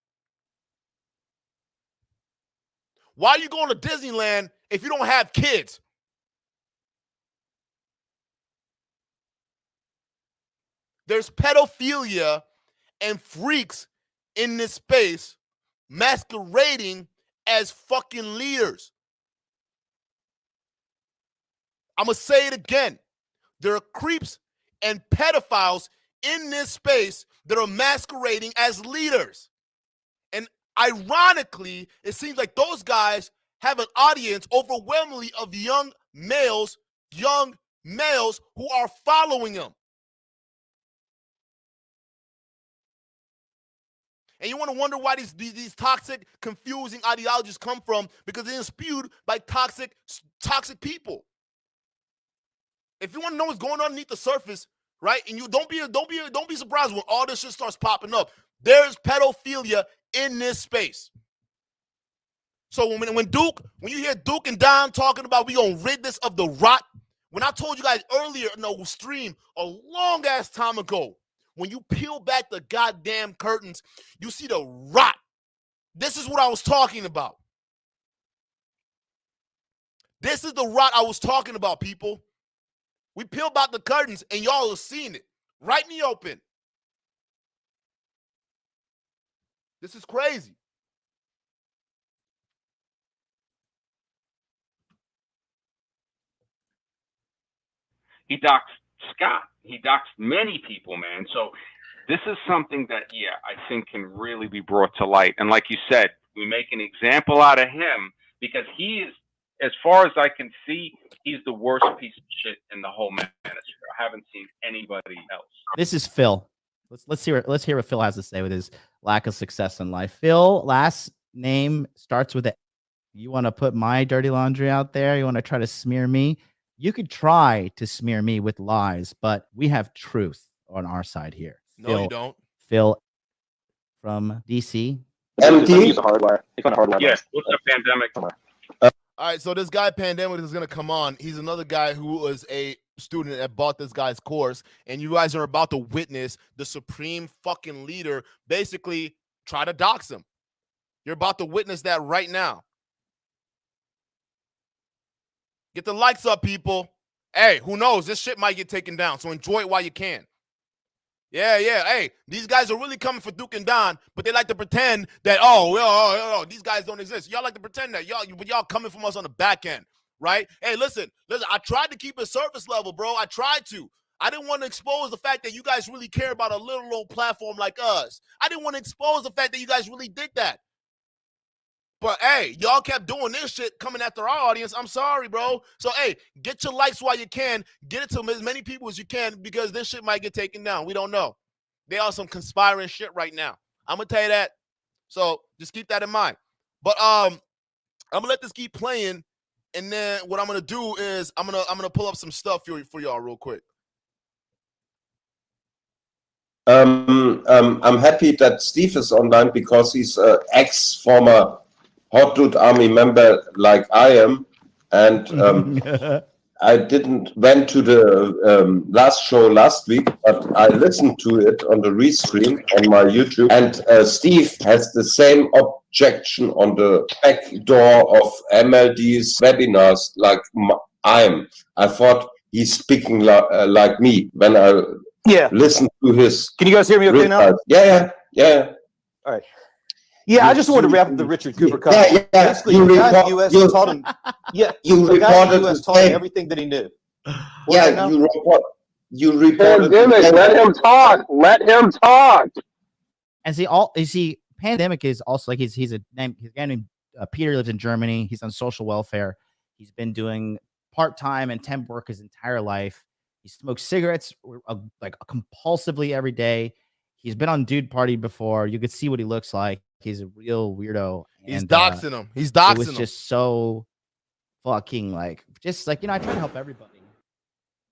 Why are you going to Disneyland if you don't have kids? There's pedophilia and freaks in this space masquerading as fucking leaders. I'm going to say it again. There are creeps and pedophiles in this space that are masquerading as leaders. And ironically, it seems like those guys have an audience overwhelmingly of young males who are following them. And you want to wonder why these toxic, confusing ideologies come from, because they're spewed by toxic people. If you want to know what's going on underneath the surface, right? And you don't be surprised when all this shit starts popping up. There's pedophilia in this space. So when you hear Duke and Don talking about we gonna rid this of the rot, when I told you guys earlier in the stream a long ass time ago, when you peel back the goddamn curtains, you see the rot. This is what I was talking about. This is the rot I was talking about, people. We peel back the curtains and y'all have seen it right in the open. This is crazy. He doxed Scott. He doxed many people, man. So this is something that, yeah, I think can really be brought to light. And like you said, we make an example out of him because he is, as far as I can see, he's the worst piece of shit in the whole manosphere. I haven't seen anybody else. This is Phil. Let's hear what Phil has to say with his lack of success in life. Phil, last name starts with a. You want to put my dirty laundry out there? You want to try to smear me? You could try to smear me with lies, but we have truth on our side here. No, Phil, you don't. Phil from DC. MD? He's a hardwire. He's on a hardwire. Yes. What's the pandemic? All right, so this guy Pandemic is going to come on. He's another guy who was a student that bought this guy's course, and you guys are about to witness the supreme fucking leader basically try to dox him. You're about to witness that right now. Get the likes up, people. Hey, who knows? This shit might get taken down, so enjoy it while you can. Yeah. Hey, these guys are really coming for Duke and Don, but they like to pretend that, these guys don't exist. Y'all like to pretend that. Y'all coming from us on the back end, right? Hey, listen, I tried to keep it surface level, bro. I tried to. I didn't want to expose the fact that you guys really care about a little old platform like us. I didn't want to expose the fact that you guys really did that. But, hey, y'all kept doing this shit coming after our audience. I'm sorry, bro. So, hey, get your likes while you can. Get it to as many people as you can because this shit might get taken down. We don't know. There are some conspiring shit right now. I'm going to tell you that. So, just keep that in mind. But I'm going to let this keep playing. And then what I'm going to do is I'm going to pull up some stuff for y'all real quick. I'm happy that Steve is online because he's an ex-former Hot Dude Army member like I am, and I didn't went to the last show last week, but I listened to it on the restream on my YouTube, and Steve has the same objection on the back door of MLD's webinars like I thought he's speaking like me when I listen to his. Can you guys hear me okay now? Yeah. All right. Yeah, I just wanted to wrap up the Richard Cooper comment. Yeah. Basically, the guy in the U.S. taught him. Yeah, the guy in the U.S. taught him everything that he knew. You reported. Let him talk. Let him talk. And Pandemic is also like he's a guy named Peter, lives in Germany. He's on social welfare. He's been doing part-time and temp work his entire life. He smokes cigarettes like compulsively every day. He's been on Dude Party before. You could see what he looks like. He's a real weirdo. He's doxing him. He's doxing him. It was just so fucking I try to help everybody.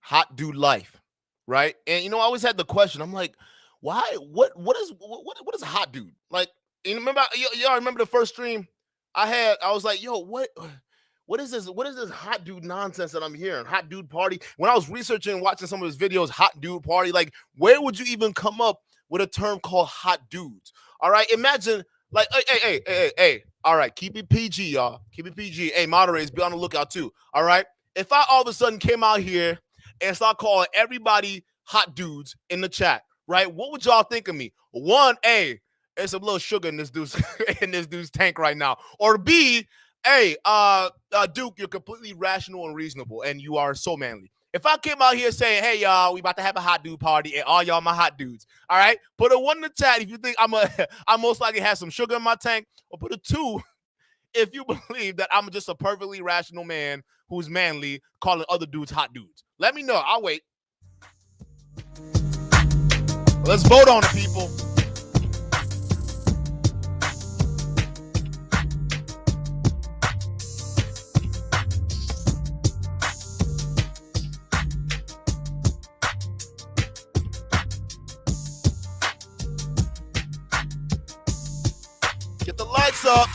Hot dude life, right? And I always had the question. I'm like, why? What is a hot dude? Like, you remember? Y'all remember the first stream I was like, yo, what is this? What is this hot dude nonsense that I'm hearing? Hot dude party. When I was researching and watching some of his videos, hot dude party, like, where would you even come up with a term called hot dudes? All right, imagine, like, hey. All right, keep it PG, y'all. Keep it PG. Hey, moderators, be on the lookout too. All right. If I all of a sudden came out here and start calling everybody hot dudes in the chat, right? What would y'all think of me? One, A, there's a little sugar in this dude's tank right now. Or B, hey, Duke, you're completely rational and reasonable, and you are so manly. If I came out here saying, hey, y'all, we about to have a hot dude party, and all y'all my hot dudes, all right? Put a 1 in the chat if you think I most likely have some sugar in my tank, or put a 2 if you believe that I'm just a perfectly rational man who's manly calling other dudes hot dudes. Let me know. I'll wait. Let's vote on it, people. What's up?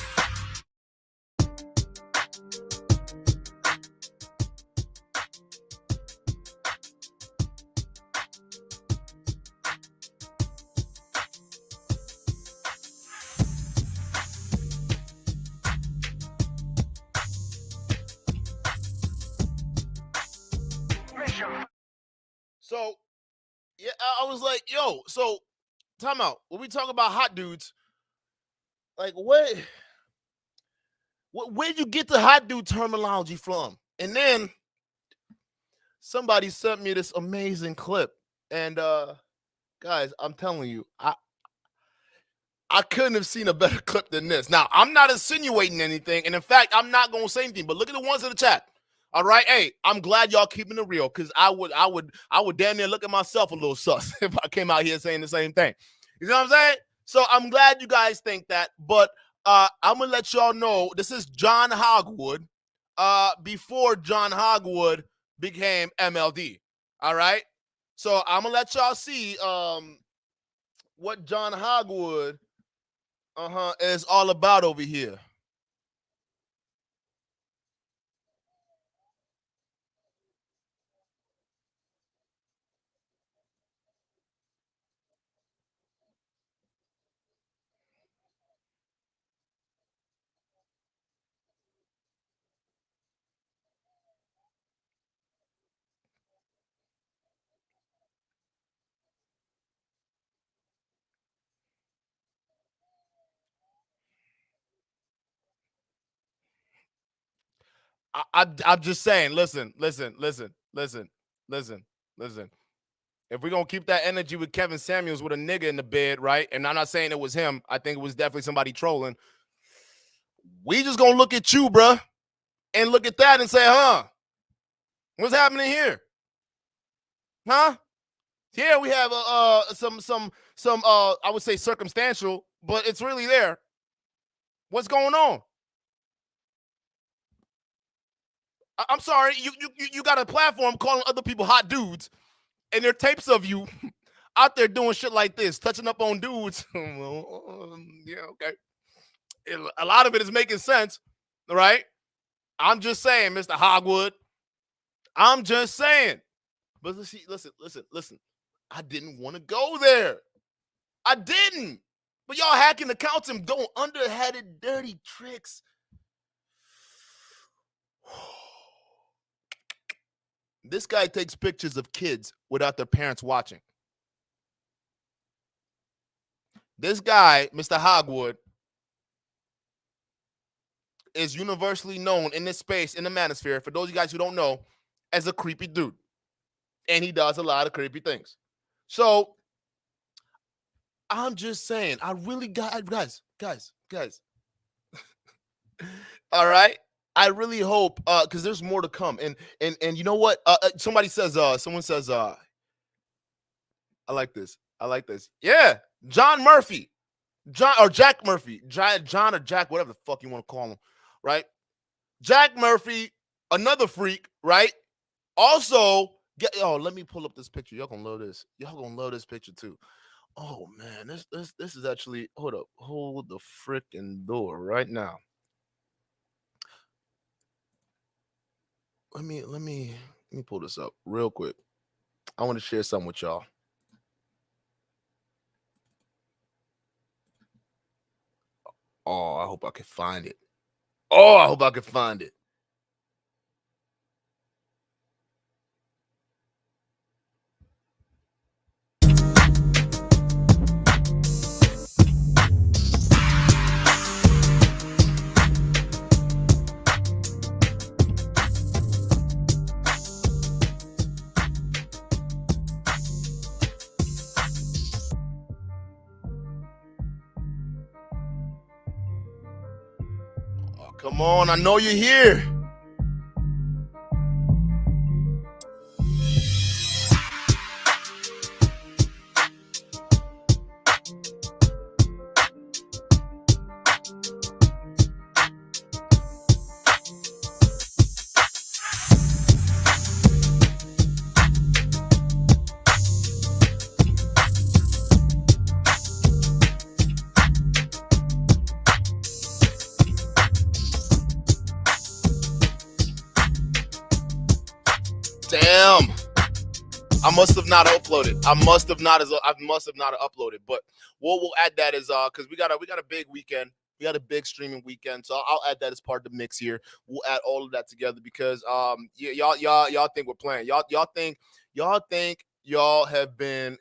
So, yeah, I was like, yo, so time out. When we talk about hot dudes, like where'd you get the hot dude terminology from? And then somebody sent me this amazing clip. And guys, I'm telling you, I couldn't have seen a better clip than this. Now, I'm not insinuating anything, and in fact, I'm not gonna say anything, but look at the ones in the chat. All right, hey, I'm glad y'all keeping it real, because I would damn near look at myself a little sus if I came out here saying the same thing. You know what I'm saying? So I'm glad you guys think that, but I'm gonna let y'all know this is John Hogwood before John Hogwood became MLD. All right, so I'm gonna let y'all see what John Hogwood is all about over here. I'm just saying, listen. If we're going to keep that energy with Kevin Samuels with a nigga in the bed, right? And I'm not saying it was him. I think it was definitely somebody trolling. We just going to look at you, bruh, and look at that and say, what's happening here? Huh? Here we have some I would say circumstantial, but it's really there. What's going on? I'm sorry, you got a platform calling other people hot dudes, and there are tapes of you out there doing shit like this, touching up on dudes. Yeah, okay. A lot of it is making sense, right? I'm just saying, Mr. Hogwood. I'm just saying. But listen. I didn't want to go there. I didn't. But y'all hacking accounts and doing underhanded, dirty tricks. This guy takes pictures of kids without their parents watching. This guy, Mr. Hogwood, is universally known in this space, in the manosphere, for those of you guys who don't know, as a creepy dude. And he does a lot of creepy things. So, I'm just saying, I really got, guys. All right? I really hope, because there's more to come. And you know what? Someone says, I like this. Yeah, John Murphy. Jack Murphy. John or Jack, whatever the fuck you want to call him, right? Jack Murphy, another freak, right? Also, let me pull up this picture. Y'all gonna love this. Y'all gonna love this picture too. Oh man, this is actually, hold the freaking door right now. Let me pull this up real quick. I want to share something with y'all. Oh, I hope I can find it. Come on, I know you're here. Damn. I must have not uploaded. I must have not uploaded. But what we'll add that is because we got a big weekend. We got a big streaming weekend, so I'll add that as part of the mix here. We'll add all of that together because y'all think we're playing. Y'all think what y'all have been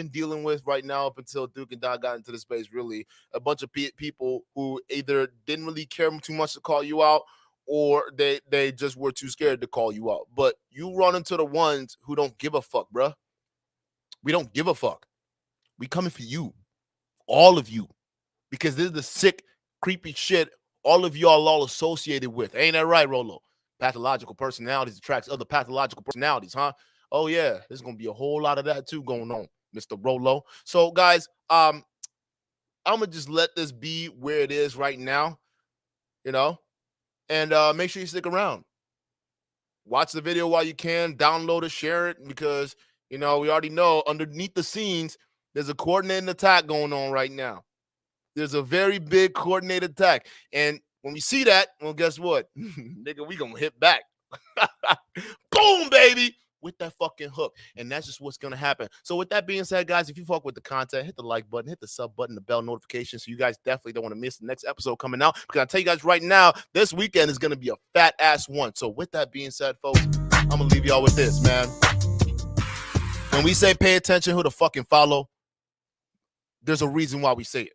dealing with right now up until Duke and Don got into the space. Really, a bunch of people who either didn't really care too much to call you out, or they just were too scared to call you out. But you run into the ones who don't give a fuck, bruh. We don't give a fuck. We coming for you. All of you, because this is the sick, creepy shit all of y'all all associated with. Ain't that right, Rolo? Pathological personalities attracts other pathological personalities, huh? Oh, yeah, there's going to be a whole lot of that, too, going on, Mr. Rolo. So, guys, I'm going to just let this be where it is right now, and make sure you stick around. Watch the video while you can. Download it, share it, because, we already know underneath the scenes, there's a coordinated attack going on right now. There's a very big coordinated attack. And when we see that, well, guess what? Nigga, we gonna hit back. Boom, baby, with that fucking hook. And that's just what's gonna happen. So with that being said, guys, if you fuck with the content, hit the like button, hit the sub button, the bell notification, so you guys definitely don't want to miss the next episode coming out. Because I'll tell you guys right now, this weekend is gonna be a fat ass one. So with that being said, folks, I'm gonna leave y'all with this, man. When we say pay attention, who to fucking follow, there's a reason why we say it.